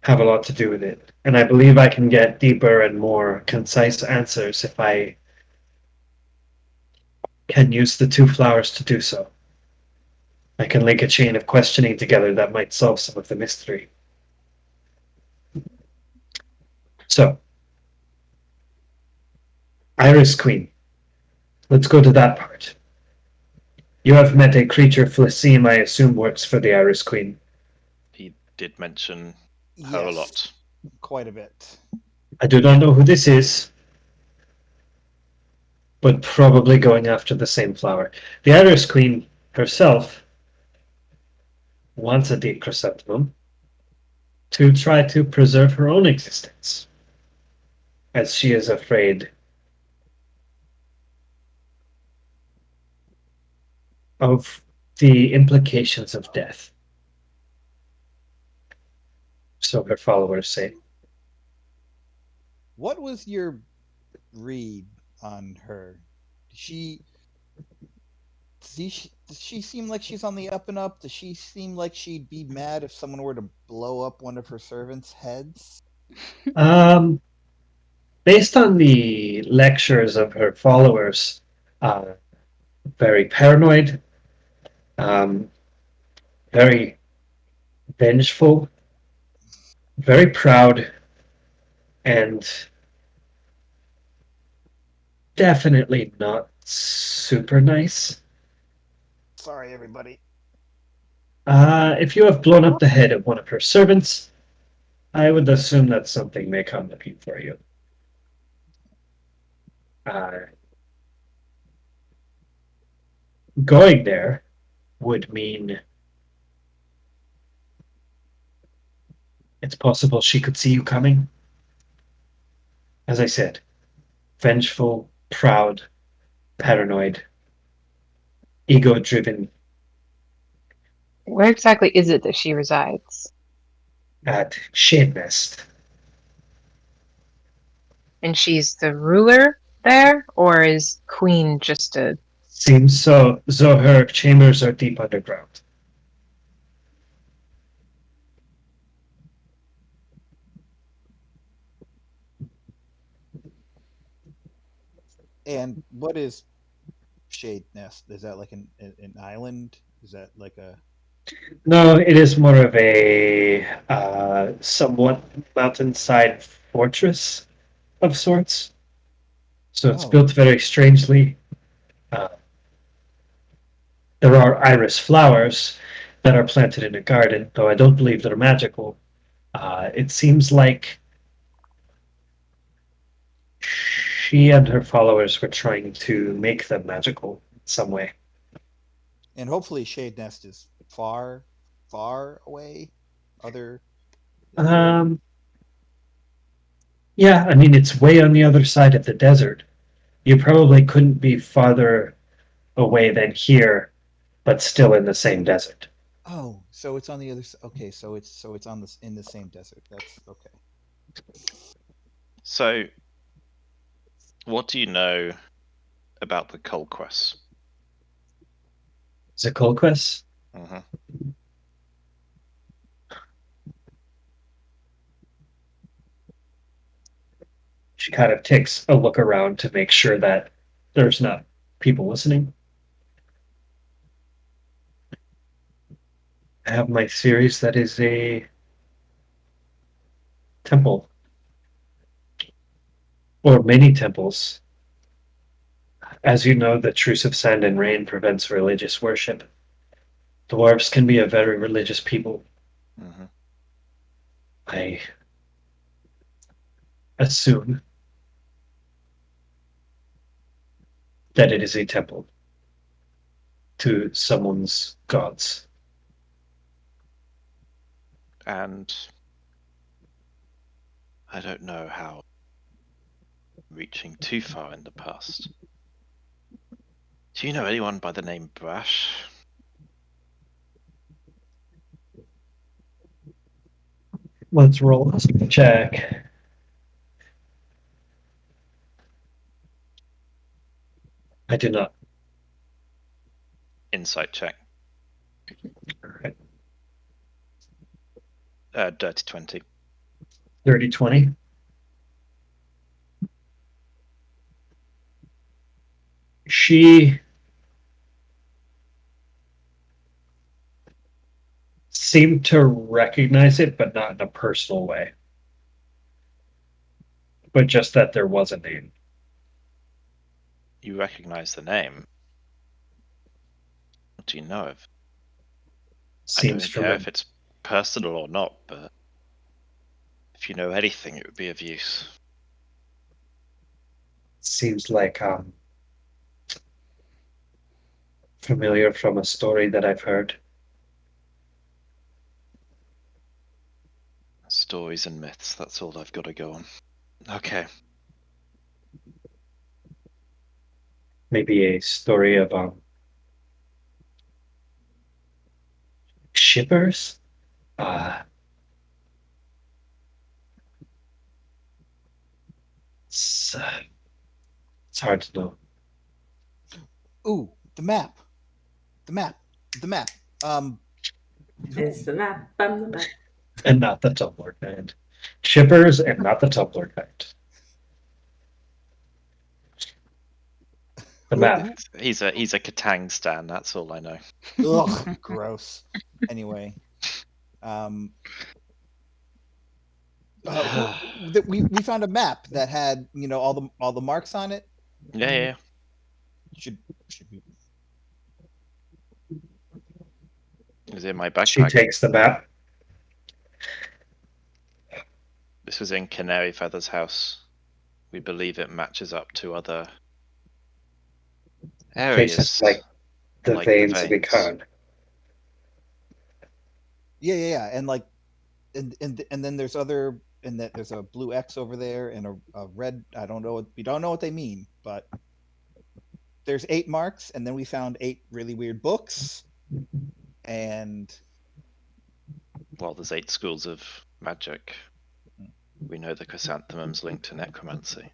have a lot to do with it. And I believe I can get deeper and more concise answers if I can use the two flowers to do so. I can link a chain of questioning together that might solve some of the mystery. So, Iris Queen, let's go to that part. You have met a creature Flasim, I assume works for the Iris Queen. He did mention her a Yes, lot. quite a bit. I do not know who this is, but probably going after the same flower. The Iris Queen herself wants a deep chrysanthemum to try to preserve her own existence, as she is afraid of the implications of death. So her followers say. What was your read on her? She does she seem like she's on the up and up? Does she seem like she'd be mad if someone were to blow up one of her servants' heads? Um, Based on the lectures of her followers, uh, very paranoid, um, very vengeful, very proud, and definitely not super nice. Sorry, everybody. If you have blown up the head of one of her servants, I would assume that something may come looking for you. Uh, Going there would mean it's possible she could see you coming. As I said, vengeful, proud, paranoid, ego driven Where exactly is it that she resides? at Shade Nest. And she's the ruler there, or is Queen just a? Seems so, though her chambers are deep underground. And what is Shade Nest? Is that like an island? Is that like a No, it is more of a somewhat mountainside fortress of sorts. So it's oh built very strangely. Uh, there are iris flowers that are planted in a garden, though I don't believe they're magical. It seems like she and her followers were trying to make them magical in some way. and hopefully Shade Nest is far away. Other is there a Um, yeah, I mean, it's way on the other side of the desert. You probably couldn't be farther away than here, but still in the same desert. oh, so it's on the other okay, so it's on this in the same desert. That's okay. So, what do you know about the Colquest? Is it Cold Quest? Hmm. She kind of takes a look around to make sure that there's not people listening. I have my theories that is a temple or many temples. As you know, the truce of sand and rain prevents religious worship. Dwarves can be a very religious people. Hmm. I assume that it is a temple to someone's gods. And I don't know how reaching too far in the past. Do you know anyone by the name Brash? Let's roll a check. I do not. Insight check. All right. Dirty 20. 30-20. She seemed to recognize it, but not in a personal way. But just that there was a name. You recognize the name. What do you know of? I don't Seems care familiar. if it's personal or not, but if you know anything, it would be of use. Seems like familiar from a story that I've heard. Stories and myths, that's all I've got to go on. Okay. Maybe a story of shippers. Uh, it's, uh, it's hard to know. Ooh, the map. The map. The map. It's the map on the map. And not the Tumblr kind. Shippers and not the Tumblr kind. The Who- map. who- He's a Katang stan, that's all I know. Ugh, gross. Anyway, we found a map that had all the marks on it. Yeah. Should be It was in my She backpack. takes the map. This was in Canary Feather's house. We believe it matches up to other Faces areas. like the like veins of a cone. yeah, and like, and then there's other, and that there's a blue X over there and a red. I don't know. We don't know what they mean, but there's 8 marks, and then we found 8 really weird books, and Well, there's 8 schools of magic. We know the chrysanthemum's linked to necromancy.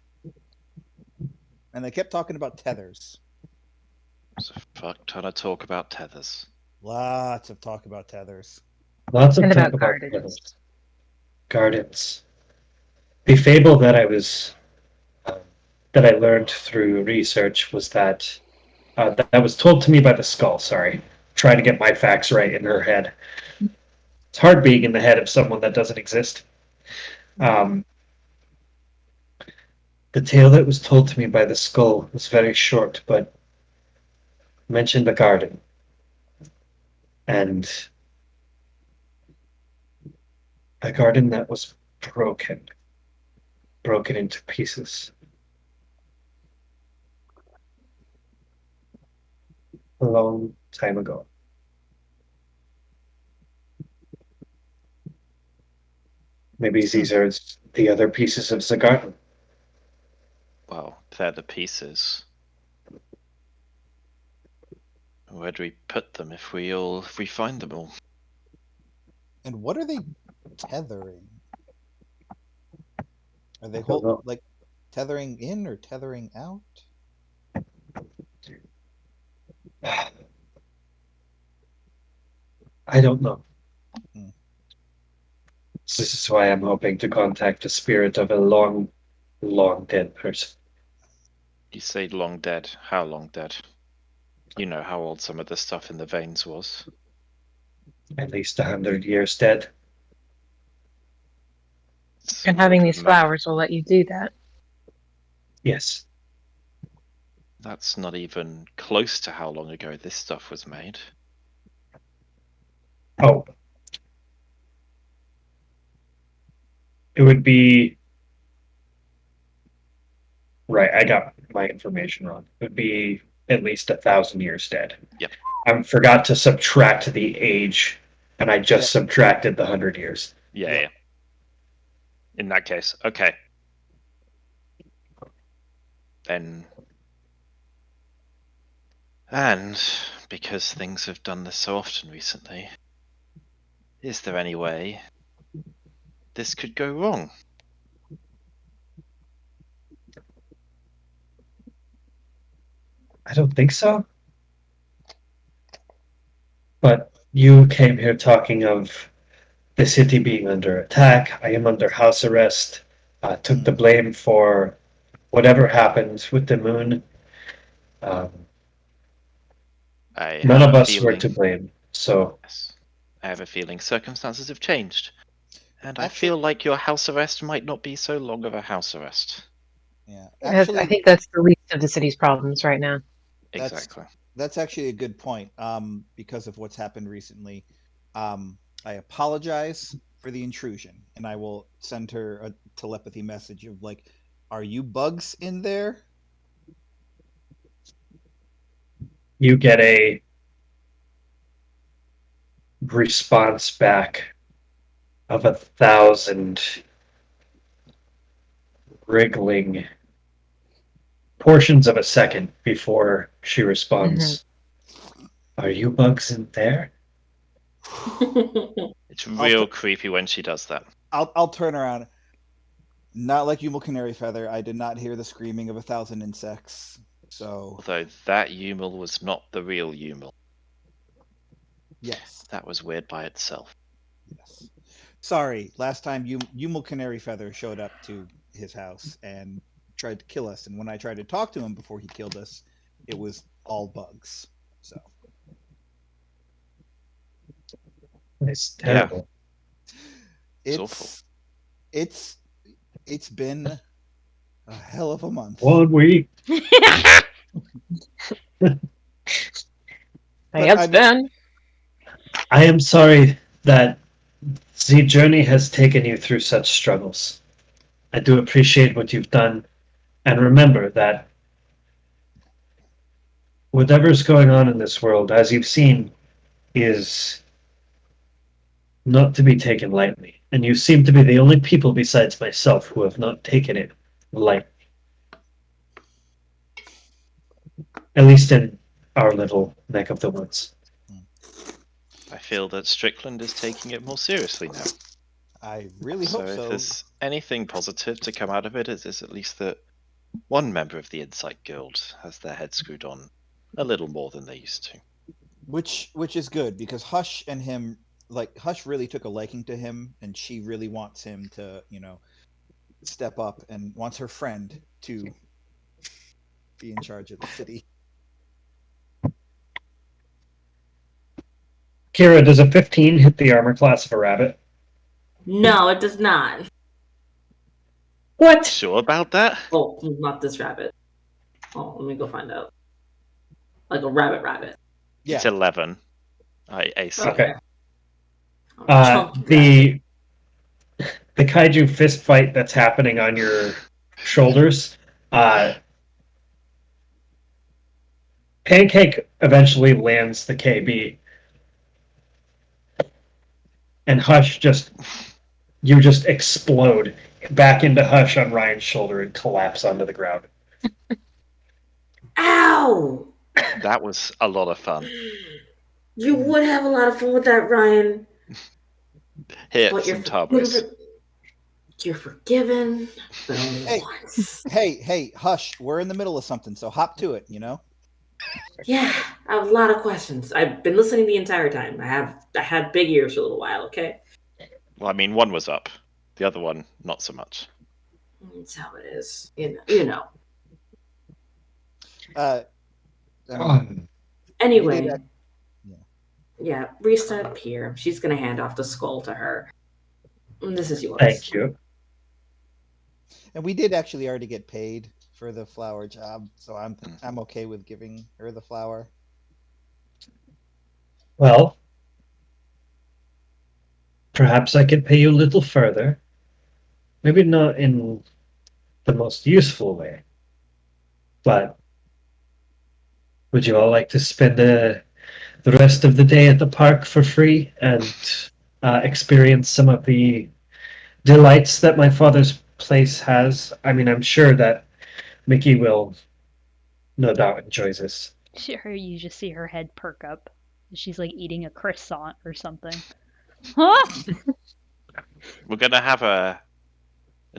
they kept talking about tethers. There's a fuck ton of talk about tethers. Lots of talk about tethers. Lots of And talk about about gardens. gardens. The fable that that I learned through research was that that was told to me by the skull. Sorry, trying to get my facts right in her head. It's hard being in the head of someone that doesn't exist. The tale that was told to me by the skull was very short, but mentioned a garden and a garden that was broken into pieces a long time ago. Maybe these are the other pieces of the garden. Well, they're the pieces. Where do we put them if we find them all? And what are they tethering? Are they don't know. like tethering in or tethering out? I don't know. Hmm. This is why I'm hoping to contact the spirit of a long, long dead person. You say long dead. How long dead? You know how old some of the stuff in the veins was. At least 100 years dead. It's And having sort of these flowers will let you do that. Yes. That's not even close to how long ago this stuff was made. Oh. It would be. Right, I got my information wrong. It would be at least 1,000 years dead. Yep. I forgot to subtract the age, and I just Yeah. subtracted the 100 years. Yeah, Yep. yeah. In that case, okay. Then. And because things have done this so often recently, is there any way this could go wrong? I don't think so. But you came here talking of the city being under attack. I am under house arrest. Took the blame for whatever happened with the moon. Um, I none have of a us were feeling. to blame. So Yes, I have a feeling circumstances have changed, and I Actually, feel like your house arrest might not be so long of a house arrest. yeah. I Actually, think that's the least of the city's problems right now. that's Exactly. that's actually a good point. Because of what's happened recently, I apologize for the intrusion, and I will send her a telepathy message of like, "Are you bugs in there?" you get a response back of 1,000 wriggling portions of a second before she responds. Are you bugs in there? It's I'll real t- creepy when she does that. I'll turn around. Not like Yumal Canary Feather. I did not hear the screaming of 1,000 insects. So Although that Yumel was not the real Yumel. yes, That was weird by itself. yes. Sorry, last time Yumal Canary Feather showed up to his house and tried to kill us, and when I tried to talk to him before he killed us, it was all bugs. So It's Yeah. terrible. It's awful. it's it's been a hell of a month. 1 week. But It's I mean, been. I am sorry that the journey has taken you through such struggles. I do appreciate what you've done. And remember that whatever's going on in this world, as you've seen, is not to be taken lightly. And you seem to be the only people besides myself who have not taken it lightly. At least in our little neck of the woods. I feel that Strickland is taking it more seriously now. I really So hope if so. there's anything positive to come out of it, it is at least that one member of the Insight Guild has their head screwed on a little more than they used to. Which is good because Hush and him, like Hush really took a liking to him, and she really wants him to, step up and wants her friend to be in charge of the city. Kira, does a 15 hit the armor class of a rabbit? No, it does not. What? Sure about that? Oh, not this rabbit. Oh, let me go find out. Like a rabbit. Yeah, It's 11. AC. Okay. Chunky rabbit. The kaiju fist fight that's happening on your shoulders. Pancake eventually lands the KB, and Hush you just explode back into Hush on Ryan's shoulder and collapse onto the ground. Ow! That was a lot of fun. You would have a lot of fun with that, Ryan. Here, But some Tarbos. You're forgiven, but only Hey. once. hey, Hush, we're in the middle of something, so hop to it. Yeah, I have a lot of questions. I've been listening the entire time. I had big ears for a little while. Okay, Well, I mean, one was up. The other one, not so much. that's how it is. You know. Anyway, we did yeah, Rista up here. She's gonna hand off the skull to her. This is yours. Thank you. and we did actually already get paid, for the flower job, so I'm okay with giving her the flower. Well, perhaps I could pay you a little further. Maybe not in the most useful way, but would you all like to spend the rest of the day at the park for free and experience some of the delights that my father's place has? I mean, I'm sure that Mickey will no doubt enjoys this. You just see her head perk up. She's like eating a croissant or something. Huh? We're gonna have a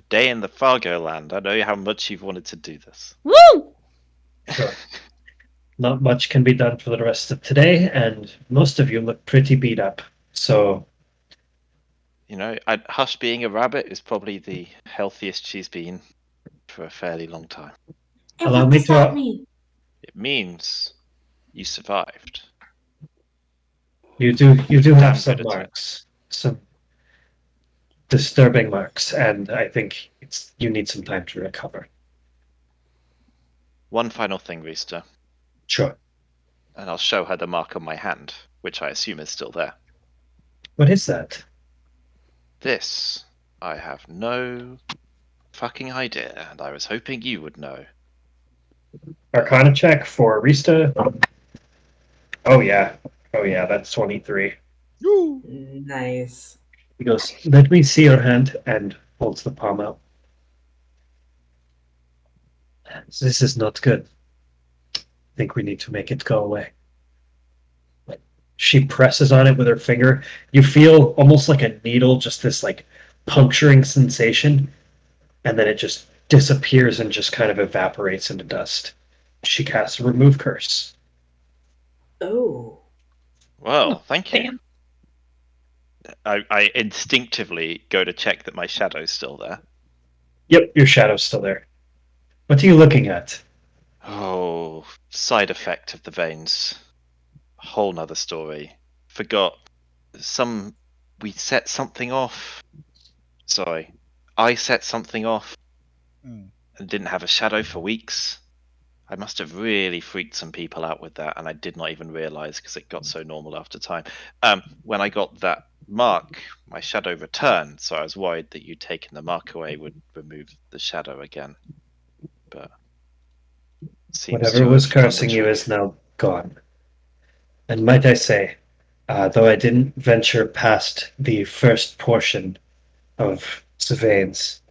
day in the Fargo land. I know how much you've wanted to do this. Woo! Sure. Not much can be done for the rest of today, and most of you look pretty beat up. So, You know, Hush being a rabbit is probably the healthiest she's been for a fairly long time. And Allow what me does to- that mean? It means you survived. you do Damn have some good at it. marks, some disturbing marks, and I think you need some time to recover. One final thing, Rooster, Sure. and I'll show her the mark on my hand, which I assume is still there. What is that? This, I have no fucking idea, and I was hoping you would know. Arcana check for Rista. Oh yeah, that's 23. Woo! Nice. He goes, "Let me see your hand," and holds the palm out. This is not good. I think we need to make it go away. She presses on it with her finger. You feel almost like a needle, just this like puncturing sensation, and then it just disappears and just kind of evaporates into dust. She casts Remove Curse. Oh. Well, thank you. Damn. I instinctively go to check that my shadow's still there. Yep, your shadow's still there. What are you looking at? Oh, side effect of the veins. Whole nother story. Forgot we set something off. Sorry. I set something off Mm. and didn't have a shadow for weeks. I must have really freaked some people out with that, and I did not even realize because it got so normal after time. When I got that mark, my shadow returned, so I was worried that you taking the mark away would remove the shadow again. But seems Whatever to was have done the cursing you trick. is now gone. And might I say, though I didn't venture past the first portion of Sylvain's,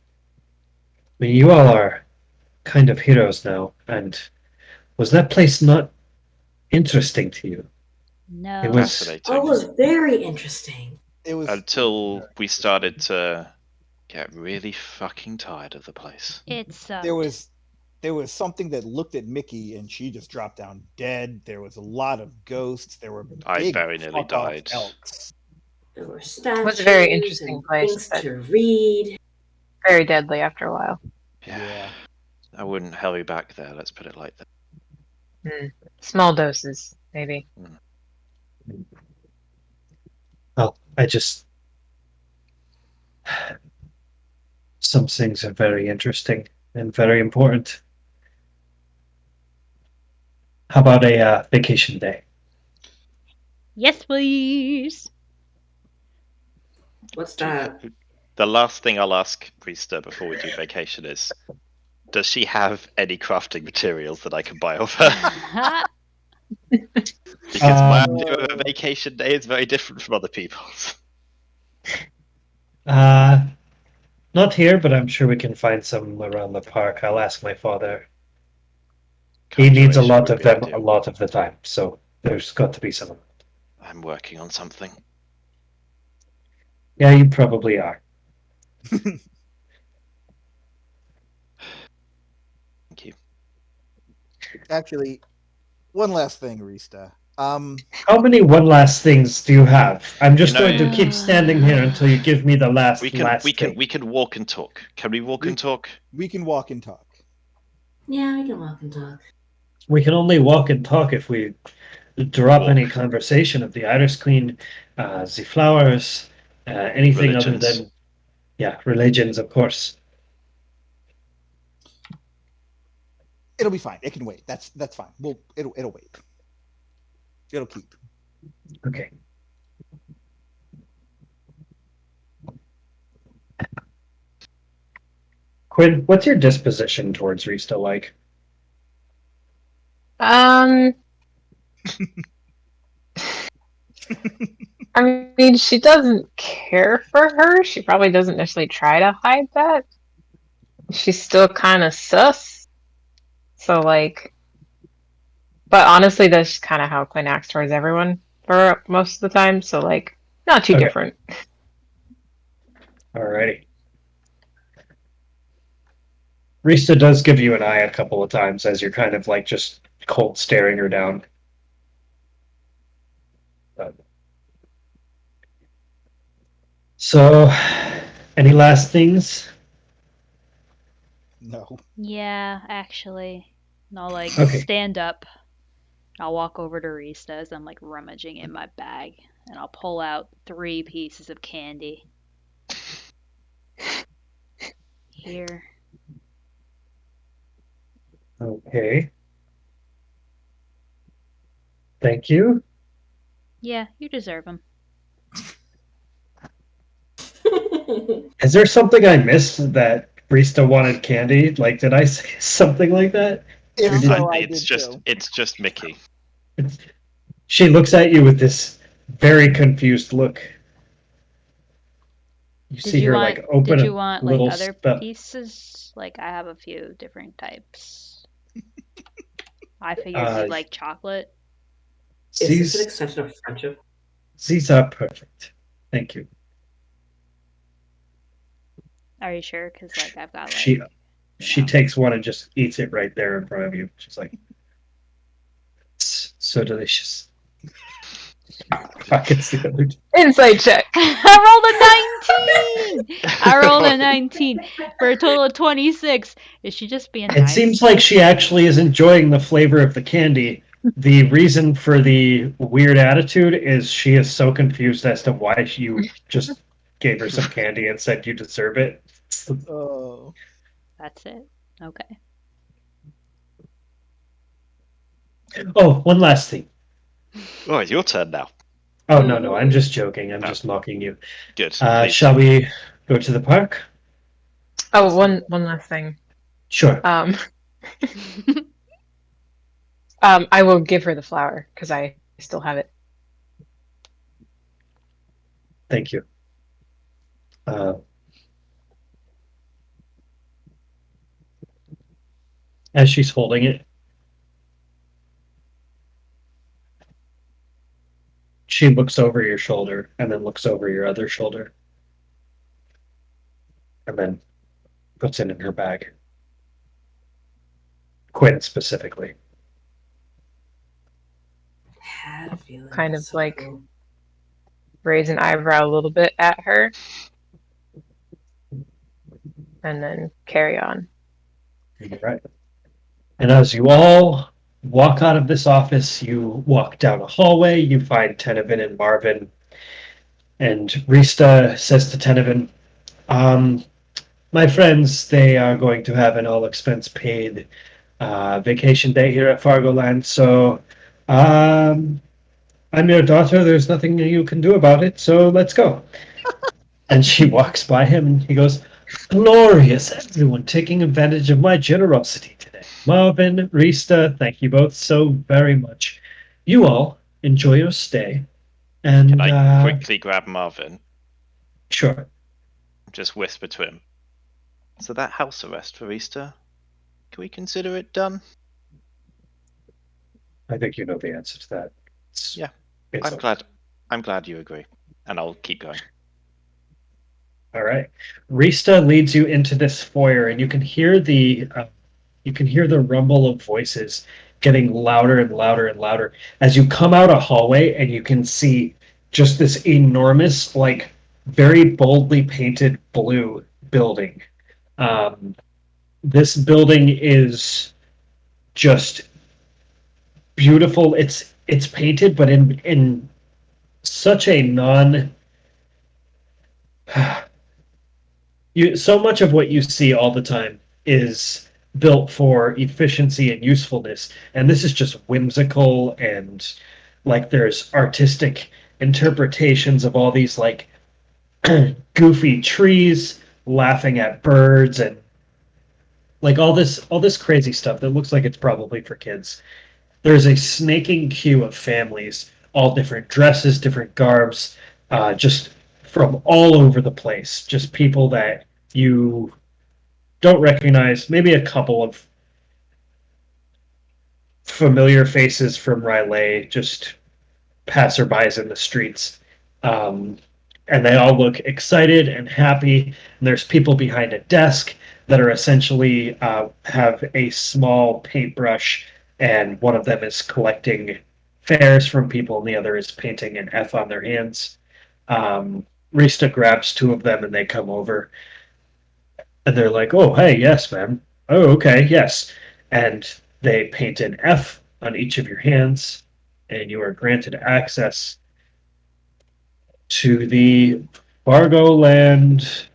I mean, you all are kind of heroes now, and was that place not interesting to you? No. It was- Fascinating. Oh, it was very interesting. It was Until we started to get really fucking tired of the place. It's there was something that looked at Mickey and she just dropped down dead. There was a lot of ghosts. There were I big very nearly fuck-off died. elks. There were statues was a very interesting and place, things but- to read. Very deadly after a while. Yeah. I wouldn't hurry back there, let's put it like that. Small doses, maybe. Well, I just. Some things are very interesting and very important. How about a vacation day? yes, please. What's that? The last thing I'll ask Priester before we do vacation is, does she have any crafting materials that I can buy off her? Because my idea of a vacation day is very different from other people's. Not here, but I'm sure we can find some around the park. I'll ask my father. He needs a Conjuration lot would of be them ideal. a lot of the time, so there's got to be some. I'm working on something. Yeah, you probably are. Thank you. Actually, one last thing, Rista. How many one last things do you have? I'm just You know- going to keep standing here until you give me the last We thing. can walk and talk. Can we walk and talk? We can walk and talk. Yeah, we can walk and talk. We can only walk and talk if we drop Walk. any conversation of the Iris Queen, the flowers, anything Religions. other than religions, of course. It'll be fine. It can wait. That's fine. It'll wait. It'll keep. Okay. Quinn, what's your disposition towards Rista like? I mean, she doesn't care for her. She probably doesn't necessarily try to hide that. She's still kind of sus. So, like, but honestly, that's kind of how Quinn acts towards everyone for most of the time. So, like, not too Okay. different. Alrighty. Rista does give you an eye a couple of times as you're kind of like just cold staring her down. So, any last things? No. Yeah, actually. And I'll like Okay. stand up. I'll walk over to Rista as I'm like rummaging in my bag, and I'll pull out 3 pieces of candy. Here. Okay. Thank you. Yeah, you deserve them. Is there something I missed that Rista wanted candy? Like, did I say something like that? If Or did- so, I It's did just too. it's just Mickey. She looks at you with this very confused look. You see her like open Did you a want like little other stuff. pieces? Like I have a few different types. I figured you'd like chocolate. Is this an These extension of friendship? are perfect. Thank you. Are you sure? Because like I've got like She know. takes one and just eats it right there in front of you. She's like, "It's so delicious." Pockets the other. Insight check. I rolled a 19. I rolled a 19 for a total of 26. Is she just being It nice? seems like she actually is enjoying the flavor of the candy. The reason for the weird attitude is she is so confused as to why you just gave her some candy and said you deserve it. Oh. That's it. Okay. Oh, one last thing. Oh, it's your turn now. Oh, no, I'm just joking. I'm Oh. just mocking you. Good. Please. Shall we go to the park? Oh, one last thing. Sure. I will give her the flower because I still have it. Thank you. As she's holding it, she looks over your shoulder and then looks over your other shoulder and then puts it in her bag. Quinn specifically. Had a feeling. Kind That's of so like cool. raise an eyebrow a little bit at her and then carry on. Right. And as you all walk out of this office, you walk down a hallway, you find Tenevin and Marvin. And Rista says to Tenevin, my friends, they are going to have an all expense paid vacation day here at Fargoland. So I'm your daughter. There's nothing you can do about it. So let's go. And she walks by him and he goes, glorious, everyone taking advantage of my generosity today. Marvin, Rista, thank you both so very much. You all enjoy your stay. And Can I quickly grab Marvin? Sure. Just whisper to him. So that house arrest for Easter, can we consider it done? I think you know the answer to that. Yeah, it's I'm okay. glad. I'm glad you agree, and I'll keep going. All right. Rista leads you into this foyer, and you can hear the rumble of voices getting louder and louder and louder as you come out a hallway, and you can see just this enormous, like very boldly painted blue building. This building is just beautiful. It's painted, but in such a non. So much of what you see all the time is built for efficiency and usefulness, and this is just whimsical and like there's artistic interpretations of all these like goofy trees laughing at birds and like all this crazy stuff that looks like it's probably for kids. There's a snaking queue of families, all different dresses, different garbs, just from all over the place. Just people that you don't recognize. Maybe a couple of familiar faces from Rylais, just passerbys in the streets. Um, and they all look excited and happy. And there's people behind a desk that are essentially have a small paintbrush, and one of them is collecting fares from people, and the other is painting an F on their hands. Rista grabs two of them, and they come over, and they're like, "Oh, hey, yes, ma'am. Oh, okay, yes." And they paint an F on each of your hands, and you are granted access to the Fargo Land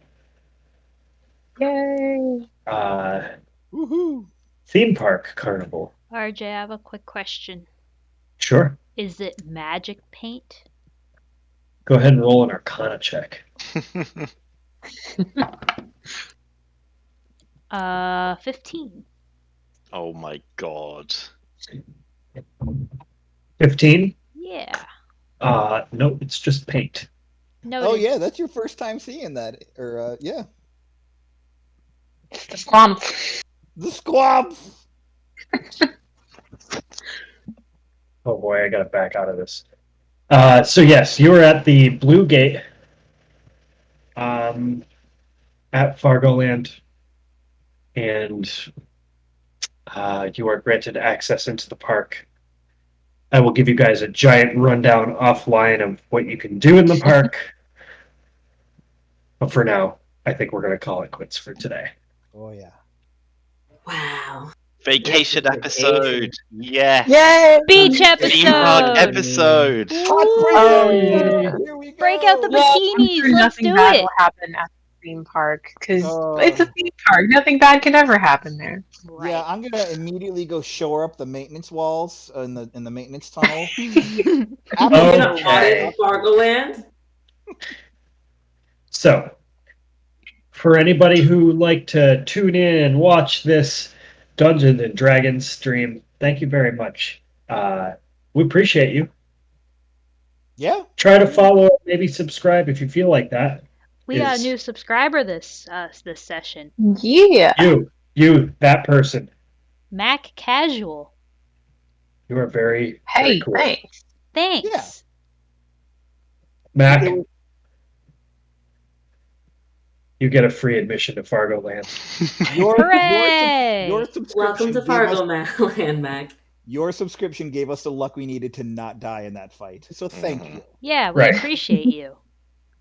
Yay! Woohoo! theme park carnival. RJ, I have a quick question. Sure. Is it magic paint? Go ahead and roll an Arcana check. 15. Oh my god. 15? Yeah. No, it's just paint. Noted. Oh yeah, that's your first time seeing that, or yeah, The swamp. the squab. Oh boy, I gotta back out of this. So yes, you were at the Blue Gate at Fargo Land, and you are granted access into the park. I will give you guys a giant rundown offline of what you can do in the park. But for now, I think we're going to call it quits for today. Oh yeah. Wow. Vacation Yes, episode. Yes. Yay! Beach Theme park episode. episode. Oh, yeah. Here we go. Break out the Well, I'm bikinis. sure Let's nothing do bad it. will happen at the theme park because Oh. it's a theme park. Nothing bad can ever happen there. Right. Yeah, I'm gonna immediately go shore up the maintenance walls in the maintenance tunnel. You're Oh. gonna Okay. audit Fargo Land? So, for anybody who would like to tune in and watch this Dungeons and Dragons stream, thank you very much. We appreciate you. Yeah. Try to follow, maybe subscribe if you feel like that. We got a Is- new subscriber this session. Yeah. You, that person. Mac Casual. You are very, Hey, very cool. thanks. Thanks. Yeah. Mac, you get a free admission to Fargo Land. Hooray! Your subscription Welcome to gave Fargo us- Land, Mac. Your subscription gave us the luck we needed to not die in that fight. So thank you. Yeah, we Right. appreciate you.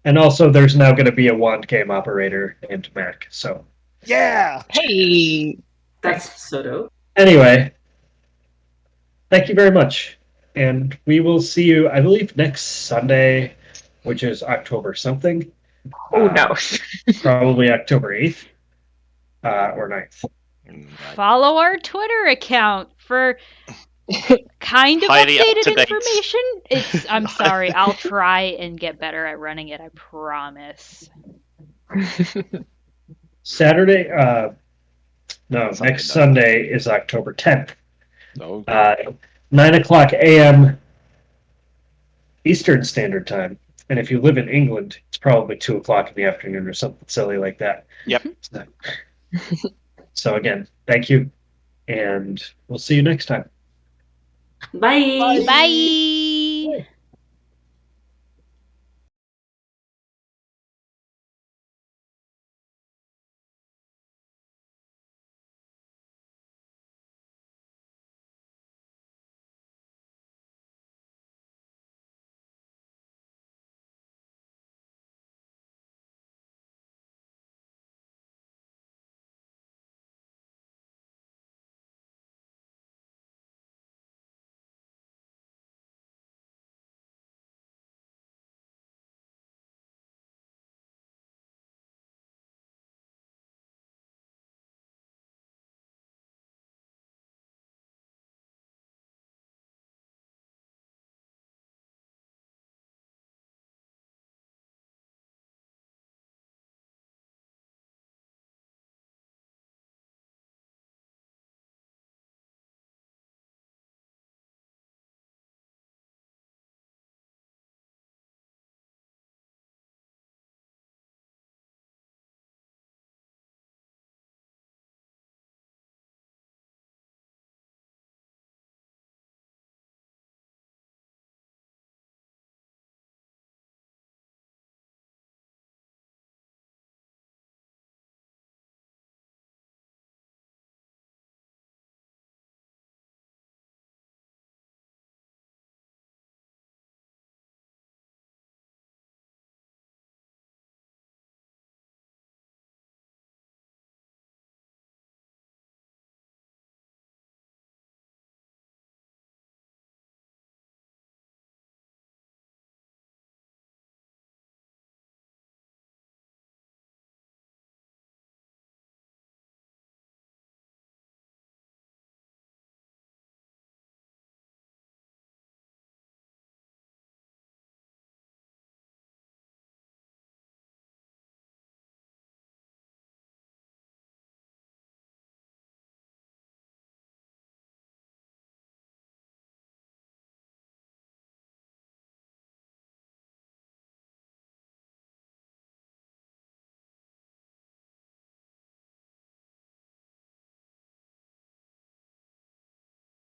And also, there's now going to be a wand game operator named Mac. So, Yeah. Hey. That's so dope. anyway, thank you very much. And we will see you, I believe, next Sunday, which is October something. Oh no. Probably October 8th or 9th. Follow our Twitter account for kind of Highly updated up-to-date. information. I'm sorry. I'll try and get better at running it. I promise. Saturday, no, Sunday next night. Sunday is October 10th. Oh, 9 o'clock a.m. Eastern Standard Time. And if you live in England, it's probably 2 o'clock in the afternoon or something silly like that. Yep. So again, thank you. And we'll see you next time. Bye. Bye. Bye.